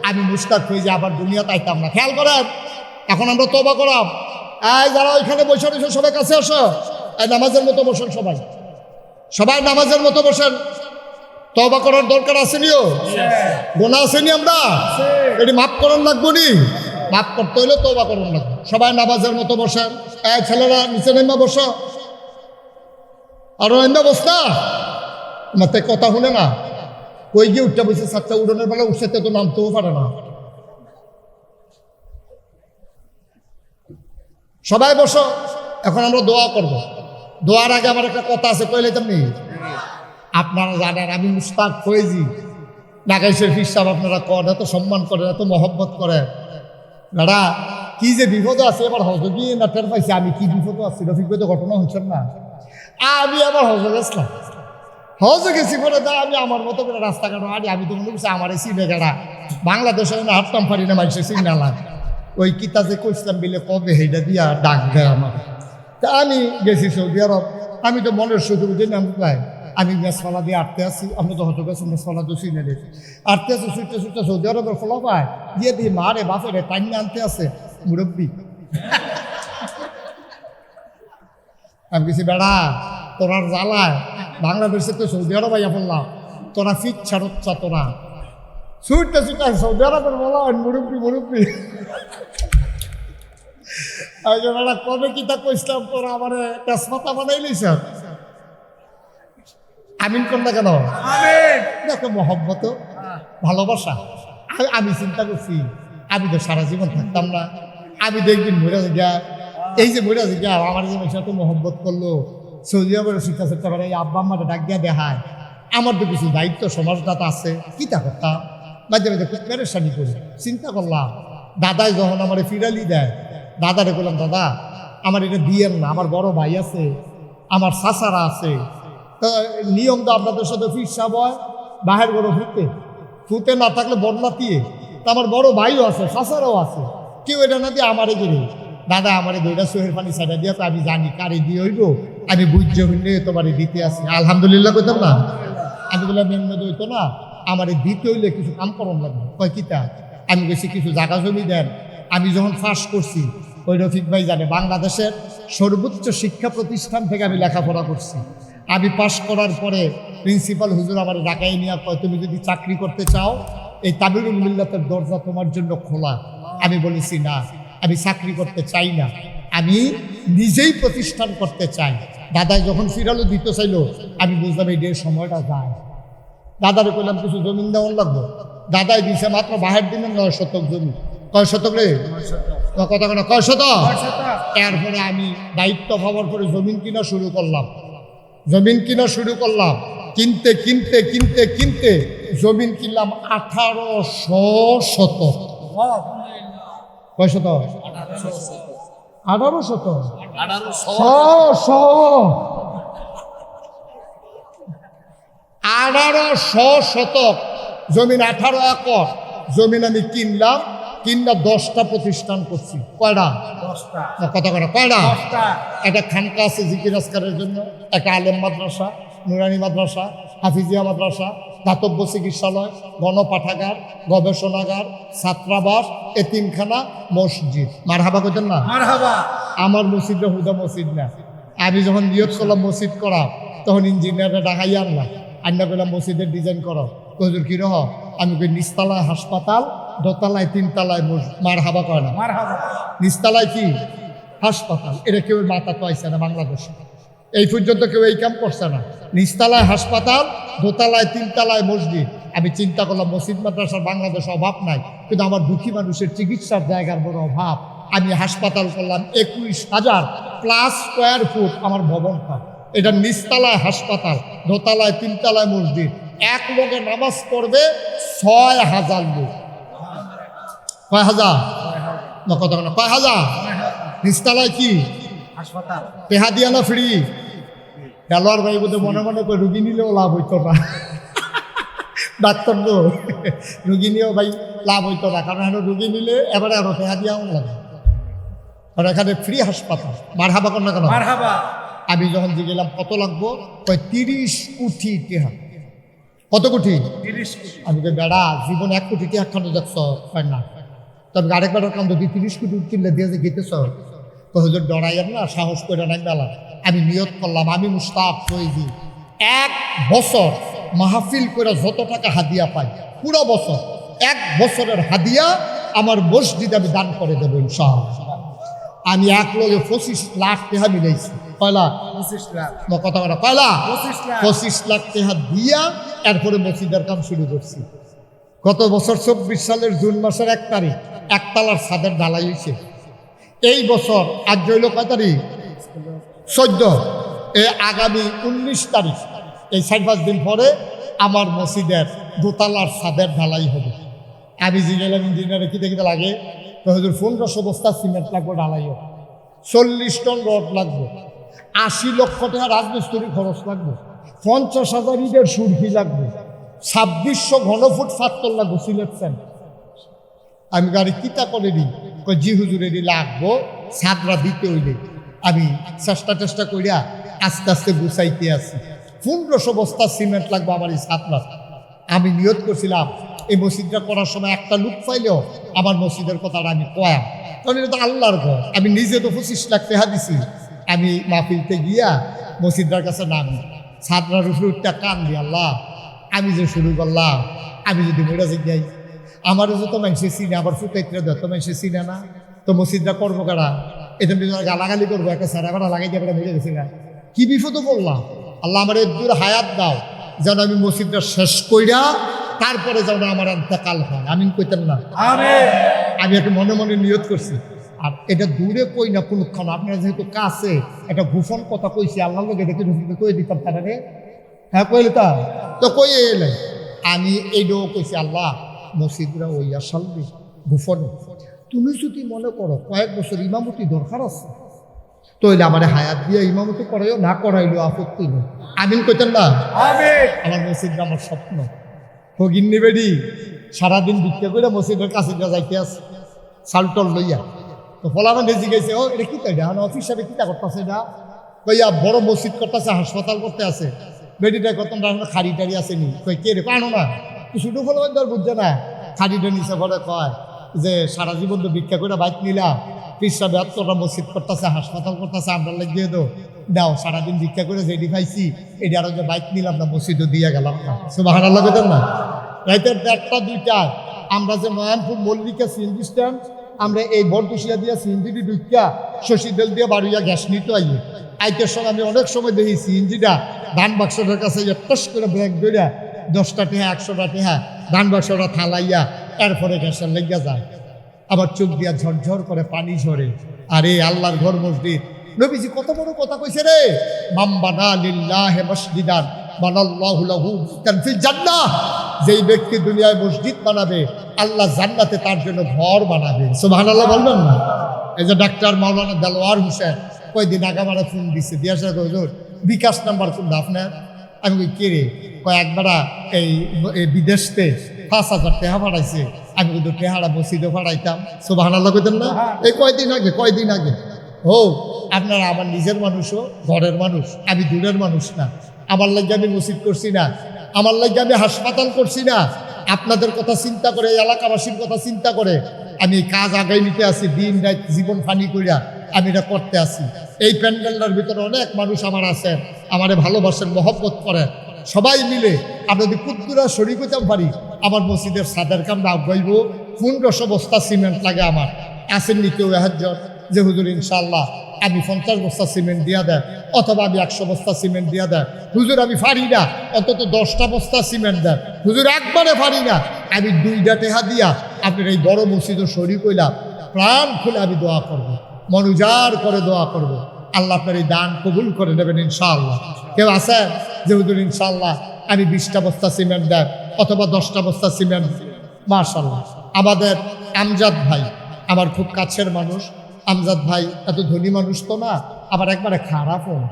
আমি মুশতাক হয়ে যে আবার দুনিয়াতে আইতাম না, খেয়াল করেন। এখন আমরা তওবা করাম। এই যারা ওইখানে বসে রয়েছে সবাই কাছে আসো, এই নামাজের মতো বসেন, সবাই সবাই নামাজের মতো বসেন। তওবা করার দরকার আসেনিও, গোনা আসেনি, আমরা এটি মাফ করার লাগবো নি, মাফ করতে হইলে তওবা করার লাগবে। সবাই নামাজের মতো বসেন। এই ছেলেরা নিচে নেমা বসো, আরো এমনি বস না, মাতে কথা শুনে না, কই গিয়ে উঠতে বসে 7টা উড়নের বেলা উঠছে তো নামতেও পারে না। সবাই বসো, এখন আমরা দোয়া করব। দোয়ার আগে আমার একটা কথা আছে, কইলে তেমনি আপনারা জানেন আমি মুশতাক ফয়েজি ঢাকাইশের ফির সাহেব আপনারা করেন, এত সম্মান করেন, এত মহব্বত করেন। দাদা কি যে বিপদ আছে এবার হজ গিয়ে না টের পাইছি আমি কি বিপদ আছি। রফিক ভাই তো ঘটনা হচ্ছেন না, আমি আবার হজ গেছিলাম, হজ গেছি বলে দা আমি আমার মতো করে রাস্তাঘাট আনি। আমি তো মনে করছি আমার এই সিনে গাড়া বাংলাদেশে না হাঁটতাম পারি না, মানুষের সিগনাল ওই কিতা যে কইসলাম বিলে কবে হেটা দিয়া ডাক দেয় আমার। তা আমি গেছি সৌদি আরব, আমি তো মনের সুযোগ দিন আমি পাই, আমি মেসফলা দিয়ে আটতে আসি, আপনি তো হয়তো গেছেন মেসফলা তো চিনে দিয়েছি, আটতে আসি ছুটতে ছুটতে সৌদি আরবের ফলা পায় দিয়ে দিয়ে মারে বাপেরে টাইমে আনতে আছে মুরব্বী। আমি কিছু বেড়া তোরার জ্বালায় বাংলাদেশে তো সৌদি আরব আইয়া পড়লাম, তোরা ফিট ছাড়চ্ছা, তোরা ছুটতে ছুটতে সৌদি আরবের বলা মুরব্বী মুরব্বী। বেড়া কবে কিতা কইসলাম তোরা আমার তেজপাতা বানাইলি স্যার, আমিন কর না কেন? দেখো মহব্বত ভালোবাসা। আমি চিন্তা করছি আমি তো সারা জীবন থাকতাম না, আমি তো একদিন মরে গিয়া, এই যে মরে গিয়া আমার যে সাথে মহব্বত করলো সৌদি আরবের শিক্ষা চেষ্টা করে, এই আব্বা আম্মাটা ডাক দিয়া দেখায়, আমার তো কিছু দায়িত্ব সমাজটাতে আছে, কি তা করতাম মাঝে মাঝে খুব পেরেশানি করি। চিন্তা করলাম দাদাই যখন আমার ফিরালি দেয়, দাদারে বললাম দাদা আমার এটা দিয়েন না, আমার বড় ভাই আছে, আমার চাচারা আছে, নিয়ম তো আপনাদের সাথে ফির সাহেব হয় বাহের বড় ফুটে ফুটে না থাকলে বদলাতিয়ে, তা আমার বড় ভাইও আছে চাচারাও আছে, কেউ এটা না দিয়ে আমারে গেলে দাদা আমারে দুইটা সোহের পানি সাইডা দিয়ে আমি জানি কারে দিয়ে হইব, আমি বুঝতে হইলে তোমার দিতে আসি। আলহামদুলিল্লাহ কইতাম না, আমি বললাম মেমনে হইতো না আমার দিতে হইলে কিছু কাম করন লাগবে। কয় কিতা? আমি বলছি কিছু জায়গা জমি দেন। আমি যখন ফার্স্ট করছি ওই রফিক ভাই জানে বাংলাদেশের সর্বোচ্চ শিক্ষা প্রতিষ্ঠান থেকে আমি লেখাপড়া করছি। আমি পাশ করার পরে প্রিন্সিপাল হুজুর আমার ঢাকায় নিয়ে কয় তুমি যদি চাকরি করতে চাও এই তাবিরুল মিল্লাতের দরজা তোমার জন্য খোলা। আমি বলেছি না, আমি চাকরি করতে চাই না, আমি নিজেই প্রতিষ্ঠান করতে চাই। দাদাই যখন ফিরালো দিতে চাইলো আমি বুঝলাম এই সময়টা যায়। দাদারে কইলাম কিছু জমিন দেওয়ার লাগবো, দাদাই দিছে মাত্র বাহের দিনে 9 শতক জমি। কয় শতক রে? কথা কেন কয় শতক? এরপরে আমি দায়িত্ব পাওয়ার পরে জমিন কিনা শুরু করলাম, জমিন কিনা শুরু করলাম, কিনতে কিনতে কিনতে কিনতে জমিন কিনলাম 1800 শতক। কয় শতক? 18 শতক। 1800 শতক জমিন, 18 একর জমিন আমি কিনলাম। কিনা 10টা প্রতিষ্ঠান করছি। কয়টা? 10টা। কথা কয়টা? কয়টা? 10টা। একটা খানকা আছে জিকির আজকারের জন্য, একটা আলেম মাদ্রাসা, নুরানি মাদ্রাসা, হাফিজিয়া মাদ্রাসা, দাতব্য চিকিৎসালয়, গণপাঠাগার, গবেষণাগার, ছাত্রাবাস, এতিমখানা, মসজিদ। মারহাবা কইতেন না? মারহাবা। আমার মসজিদটা হুদা মসজিদ না। আমি যখন নিয়ত করলাম মসজিদ করা তখন ইঞ্জিনিয়াররা ডাকাই আনলাম, আন্না করলাম মসজিদের ডিজাইন করো। হুজুর কি রহ? আমি কই নিচতলায় হাসপাতাল, দোতলায় 3তলায় মসজিদ। মারহাবা কয় না? মারহাবা। নিচতলায় কি? হাসপাতাল। এটা কেউ মাথা তো আইছে না বাংলাদেশে, এই পর্যন্ত কেউ এই কাম করছে না। নিচতলায় হাসপাতাল, দোতলায় 3তলায় মসজিদ। আমি চিন্তা করলাম মসজিদ মাদ্রাসার বাংলাদেশে অভাব নাই, কিন্তু আমার দুঃখী মানুষের চিকিৎসার জায়গার বড় অভাব। আমি হাসপাতাল করলাম 21,000 প্লাস স্কোয়ার ফুট আমার ভবনটা। এটা নিচতলায় হাসপাতাল, দোতলায় 3তলায় মসজিদ। এক লোকে নামাজ পড়বে 6,000 লোক। কয় হাজার? না কত? কয় হাজার? নিচতলায় কি হাসপাতাল? পেহা দিয়া না ফ্রি? খেলোয়াড় ভাই বোধ মনে মনে করে রুগী নিলেও লাভ হইতো না, ডাক্তার তো রুগী নিয়েও ভাই লাভ হইতো না, কারণ এখন রুগী নিলে এবারে আরো পেহা দিয়াও লাগে। কারণ এখানে ফ্রি হাসপাতাল। মারহাবা কর না কেন? মারহাবা। আমি যখন যে গেলাম কত লাগবো, কয় 30 কোটি টাকা। কত কোটি? 30 কোটি। আমি তো বেড়া জীবন 1 কোটি টাকা খানো যাচ্ছ না, তবে আরেক বেড়ার কাম যদি 30 কোটি কিনলে দিয়ে যে গেতেছ তো হুজুর ডরাইয়ের না, সাহস করে না বেলা। আমি নিয়ত করলাম আমি মুস্তাক ফৈজি 1 বছর মাহফিল করে যত টাকা হাদিয়া পাই পুরো বছর 1 বছরের হাদিয়া আমার মসজিদে আমি দান করে দেবো ইনশাআল্লাহ। আমি এক লোকে 25 লাখ টাকা মিলাইছি। কয়লা? 25 লাখ। কথা বলা কয়লা? 25 লাখ টাকা দিয়া এরপরে মসজিদের কাম শুরু করছি। গত বছর 24 সালের জুন মাসের 1 তারিখ 1 তলার ছাদের ঢালাই হয়েছে। এই বছর আজ হইল কয় তারিখ? 14। আগামী 19 তারিখ, এই 4-5 দিন পরে আমার মসজিদের দোতলার ছাদের ঢালাই হবে। আমি জিগেলাম ইঞ্জিনিয়ারে কি দেখতে লাগে, তো হুজুর 1500 বস্তা সিমেন্ট লাগবে ঢালাই হবে, 40 টন রড লাগবে, 80 লক্ষ টাকা রাজমিস্ত্রি খরচ লাগবে, 50,000 ইটের সুরকি লাগবে, 2600 ঘনফুট ফাত্তর লাগবে সিলেট সেন্ট। আমি গাড়ি কিতা করে দিই, জি হুজুর এটি লাগবো, ছাদরা দিতে হইলে আমি চেষ্টা করিয়া আস্তে আস্তে গুছাইতে আছি। 1500 বস্তা সিমেন্ট লাগবে আমার এই ছাদরা। আমি নিয়ত করছিলাম এই মসজিদটা করার সময় একটা লুক পাইলেও আমার মসজিদের কথাটা আমি কয়াম, কারণ এটা তো আল্লাহর ঘর। আমি নিজে তো 25 লাখ টাকা দিছি। আমি মাহফিলতে গিয়া মসজিদটার কাছে নামি, ছাদরার উপরে উঠটা কান দি, আল্লাহ আমি যে শুরু করলাম, আমি যদি মরে যাই, আমারও যত মানুষের চিনে, আবার ফুটাইতে যত মানুষের চিনে না, তো মসজিদটা করবো কারা? এটা গালাগালি করবো, একটা স্যার এবার লাগাই দিয়ে মরে গেছি না, কি বিপদও বললাম। আল্লাহ আমার দূর হায়াত দাও, যেন আমি মসজিদটা শেষ কইরা তারপরে যেন আমার ইন্তেকাল হয়। আমিন কইতেন না? আমি একটা মনে মনে নিয়ত করছি। আর এটা দূরে কই না কোনক্ষণ, আপনারা যেহেতু কাছে একটা গোপন কথা কইছি, আল্লাহ লোক এটা কি কই দিতাম তারা রে? হ্যাঁ কইলে তা তো কই এলে আমি এইটাও কইছি, আল্লাহ মসজিদরা ওই আসালবে গোপনে, তুমি যদি মনে করো কয়েক বছর ইমামতি দরকার আছে, তাহলে আমার হায়াত দিয়ে ইমামতি করাইও, না করাইলেও আপত্তি নেই। আমিন কইতেন না? আমার মসজিদটা আমার স্বপ্ন। ফকিন্নি বেডি সারাদিন ভিক্ষা করে মসজিদের কাছে যাইতে আছে সালটল লইয়া, তো ফলানো নেজি গেছে, ও এটা কি তাই অফিস সাহেব কিতা করতেছে, এটা কইয়া বড় মসজিদ করতেছে, হাসপাতাল করতে আছে, বেডিটা কত খাড়ি টাড়ি আসেনি, কই কে রে কানো না, শুধু ফলাবার দর বুঝছে না, খাড়িটা নিচে পরে কয় যে সারা জীবন তো ভিক্ষা করে বাইক নিলাম, পিসা ব্যস্তটা মসজিদ করতেছে, হাসপাতাল করতেছে, আমরা লাগিয়ে দো দাও, সারাদিন ভিক্ষা করে যেটি খাইছি এটি আরো যে বাইক নিলাম না, মসজিদও দিয়ে গেলাম না। সুবহানাল্লাহ কইতেন না? রাইতের 1টা 2টায় আমরা যে নয়নপুর মল্লিকা সিএনজি স্ট্যান্ড, আমরা এই বরদুশিয়া দিয়া সিএনজিটি ঢুকিয়া শশীদেল দিয়ে বাড়িয়া গ্যাস নিতে আইতের সময় আমি অনেক সময় দেখি সিএনজিটা ধান বাক্সটার কাছে টস করে ব্রেক ধরিয়া 10টা টাকা 100টা টাকা ধান বাক্সটা থালাইয়া এরপরে গ্যাসের লেগা যায়, আবার চোখ দিয়া ঝরঝর করে পানি ঝরে। আরে আল্লাহর ঘর মসজিদ, নবীজি কত বড় কথা কইছে রে, মান বানা লিল্লাহি মসজিদান বানাল্লাহু লাহু বাইতান ফিল জান্নাহ, যেই ব্যক্তি দুনিয়ায় মসজিদ বানাবে আল্লাহ জান্নাতে তার জন্য ঘর বানাবে। সুবহানাল্লাহ বলবেন না? এই যে ডাক্তার মাওলানা দেলোয়ার হোসেন কয়দিন আগে আমার ফোন দিচ্ছে, দিয়াছে হুজুর বিকাশ নাম্বার কোনটা আপনার? আমি কই কে রে? কয়েকবার এই বিদেশতে 5,000 টাকা পাঠাইছে। আমি কিন্তু টেহারা মসজিদে পাঠাইতাম। সুবহানাল্লাহ কইতেন না? এই কয়দিন আগে ও আপনারা আমার নিজের মানুষও, ঘরের মানুষ, আমি দূরের মানুষ না। আমার লাগে আমি মসজিদ করছি না, আমার লাগে আমি হাসপাতাল করছি না, আপনাদের কথা চিন্তা করে, এলাকাবাসীর কথা চিন্তা করে আমি কাজ আগাই নিতে আসি, দিন রাত জীবন ফানি করিয়া আমি এটা করতে আসি। এই প্যান্ডেলটার ভিতরে অনেক মানুষ আমার আছেন, আমারে ভালোবাসেন, মহব্বত করেন, সবাই মিলে আমরা যদি কুদ্দুরা শরীর হইতাম পারি, আমার মসজিদের সাদের কামটা আগাইব। 1500 বস্তা সিমেন্ট লাগে আমার। আসেননি কেউ একজন যে হুজুর ইনশাল্লাহ আমি 50 বস্তা সিমেন্ট দিয়া দেয়, অথবা আমি 100 বস্তা সিমেন্ট দিয়া দেয়, হুজুর আমি পারি না অন্তত 10টা বস্তা সিমেন্ট দেয়, হুজুর একবারে পারি না আমি 2টা টাকা দিয়া আপনার এই বড় মসজিদও শরীর কইলাম, প্রাণ খুলে আমি দোয়া করব, মনোজার করে দোয়া করব, আল্লাহ আপনার এই দান কবুল করে নেবেন ইনশাআল্লাহ। কেউ আছে যে হুজুর ইনশাআল্লাহ আমি 20টা বস্তা সিমেন্ট দেয় অথবা 10টা বস্তা সিমেন্ট? মাশাআল্লাহ। আমাদের আমজাদ ভাই আমার খুব কাছের মানুষ, আমজাদ ভাই এত ধনী মানুষ তো না, আবার একবারে খারাপও না।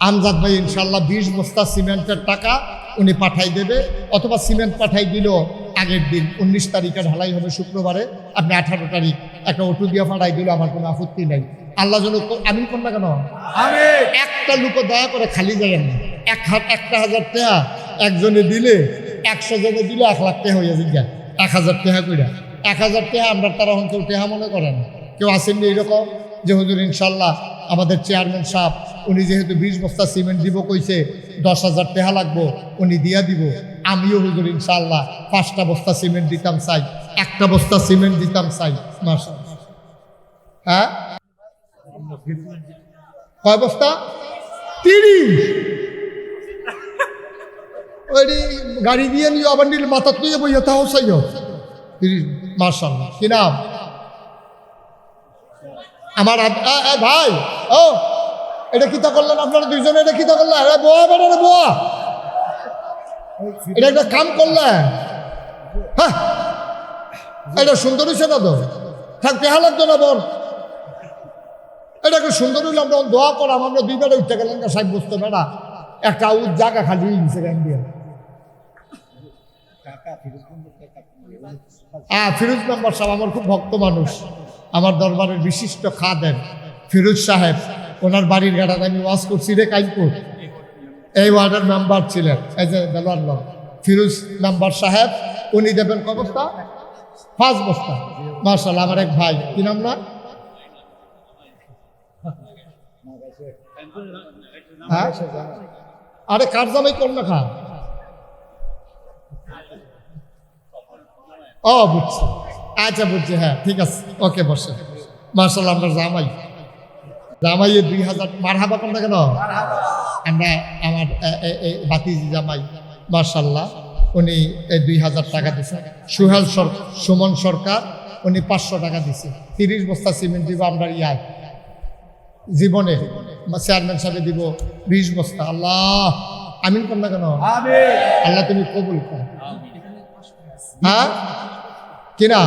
আমজাদ ভাই ইনশাল্লাহ 20 বস্তা সিমেন্টের টাকা উনি পাঠাই দেবে, অথবা সিমেন্ট পাঠাই দিল আগের দিন 19 তারিখে ঢালাই হবে শুক্রবারে, আপনি 18 তারিখ একটা অটো দিয়ে পাঠাই দিল, আমার কোনো আপত্তি নেই। আল্লাহ যেন আমি কোন না কেন একটা লোক দয়া করে খালি যাবেন না। 1,000 টাকা একজনে দিলে 100 জনে দিলে 1 লাখ টাকা হয়ে যায়। 1000 টাকা কইরা 1000 টাকা আমরা তারা কেউ টাকা মনে করেন, কেউ আসেননি এইরকম যে হুজুর ইনশাল্লাহ আমাদের চেয়ারম্যান সাহেব উনি যেহেতু 20 বস্তা সিমেন্ট দিব কইছে 10,000 টাকা লাগবো, উনি দিয়া দিব। আমিও হুজুর ইনশাল্লাহ 5টা বস্তা সিমেন্ট দিতাম চাই, 1টা বস্তা সিমেন্ট দিতাম চাই। মাশাআল্লাহ। হ্যাঁ কয় বস্তা? 30। ওই গাড়ি দিয়ে নিয়ে আবার নীল মাথা তুই বইয়া তাও চাই 30। মাশাআল্লাহ। কি নাম আমার? ভাই ও এটা কিতা করলেন আপনারা দুইজনে? এটা কিতা করলেন? আরে বোয়া বেড়ে বোয়া এটা একটা কাম করলে হ্যাঁ এটা সুন্দর হয়েছে না তো থাকতে লাগতো না বল এটাকে সুন্দর হইলে আমরা দোয়া করাম আমরা দুইবারে উঠতে গেলেন না সাহেব বুঝতে পারা একটা জায়গা খালি নিচে গান দিয়ে ফিরোজ মেম্বার সাহেব আমার খুব ভক্ত মানুষ আমার দরবারের বিশিষ্ট খাদেম ফিরোজ সাহেব ওনার বাড়ির গাড়াতে আমি ওয়াজ করছি রে কাইপুর এই ওয়ার্ডের মেম্বার ছিলেন এই যে দেলোয়ার লোক ফিরোজ মেম্বার সাহেব উনি দেবেন ক বস্তা 5 বস্তা মাশাআল্লাহ আমার এক ভাই কি নাম না হ্যাঁ আরে কার জামাই কোন না খা ও বুঝছি আচ্ছা বুঝছি হ্যাঁ ঠিক আছে ওকে বসে মাশাআল্লাহ আমরা জামাইয়ে 2000 মারহাবা কোন না কেন আমরা আমার বাতিজি জামাই মাশাআল্লাহ উনি 2000 টাকা দিছে সুমন সরকার উনি 500 টাকা দিছে 30 বস্তা সিমেন্ট দিব আমরা ইয়ায় জীবনে চেয়ারম্যান সাহেব দিব 20 বস্তা আল্লাহ আমিন কোন না কেন আল্লাহ তুমি কবুল করো হ্যাঁ কিনা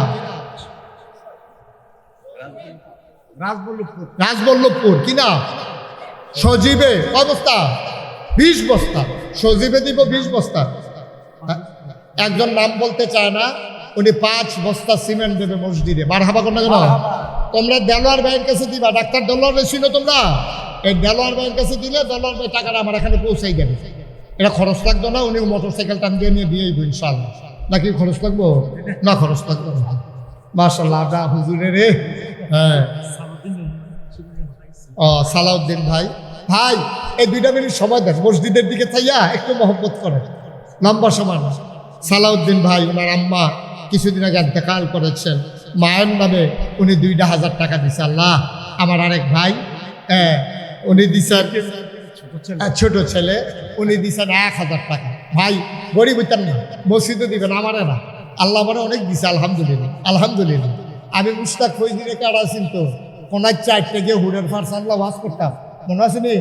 রাজবল্লভপুর কিনা সজীবে অবস্থা 20 বস্তা সজীবে দিব 20 বস্তা একজন নাম বলতে চায় না উনি 5 বস্তা সিমেন্ট দেবে মসজিদে মারহাবা কোন না কেন তোমরা দেলোয়ার ভাইয়ের কাছে দিবা ডাক্তার দেলোয়ার ছিল তোমরা এই দেলোয়ার ভাইয়ের কাছে দিলে দেলোয়ার ভাই টাকাটা আমার এখানে পৌঁছাই যাবে এটা খরচ লাগতো না উনি মোটরসাইকেল টান দিয়ে নিয়ে দিয়েই ইনশাআল্লাহ নাকি খরচ লাগবো না খরচ লাগতো না মাশাআল্লাহ আদা হুজুরে রে হ্যাঁ ও সালাউদ্দিন ভাই ভাই এই 2 মিনিট সময় দেন মসজিদের দিকে চাইয়া একটু মহব্বত করে লম্বা সময় না সালাউদ্দিন ভাই ওনার আম্মা কিছুদিন আগে ইন্তেকাল করেছেন মায়ের নামে উনি 2000 টাকা দিছে আল্লাহ আমার আরেক ভাই উনি দিছেন ছোট ছেলে উনি দিছেন 1000 টাকা ভাই গরিব হইতেন না মসজিদে দিবেন আমারে না আল্লাহ আমারে অনেক দিছে আলহামদুলিল্লাহ আলহামদুলিল্লাহ আমি মুস্তাক ফৈজিরে কারা চিনতো কোনার 4টে গিয়ে হুডের ফার সানলা ওয়াজ করতাম মনে আছে নি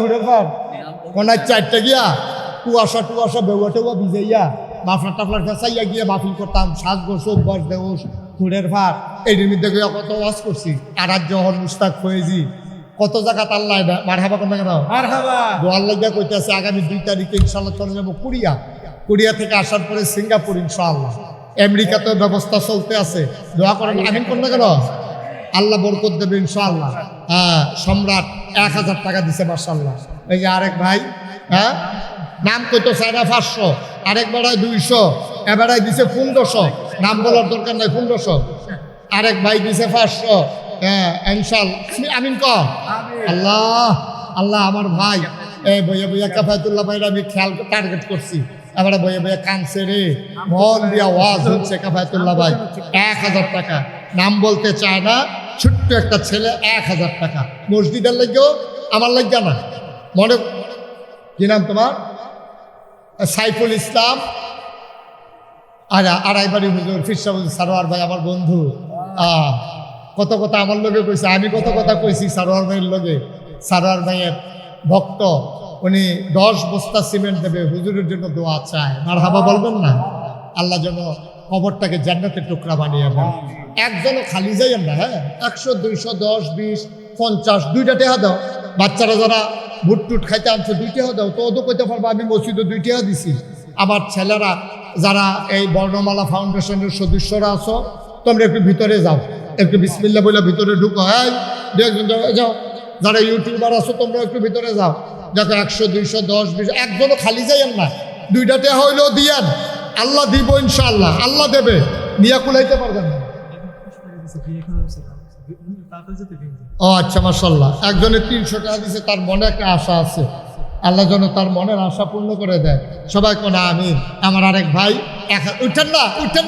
হুডের ফার কোনার 4টে গিয়া টুয়াশা বেউয়া টেউয়া ভিজাইয়া মাফলার টাফলার ফেসাইয়া গিয়ে মাহফিল করতাম সাজগোস অভ্যাস দেওস হুডের ফার এইটির মধ্যে গিয়ে কত ওয়াজ করছি আরাজ জহর মুস্তাক ফৈজি কত জায়গাত আল্লাহ মারহাবা কোন কেন দোয়ার লাগিয়া কইতেছে আগামী 2 তারিখে ইনশাআল্লাহ চলে যাবো কোরিয়া থেকে আসার পরে সিঙ্গাপুর ইনশাআল্লাহ আমেরিকাতেও ব্যবস্থা চলতে আছে দোয়া করেন আমিন কোন না কেন আল্লাহ বরকত দেবে ইনশাআল্লাহ হ্যাঁ সম্রাট 1000 টাকা দিছে মাশাআল্লাহ এই যে আরেক ভাই হ্যাঁ নাম কইতো 500 আরেক বেড়ায় 200 এবারাই দিছে 1500 নাম বলার দরকার নাই 1500 আরেক ভাই দিছে 500 হ্যাঁ ইনশাআল্লাহ আমিন কর আল্লাহ আল্লাহ আমার ভাই বইয়া কাফায়তুল্লাহ ভাইরা আমি খেয়াল টার্গেট করছি এবারে বইয়া কানছে রে মন দিয়া ওয়াজ হচ্ছে কাফায়তুল্লাহ ভাই 1000 টাকা নাম বলতে চায় না ছোট্ট একটা ছেলে 1000 টাকা মসজিদের লাগেও আমার লাগবে না মনে কি নাম তোমার সাইফুল ইসলাম আড়াইবাড়ি হুজুর ফিরসা হুজুর সারোয়ার ভাই আমার বন্ধু কত কথা আমার লগে কইছে আমি কত কথা কইছি সারোয়ার ভাইয়ের লগে সারোয়ার ভাইয়ের ভক্ত উনি 10 বস্তা সিমেন্ট দেবে হুজুরের জন্য দোয়া চায় মারহাবা বলবেন না আল্লাহ যেন কবরটাকে জান্নাতের টুকরা বানিয়ে দেন একজনও খালি যাইয়েন না হ্যাঁ 100 200 10 20 50 2টা টাকা দাও বাচ্চারা যারা ভুট টুট খাইতে আনছো 2 টাকা দাও তো ওদের কইতে পারবো আমি মসজিদে 2 টাকা দিছি আমার ছেলেরা যারা এই বর্ণমালা ফাউন্ডেশনের সদস্যরা আছো তোমরা একটু ভিতরে যাও একটু বিসমিল্লাহ বলে ভিতরে ঢুকো হ্যাঁ যাও যারা ইউটিউবার আছো তোমরা একটু ভিতরে যাও দেখো 100 200 10 20 একজনও খালি যাইয়েন না 2টা টাকা হইলেও দিয়েন আল্লাহ দিব ইনশাআল্লাহ আল্লাহ দেবে নিয়া কুলাইতে পারবেন না ও আচ্ছা মাশাআল্লাহ একজনের 300 টাকা দিছে তার মনে একটা আশা আছে আল্লাহ যেন তার মনের আশা পূর্ণ করে দেয় সবাই কোন আমিন আমার আরেক ভাই উঠেন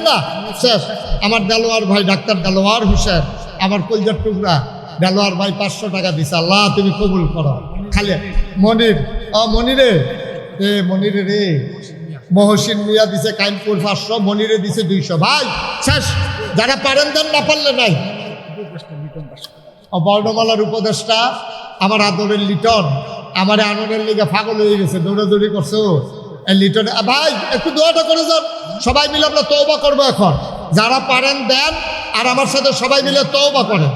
না শেষ আমার দেলোয়ার ভাই ডাক্তার দেলোয়ার হোসেন আমার কলজার টুকরা দেলোয়ার ভাই 500 টাকা দিছে আল্লাহ তুমি কবুল করো খালি মনিরে রে মহসিন মিয়া দিছে কাইমপুর 500 মনিরে দিছে 200 ভাই শেষ যারা পারেন দেন না পারলে নাই বর্ণমালার উপদেষ্টা আমার আদরের লিটন আমার আনন্দের লিগে পাগল হয়ে গেছে দৌড়াদৌড়ি করছো লিটনে ভাই একটু দোয়াটা করে যান, সবাই মিলে আমরা তওবা করবো এখন। যারা পারেন দেন, আর আমার সাথে সবাই মিলে তওবা করেন।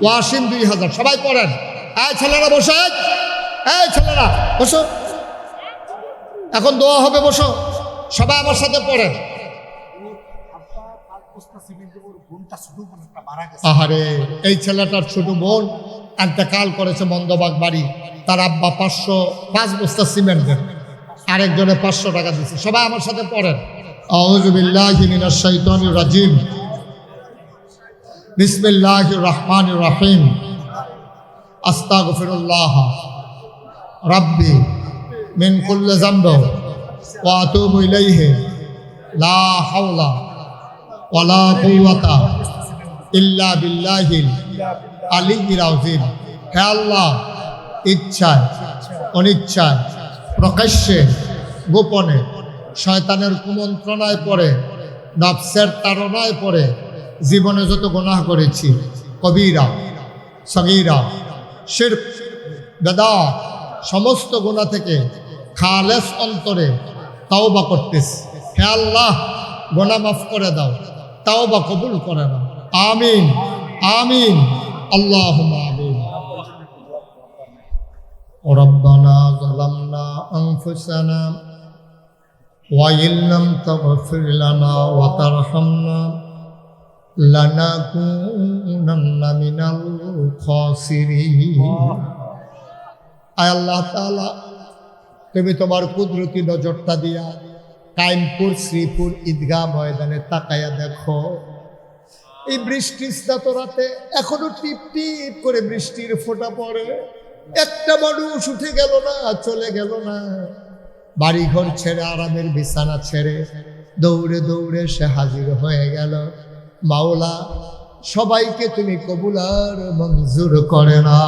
ওয়াসিম 2000 সবাই পড়েন। এই ছেলেরা বসো, এই ছেলেরা বসো, এখন দোয়া হবে, বসো সবাই আমার সাথে পড়েন। আহারে, এই ছেলেটার ছোট বোন ইন্তেকাল করেছে মন্দবাগ বাড়ি, তার আব্বা 5 বস্তা সিমেন্ট দেন, আরেকজনে 500 টাকা দিচ্ছে। সবাই আমার সাথে পড়েন। আউযু বিল্লাহি মিনাশ শাইতানির রাজিম, বিসমিল্লাহির রহমানির রহিম, আস্তাগফিরুল্লাহ রাব্বি মিন কুল্লি যামবি ওয়া আতুবু ইলাইহি, লা হাওলা ওয়ালা কুওয়াতা ইল্লা বিল্লাহিল আলিয়্যিল আযীম। হে আল্লাহ, ইচ্ছায় অনিচ্ছায়, প্রকাশ্যে গোপনে, শয়তানের কুমন্ত্রণায় পড়ে, নফসের তাড়নায় পড়ে জীবনে যত গুনাহ করেছি, কবিরা সগীরা শিরক বেদাত, সমস্ত গুনাহ থেকে খালেস অন্তরে তাওবা করতেছি। হে আল্লাহ, গুনাহ মাফ করে দাও, তাওবা কবুল করে নাও। আমিন আমিন, আল্লাহুম্মা আমিন। রব্বানা যালামনা আনফুসানা ওয়া ইল্লাম তাগফির লানা ওয়া তারহামনা লানাকুনান্না মিনাল খাসিরিন। আয় আল্লাহ তাআলা, তুমি তোমার কুদরতি নজরটা দিয়া কায়েমপুর শ্রীপুর ঈদগাহ ময়দানে তাকায়া দেখো, এই বৃষ্টির স্নাত রাতে এখনো টিপ টিপ করে বৃষ্টির ফোঁটা পড়ে, একটা মানুষ উঠে গেল না, চলে গেল না। বাড়িঘর ছেড়ে, আরামের বিছানা ছেড়ে দৌড়ে দৌড়ে সে হাজির হয়ে গেল। মাওলা, সবাইকে তুমি কবুল আর মঞ্জুর করে না।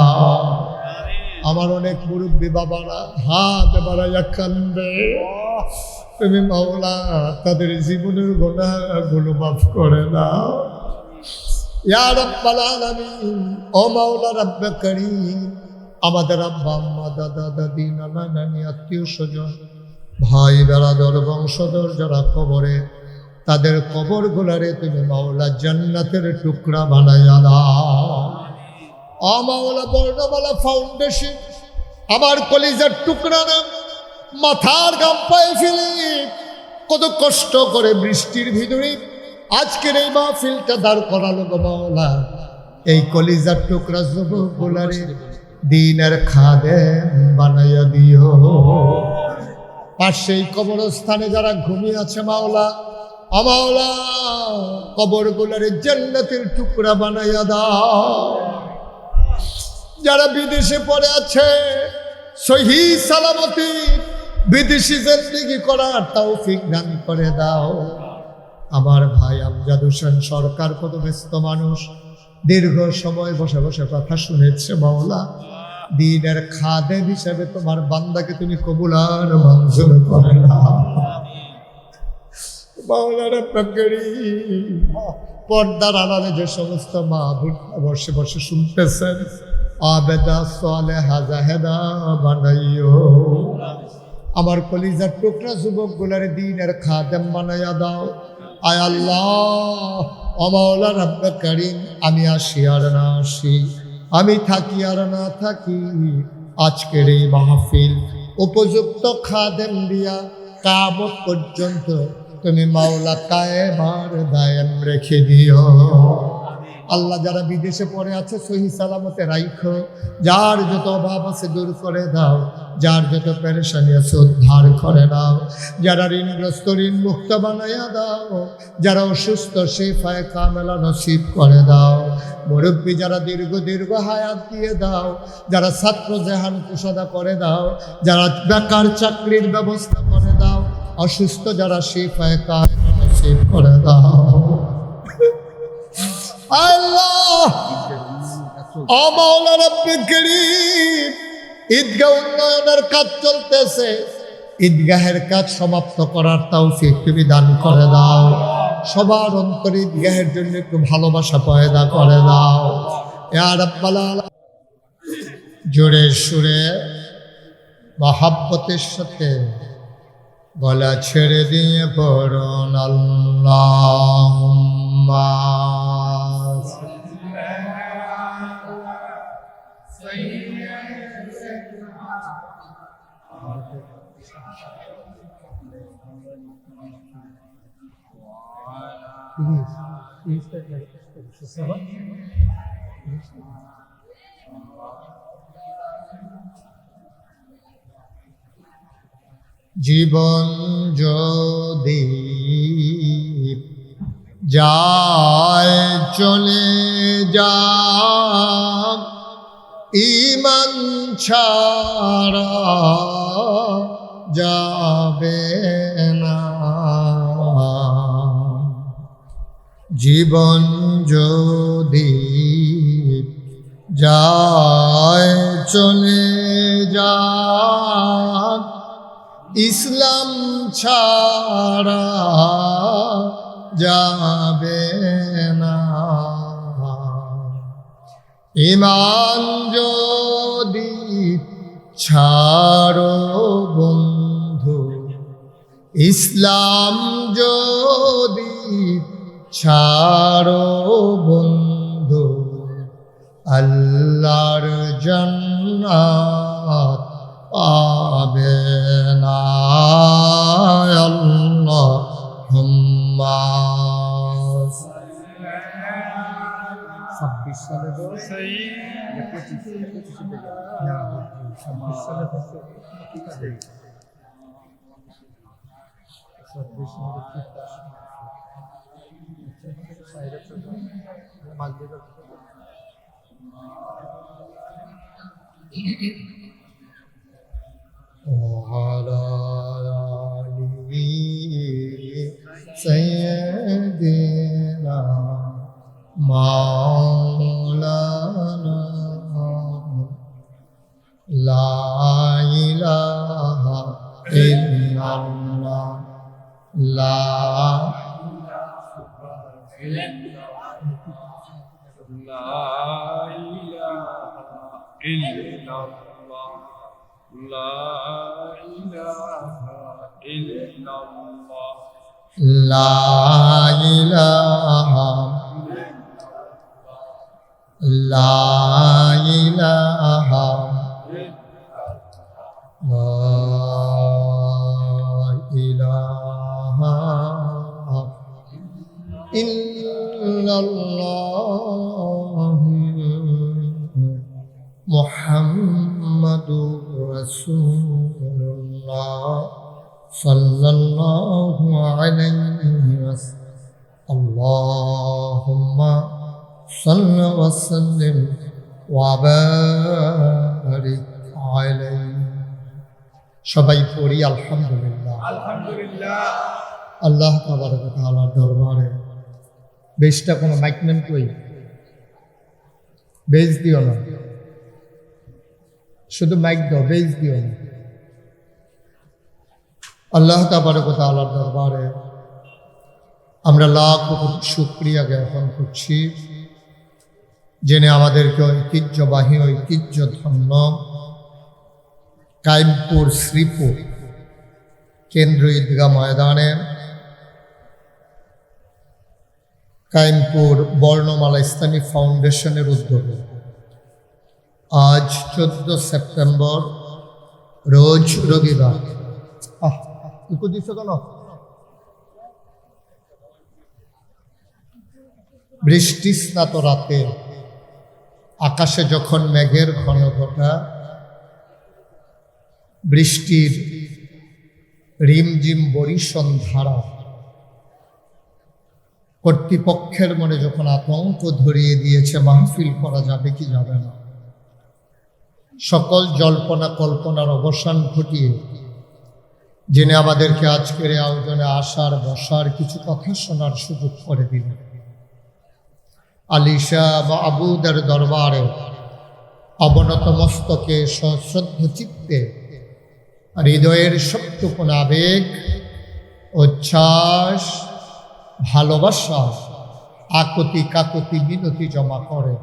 আমার অনেক মুরব্বী বাবারা হাত বাড়াইয়া কান্দে, তুমি মাওলা তাদের জীবনের গুনাহগুলো মাফ করে দাও। ইয়া রাব্বাল আলামিন, ও মাওলা রব্বে কারীম, আমাদের আব্বা আম্মা দাদা দাদি নানা নানি আত্মীয় স্বজন ভাই বেড়াদর বংশধর যারা কবরে, তাদের কবর গুলারে তুমি মাওলা জান্নাতের টুকরা বানাইয়া দাও। ও মাওলা, বর্ণমালা ফাউন্ডেশন আমার কলিজার টুকরা না, মাথার গাম পায়ে ফেলে কত কষ্ট করে বৃষ্টির ভিতরে আজকের এই মাহফিলটা দাঁড় করালো গো মাওলা। এই কলিজার টুকরা যুবক গুলারে দিনের খাদেম বানাইয়া দিও। পাশেই কবরস্থানে যারা ঘুমিয়ে আছে মাওলা, ও মাওলা, কবর গুলারে জান্নাতের টুকরা বানাইয়া দাও। যারা বিদেশে পড়ে আছে, সহি সালামতি বিদেশি জিন্দেগি করার তৌফিক দান করে দাও। আমার ভাই আমজাদ হোসেন সরকার কত ব্যস্ত মানুষ, দীর্ঘ সময় বসে বসে কথা শুনেছে মাওলা। দিনের খাদেম হিসেবে তোমার বান্দাকে তুমি কবুল আর মঞ্জুর করে নাও মাওলা রব্বে কারীম। পর্দার আড়ালে যে সমস্ত মা বোন বসে বসে শুনতেছেন, আবেদা সালেহা জাহেদা বানাইও। আমার কলিজার টুকরা যুবক গুলার দিনের খাদেম বানাইয়া দাও। আয় আল্লাহ, ও মাওলা রব্বে কারীম, আমি আসি আর না আসি, আমি থাকি আর না থাকি, আজকের এই মাহফিল উপযুক্ত খাদেম দিয়া কিয়ামত পর্যন্ত তুমি মাওলা কায়েম আর দায়েম রেখে দিও। আল্লাহ, যারা বিদেশে পড়ে আছে সহি সালামতে রাইখো, যার যত অভাব আছে দূর করে দাও, যার যত পেরেশানি আছে উদ্ধার করে দাও, যারা ঋণগ্রস্ত ঋণ মুক্ত বানাইয়া দাও, যারা অসুস্থ শিফায়ে কামেলা নসিব করে দাও, মুরব্বী যারা দীর্ঘ হায়াত দিয়ে দাও, যারা ছাত্র জেহান কুশদা করে দাও, যারা বেকার চাকরির ব্যবস্থা করে দাও, অসুস্থ যারা শিফায়ে কামেলা নসিব করে দাও। আল্লাহ, ও মাওলা রব্বে কারীম, ঈদগাহ উন্নয়নের কাজ চলতেছে, ঈদগাহের কাজ সমাপ্ত করার তৌফিক তুমি দান করে দাও। সবার অন্তরে ঈদগাহের জন্য একটু ভালোবাসা পয়দা করে দাও ইয়া রাব্বাল আলামিন। জোরে সুরে মহাব্বতের সাথে গলা ছেড়ে দিয়ে পড়ুন আল্লাহুম্মা জীবন যদি যায় চলে যা ঈমান ছাড়া যাবে না জীবন যদি যায় চলে যা ইসলাম ছাড়া যাবে না ঈমান যদি ছাড়ো বন্ধু ইসলাম যদি ছাড়ো বন্ধু আল্লাহর জান্নাত পাবে না আল্লাহুম্মা 26 সালে তো 25 সালে হচ্ছে ঠিক আছে 26 সালে وعلى آله سيدنا مولانا لا إله إلا الله لا لا إله لا إله لا إله إلا الله محمد رسول الله صلى الله عليه وسلم اللهم صل وسلم وبارك عليه সবাই পড়ি আলহামদুলিল্লাহ আলহামদুলিল্লাহ আল্লাহ তাবারক ওয়া তাআলার দরবারে বেশটা কোনো মাইকম্যান কই বেজ দিও না শুধু মাইক দাও বেজ দিও না আল্লাহ তাবারক ওয়া তাআলার দরবারে আমরা লাখ শুকরিয়া জ্ঞাপন করছি যিনি আমাদেরকে ঐতিহ্যবাহী ঐতিহ্যধন্য কায়েমপুর শ্রীপুর কেন্দ্র ঈদগাহ ময়দানে কায়েমপুর বর্ণমালা ইসলামী ফাউন্ডেশনের উদ্যোগে আজ 14 সেপ্টেম্বর রোজ রবিবার বৃষ্টি স্নাত রাতে আকাশে যখন মেঘের ঘনঘটা বৃষ্টির রিমঝিম বরিশন ধারা কর্তৃপক্ষের মনে যখন আতঙ্ক ধরিয়ে দিয়েছে মাহফিল করা যাবে কি যাবে না সকল জল্পনা কল্পনার অবসান ঘটিয়ে যিনি আমাদেরকে আজকের আয়োজনে আসার বসার কিছু কথা শোনার সুযোগ করে দিলেন আলিশা বা আবুদের দরবারে অবনত মস্তকে সশ্রদ্ধ চিত্তে হৃদয়ের সবটুকুন আবেগ উচ্ছ্বাস ভালোবাসা আকুতি কাকুতি মিনতি জমা করে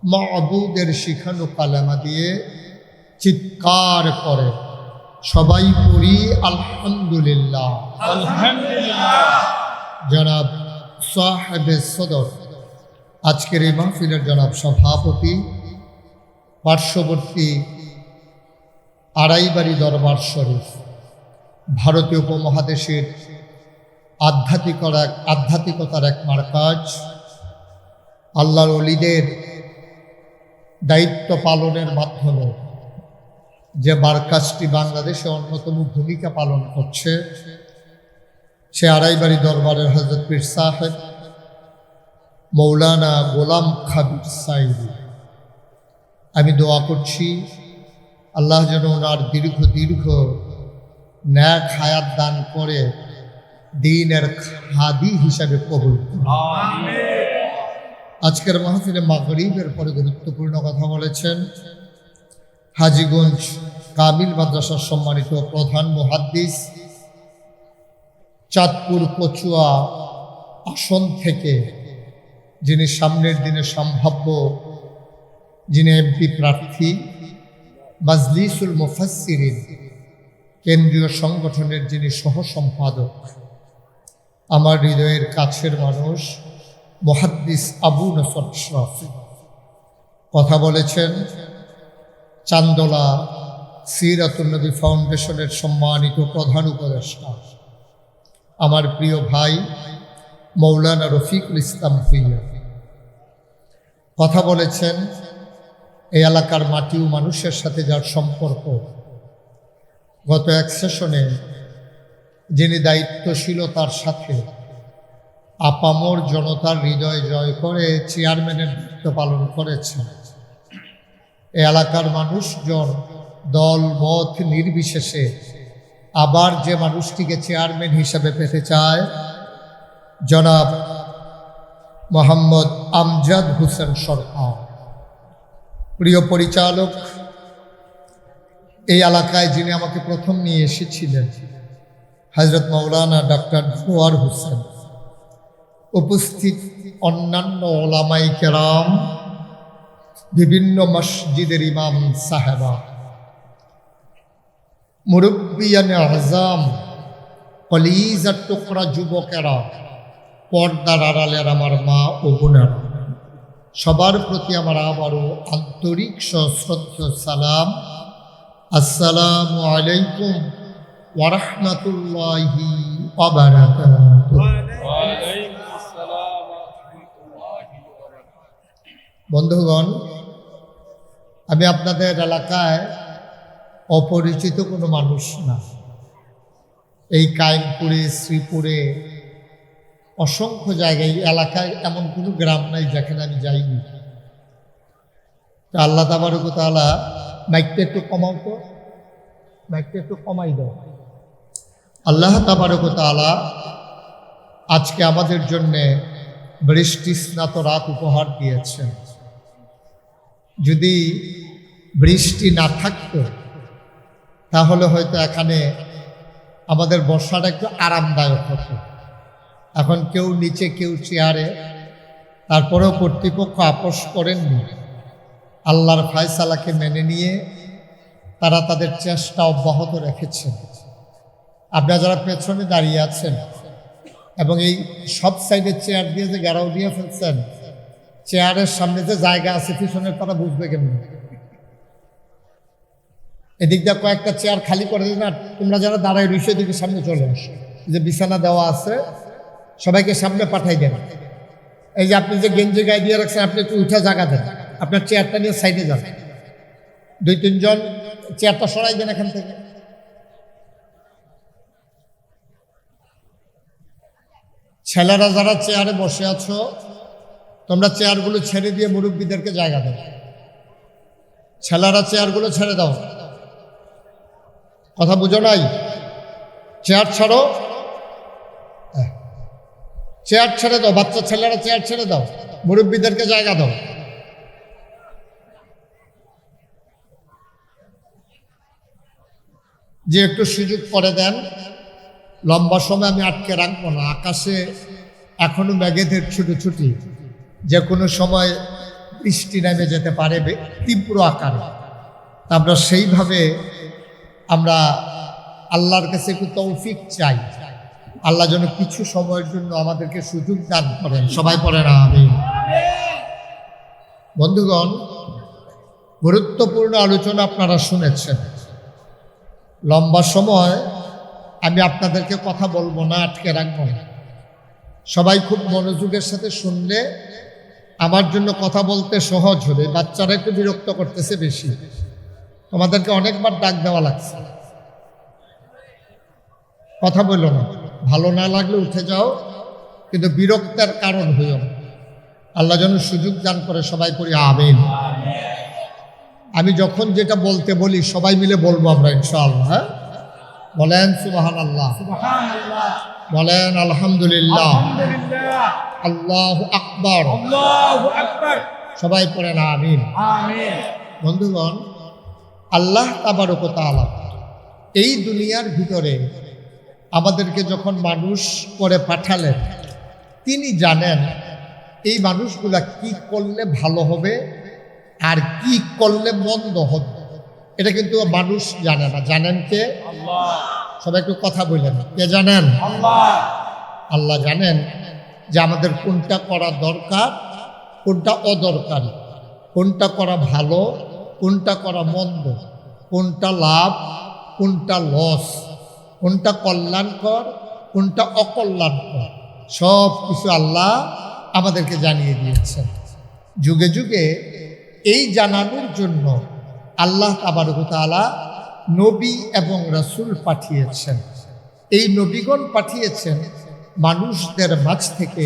মাবুদের শিখানো কালেমা দিয়ে চিৎকার করে সবাই পড়ি আলহামদুলিল্লাহ। আলহামদুলিল্লাহ। জনাব সাহেবে সদর, আজকের এই মাহফিলের জনাব সভাপতি, পার্শ্ববর্তী আড়াইবাড়ি দরবার শরীফ, ভারতীয় উপমহাদেশের আধ্যাত্মিকতার এক মারকাজ, আল্লাহর ওলিদের দায়িত্ব পালনের মাধ্যমে যে মারকাজটি বাংলাদেশে অন্যতম ভূমিকা পালন করছে, সে আড়াইবাড়ি দরবারের হযরত পীর সাহেব মৌলানা গোলাম খাবির সাইদি। আমি দোয়া করছি আল্লাহ যেন ওনার দীর্ঘ ন্যাক হায়াত দান করে দ্বীনের খাদি হিসাবে কবুল করুন। আজকের মাহফিলে মাগরিবের পরে গুরুত্বপূর্ণ কথা বলেছেন হাজীগঞ্জ কামিল মাদ্রাসার সম্মানিত প্রধান মুহাদ্দিস, চাঁদপুর কচুয়া আসন থেকে যিনি সামনের দিনে সম্ভাব্য যিনি এমপি প্রার্থী, মাজলিসুল মুফাসসিরিন কেন্দ্রীয় সংগঠনের যিনি সহ সম্পাদক, আমার হৃদয়ের কাছের মানুষ মুহাদ্দিস আবু নসর শরফি কথা বলেছেন। চান্দোলা সিরাতুন নবী ফাউন্ডেশনের সম্মানিত প্রধান উপদেষ্টা আমার প্রিয় ভাই মৌলানা রফিকুল ইসলাম ভুঁইয়া কথা বলেছেন। এই এলাকার মাটি ও মানুষের সাথে যার সম্পর্ক, গত এক সেশনে যিনি দায়িত্বশীলতার সাথে আপামর জনতার হৃদয় জয় করে চেয়ারম্যানের দায়িত্ব পালন করেছেন। এই এলাকার মানুষজন দল মত নির্বিশেষে আবার যে মানুষটিকে চেয়ারম্যান হিসাবে পেতে চায়, জনাব মোহাম্মদ আমজাদ হোসেন সরকার। প্রিয় পরিচালক, এই এলাকায় যিনি আমাকে প্রথম নিয়ে এসেছিলেন হযরত মাওলানা ডক্টর ফোয়ার হোসেন, উপস্থিত অন্যান্য ওলামাই কেরাম, বিভিন্ন মসজিদের ইমাম সাহেবা, মুরব্বিয়ানে আযম, কলিজার টুকরা যুবকেরা, পর্দার আড়ালের আমার মা ও বোনেরা, সবার প্রতি আমার আবারও আন্তরিক সশ্রদ্ধ সালাম। আসসালামু আলাইকুম ওয়া রাহমাতুল্লাহি ওয়া বারাকাতুহু। বন্ধুগণ, আমি আপনাদের এলাকায় অপরিচিত কোনো মানুষ না। এই কায়েমপুরে, শ্রীপুরে, অসংখ্য জায়গায়, এলাকায় এমন কোনো গ্রাম নাই যেখানে আমি যাইনি। তা আল্লাহ তাবারক ওয়া তাআলা, মাইকটা একটু কমাও তো, মাইকটা একটু কমাই দাও। আল্লাহ তাবারক ওয়া তাআলা আজকে আমাদের জন্যে বৃষ্টি স্নাত রাত উপহার দিয়েছেন। যদি বৃষ্টি না থাকতো তাহলে হয়তো এখানে আমাদের বর্ষাটা একটু আরামদায়ক হতো। এখন কেউ নিচে, কেউ চেয়ারে, তারপরেও কর্তৃপক্ষ আপোষ করেননি। আল্লাহর ফায়সালাকে মেনে নিয়ে তারা তাদের চেষ্টা অব্যাহত রেখেছেন। আপনারা যারা পেছনে দাঁড়িয়ে আছেন এবং এই সব সাইডে চেয়ার দিয়ে যে ঘেরাও দিয়ে ফেলছেন, চেয়ারের সামনে যে জায়গা আছে পিছনের তারা বুঝবে কেমন। এদিক দিয়ে কয়েকটা চেয়ার খালি করে দিন, না তোমরা যারা দাঁড়ায় রয়েছে এদিকে সামনে চলে আসো। যে বিছানা দেওয়া আছে সবাইকে সামনে পাঠাই দেন। এই যে আপনি যে গেঞ্জি গায়ে দিয়ে রাখছেন, আপনি একটু উঠে জায়গা দেন, আপনার চেয়ারটা নিয়ে সাইডে যান। 2-3 জন চেয়ারটা সরাই দেন এখান থেকে। ছেলেরা যারা চেয়ারে বসে আছো, তোমরা চেয়ারগুলো ছেড়ে দিয়ে মুরব্বীদেরকে জায়গা দাও। ছেলেরা চেয়ারগুলো ছেড়ে দাও, কথা বুঝো নাই? চেয়ার ছাড়ো, চেয়ার ছেড়ে দাও। বাচ্চা ছেলেরা চেয়ার ছেড়ে দাও, মুরব্বীদেরকে জায়গা দাও। যে একটু সুযোগ করে দেন, লম্বা সময় আমি আটকে রাখবো না। আকাশে এখনো মেঘেদের ছুটি, যে কোনো সময় বৃষ্টি নেমে যেতে পারে তীব্র আকারে। আমরা সেইভাবে আমরা আল্লাহর কাছে একটু তৌফিক চাই, আল্লাহ যেন কিছু সময়ের জন্য আমাদেরকে সুযোগ দান করেন। সবাই পড়েন আমিন। বন্ধুগণ, গুরুত্বপূর্ণ আলোচনা আপনারা শুনেছেন। লম্বা সময় আমি আপনাদেরকে কথা বলবো না, আটকে রাখবো না। সবাই খুব মনোযোগের সাথে শুনলে আমার জন্য কথা বলতে সহজ হবে। বাচ্চারা একটু বিরক্ত করতেছে বেশি, তোমাদেরকে অনেকবার ডাক দেওয়া লাগছে। কথা বললো না, ভালো না লাগলে উঠে যাও, কিন্তু বিরক্তের কারণ হইও না। আল্লাহ যেন সুযোগ দান করে। সবাই পড়ি আমিন। আমি যখন যেটা বলতে বলি সবাই মিলে বলবো আমরা ইনশাআল্লাহ। হ্যাঁ, বলেন সুবহানাল্লাহ, বলেন আলহামদুলিল্লাহ, আল্লাহু আকবার। সবাই পড়েন আমিন। বন্ধুগণ, আল্লাহ তাবারক ওয়া তাআলা এই দুনিয়ার ভিতরে আমাদেরকে যখন মানুষ করে পাঠালেন, তিনি জানেন এই মানুষগুলা কি করলে ভালো হবে আর কি করলে মন্দ হবে। এটা কিন্তু মানুষ জানে না। জানেন কে? আল্লাহ। সবাই একটু কথা বললেন, কে জানেন? আল্লাহ। আল্লাহ জানেন যে আমাদের কোনটা করা দরকার, কোনটা অদরকারি, কোনটা করা ভালো, কোনটা করা মন্দ, কোনটা লাভ, কোনটা লস, কোনটা কল্যাণকর, কোনটা অকল্যাণকর, সব কিছু আল্লাহ আমাদেরকে জানিয়ে দিয়েছেন। যুগে যুগে এই জানানোর জন্য আল্লাহ তাবারক ওয়া তাআলা নবী এবং রাসূল পাঠিয়েছেন। এই নবীগণ পাঠিয়েছেন মানুষদের মাঝ থেকে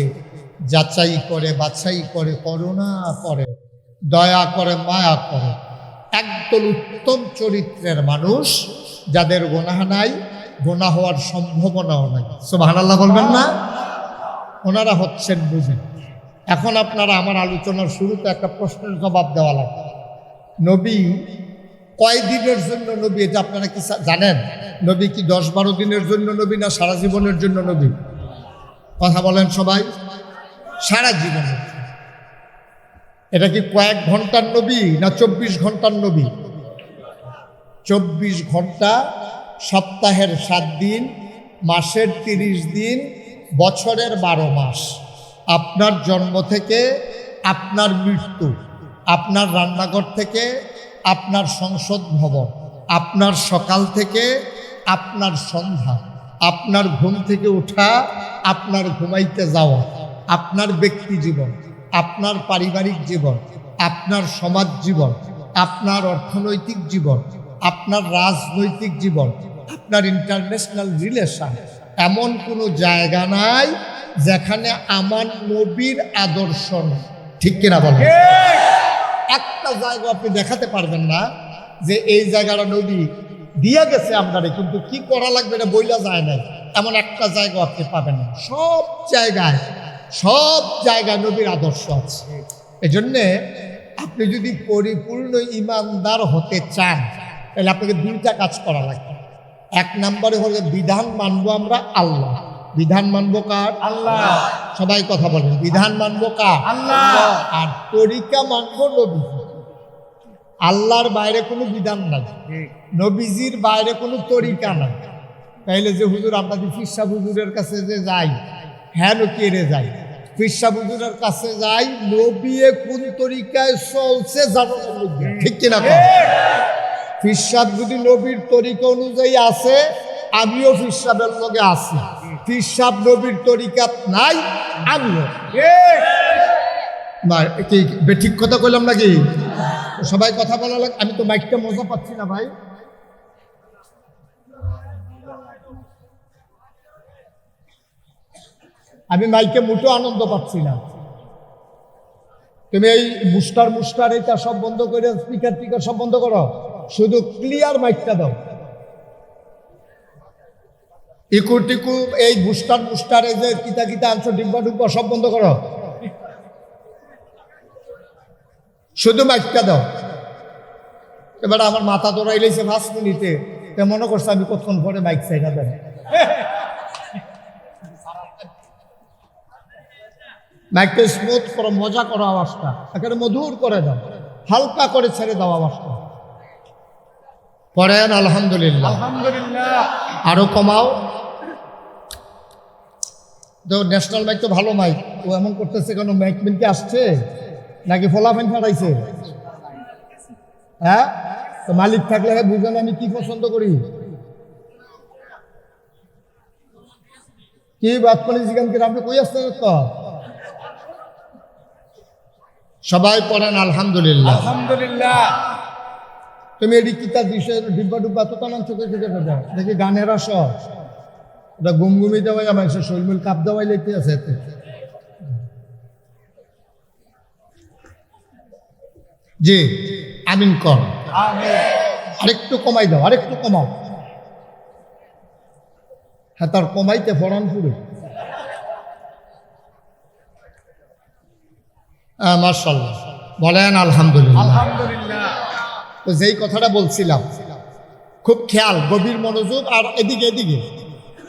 যাচাই করে, বাছাই করে, করুণা করে, দয়া করে, মায়া করে একদল উত্তম চরিত্রের মানুষ, যাদের গুনাহ নাই, গুনাহ হওয়ার সম্ভাবনাও নাই। সুবহানাল্লাহ বলবেন না? ওনারা হচ্ছেন নবী। এখন আপনারা আমার আলোচনার শুরুতে একটা প্রশ্নের জবাব দেওয়া লাগবে। নবী কয় দিনের জন্য নবী, এটা আপনারা কি জানেন? নবী কি 10-12 দিনের জন্য নবী, না সারা জীবনের জন্য নবী? কথা বলেন সবাই। সারা জীবনের। এটা কি কয়েক ঘন্টার নবী না 24 ঘন্টার নবী? 24 ঘন্টা, সপ্তাহের 7 দিন, মাসের 30 দিন, বছরের 12 মাস। আপনার জন্ম থেকে আপনার মৃত্যু, আপনার রান্নাঘর থেকে আপনার সংসদ ভবন, আপনার সকাল থেকে আপনার সন্ধ্যা, আপনার ঘুম থেকে ওঠা, আপনার ঘুমাইতে যাওয়া, আপনার ব্যক্তি জীবন, আপনার পারিবারিক জীবন, আপনার সমাজ জীবন, আপনার অর্থনৈতিক জীবন, আপনার রাজনৈতিক জীবন, আপনার ইন্টারন্যাশনাল রিলেশন, এমন কোনো জায়গা নাই যেখানে আমার নবীর আদর্শ নেই। ঠিক কিনা বলেন? একটা জায়গা আপনি দেখাতে পারবেন না যে এই জায়গাটা নবী দিয়া গেছে আপনারে, কিন্তু কি করা লাগবে এটা বইলা যায় নাই, এমন একটা জায়গা আপনি পাবেন না। সব জায়গায় নবীর আদর্শ আছে। এজন্যে আপনি যদি পরিপূর্ণ ইমানদার হতে চান, তাহলে আপনাকে 2টা কাজ করা লাগবে। 1 নম্বরে হলে বিধান মানবো আমরা আল্লাহ। বিধান মানবো কার? আল্লাহ। সবাই কথা বলেন, বিধান মানবো কার? আল্লাহ। আর তরিকা মানবো নবী। আল্লাহর বাইরে কোনো বিধান নাই, নবীজির বাইরে কোনো তরিকা নাই। তাইলে যে হুজুর আপনাদের ফিরসা হুজুরের কাছে যে যাই, হ্যাঁ কেড়ে যাই, ফিরসা হুজুরের কাছে যাই, নবী কোন তরিকায় চলছে জানো? ঠিক কিনা? ফিরসাব যদি নবীর তরিকা অনুযায়ী আছে, আমিও ফিরসাবের লগে আছি। ফিরসাব নবীর তরিকা নাই, আমিও। কি ঠিক কথা কইলাম নাকি? সবাই কথা বলা লাগে। আমি তো মাইকটা মজা পাচ্ছি না ভাই। আমি মাইকে মুঠো আনন্দ পাচ্ছি না। তুমি এই মুস্টার এটা সব বন্ধ করে, স্পিকার সব বন্ধ করো, শুধু ক্লিয়ার মাইকটা দাও। ইকু এই মুস্টার এই যে কিতা আনছো, ডিব্বা সব বন্ধ করো, শুধু মাইকটা দাও। এবার আমার মাথা দৌড়াইলেছে 5 মিনিটে, মনে করছে আমি কতক্ষণ পরে মাইক চাই না দেন। মাইকটা স্মুথ করো, মজা করো, আওয়াজটা একেবারে মধুর করে দাও, হালকা করে ছেড়ে দাও আওয়াজটা। পড়েন আলহামদুলিল্লাহ। আলহামদুলিল্লাহ। আরো কমাও। তো ন্যাশনাল মাইক তো ভালো মাইক, ও এমন করতেছে কেন? মাইক মিনকে আসছে নাকি ফলাফেন ফাটাইছে? হ্যাঁ, তো মালিক থাকলে বুঝেন আমি কি পছন্দ করি। কি বাদ করে জিগান করে আপনি কই আসছেন? তো সবাই পড়েন আলহামদুলিল্লাহ। আলহামদুলিল্লাহ। তুমি এটি কিতাব বিষয়ের ডিব্বা ডুব্বা তো টানান চোখে চোখে দাও দেখি গানের আস ওটা গুমগুমি দেওয়াই আমার শৈলমূল কাপ দেওয়াই লেগে আছে এতে। জি আমিন কর। আমিন। আরেকটু কমাই দাও, আরেকটু কমাও। হ্যাঁ, তার কমাইতে ফরান পুরো। মাশাআল্লাহ, বলেন আলহামদুলিল্লাহ। আলহামদুলিল্লাহ। তো যেই কথাটা বলছিলাম, খুব খেয়াল, গভীর মনোযোগ। আর এদিকে এদিকে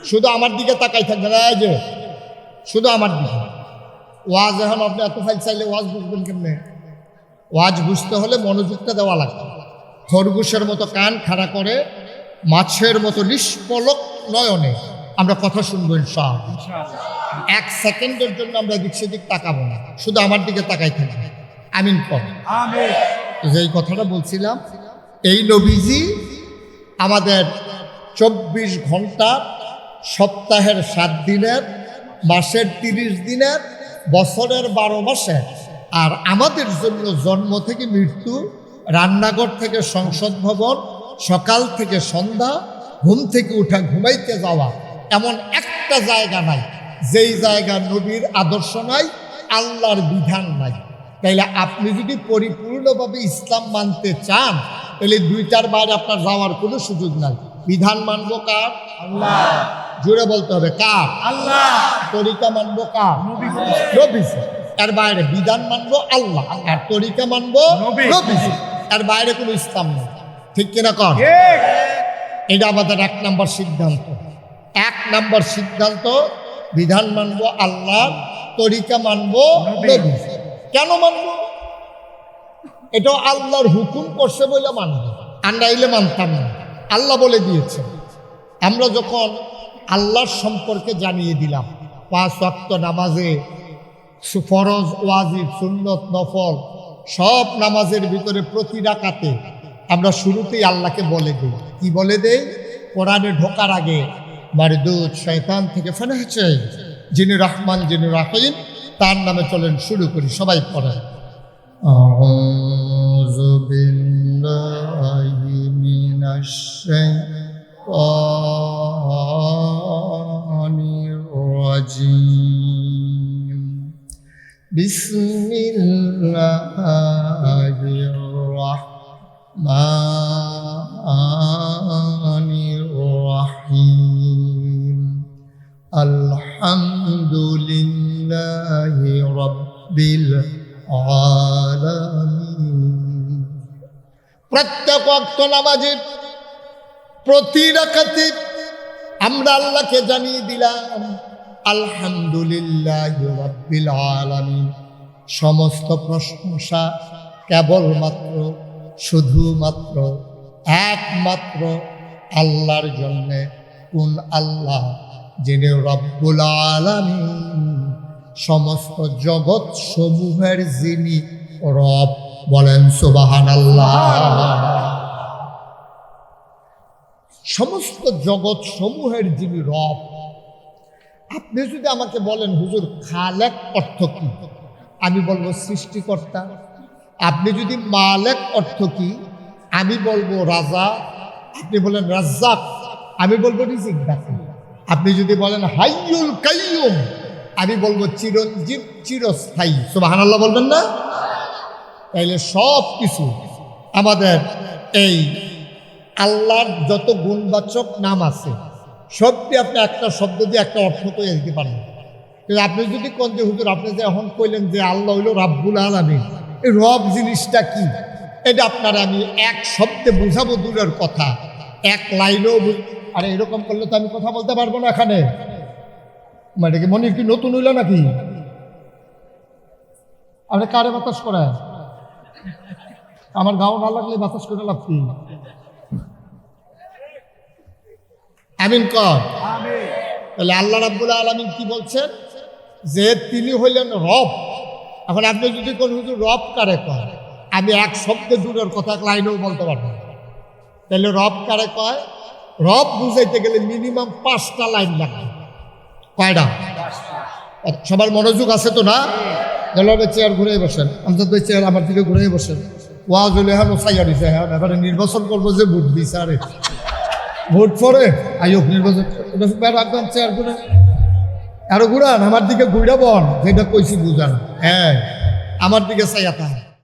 শুধু আমার দিকে তাকাই থাকবেন, এই যে শুধু আমার দিকে। ওয়াজ এখন আপনি এত ফাইল চাইলে ওয়াজ বুঝবেন কেমনে? ওয়াজ বুঝতে হলে মনোযোগটা দেওয়া লাগবে। খরগোশের মতো কান খাড়া করে, মাছের মতো নিষ্পলক নয়নে আমরা কথা শুনবো ইনশাআল্লাহ। ইনশাআল্লাহ। 1 সেকেন্ডের জন্য আমরা দিক সেদিক তাকাবো না, শুধু আমার দিকে তাকাই থাকবে। আমিন কর। আমিন। যেই কথাটা বলছিলাম, এই নবীজি আমাদের 24 ঘন্টা, সপ্তাহের 7 দিনের, মাসের 30 দিনের, বছরের 12 মাসের, আর আমাদের জন্য জন্ম থেকে মৃত্যু, রান্নাঘর থেকে সংসদ ভবন, সকাল থেকে সন্ধ্যা, ঘুম থেকে উঠা ঘুমাইতে যাওয়া, এমন একটা জায়গা নাই যেই জায়গা নবীর আদর্শ নাই, আল্লাহর বিধান নাই। তাইলে আপনি যদি পরিপূর্ণভাবে ইসলাম মানতে চান, তাহলে 2টার বাইরে আপনার যাওয়ার কোনো সুযোগ নাই। বিধান মানবো কার? আল্লাহ। জোরে বলতে হবে কার? আল্লাহ। তরিকা মানবো কার? নবীজি। এর বাইরে বিধান মানবো আল্লাহ, আর তরিকা মানবো নবীজি। এর বাইরে কোনো ইসলাম নেই। ঠিক কিনা কর? ঠিক। এটা আমাদের 1 নম্বর সিদ্ধান্ত। 1 নম্বর সিদ্ধান্ত, বিধান মানবো আল্লাহ, তরিকা মানবো নবী। কেন মানবো? এটা আল্লাহর হুকুম করছে বলে মানবো, আর নাইলে মানতাম না। আল্লাহ বলে দিয়েছে। আমরা যখন আল্লাহর সম্পর্কে জানিয়ে দিলাম, 5 ওয়াক্ত নামাজে, ফরজ, ওয়াজিব, সুন্নত, নফল, সব নামাজের ভিতরে প্রতি রাকাতে আমরা শুরুতেই আল্লাহকে বলে দিই। কি বলে দেই? কোরআনে ঢোকার আগে মারদুদ শয়তান থেকে ফানাহ চাই, যিনি রহমান যিনি রাহিম, তার নামে চলেন শুরু করি। সবাই পড়েন আউযু বিল্লাহি মিনাশ শাইতানির রাজিম। বিসমিল্লাহির রাহমানির রাহিম। আলহামদুলিল্লাহি রাব্বিল আলামিন। প্রত্যেক ওয়াক্ত নামাজে প্রতি রাকাতে আমরা আল্লাহকে জানিয়ে দিলাম আলহামদুলিল্লাহি রাব্বিল আলামিন। সমস্ত প্রশংসা কেবলমাত্র, শুধুমাত্র, একমাত্র আল্লাহর জন্যে। কোন আল্লাহ? যিনি রব্বুল আলামিন, সমস্ত জগৎ সমূহের যিনি রব। বলেন সুবহানাল্লাহ। সমস্ত জগৎ সমূহের যিনি রব। আপনি যদি আমাকে বলেন হুজুর খালেক অর্থ কি, আমি বলবো সৃষ্টিকর্তা। আপনি যদি মালেক অর্থ কি, আমি বলবো রাজা। আপনি বলেন রাজ্জাক, আমি বলবো রিজিক দাতা। আপনি যদি বলেন হাইয়ুল কাইয়ুম, আমি বলবো চিরঞ্জীব, চিরস্থায়ী। সুবহানাল্লাহ বলবেন না? তাইলে সব কিছু আমাদের এই আল্লাহর যত গুণবাচক নাম আছে, সবটি আপনি একটা শব্দ দিয়ে একটা অর্থ করে দিতে পারেন। কিন্তু আপনি যদি কোন যে হুজুর আপনি যে এখন কইলেন যে আল্লাহ হইল রাব্বুল আলামিন, এই রব জিনিসটা কি, এটা আপনারা আমি এক শব্দে বুঝাবো দূরের কথা, এক লাইনেও আরে এরকম করলে তো আমি কথা বলতে পারবো না এখানে। মানে কি মনে কি নতুন হইল নাকি? আপনি কারে বাতাস করে? আমার গাও না লাগলে বাতাস করে লাভ কি? আমিন কর। আমিন। তাহলে আল্লাহ রাব্বুল আলামিন কি বলছেন যে তিনি হইলেন রব। এখন আপনি যদি কোন হুজুর রব কারে কয়, আমি এক শব্দে দূরের কথা এক লাইনেও বলতে পারবো না। তাহলে রব কারে কয়? রব বুঝাইতে গেলে মিনিমাম 5টা লাইন লাগবে। কয়টা? সবার মনোযোগ আছে তো না? জলবে চেয়ার ঘুরে বসেন, আমজাদ ভাই চেয়ার আমার দিকে ঘুরে বসেন। ওয়াজ হলে হ্যাঁ সাইয়া দিছে, হ্যাঁ এবারে নির্বাচন করবো যে ভোট দিছে। আরে ভোট পরে আয়োগ নির্বাচন রাখবেন চেয়ার ঘুরে আরো ঘুরান, আমার দিকে ঘুরে বন, যেটা কইছি বুঝান। হ্যাঁ আমার দিকে চাইয়া তা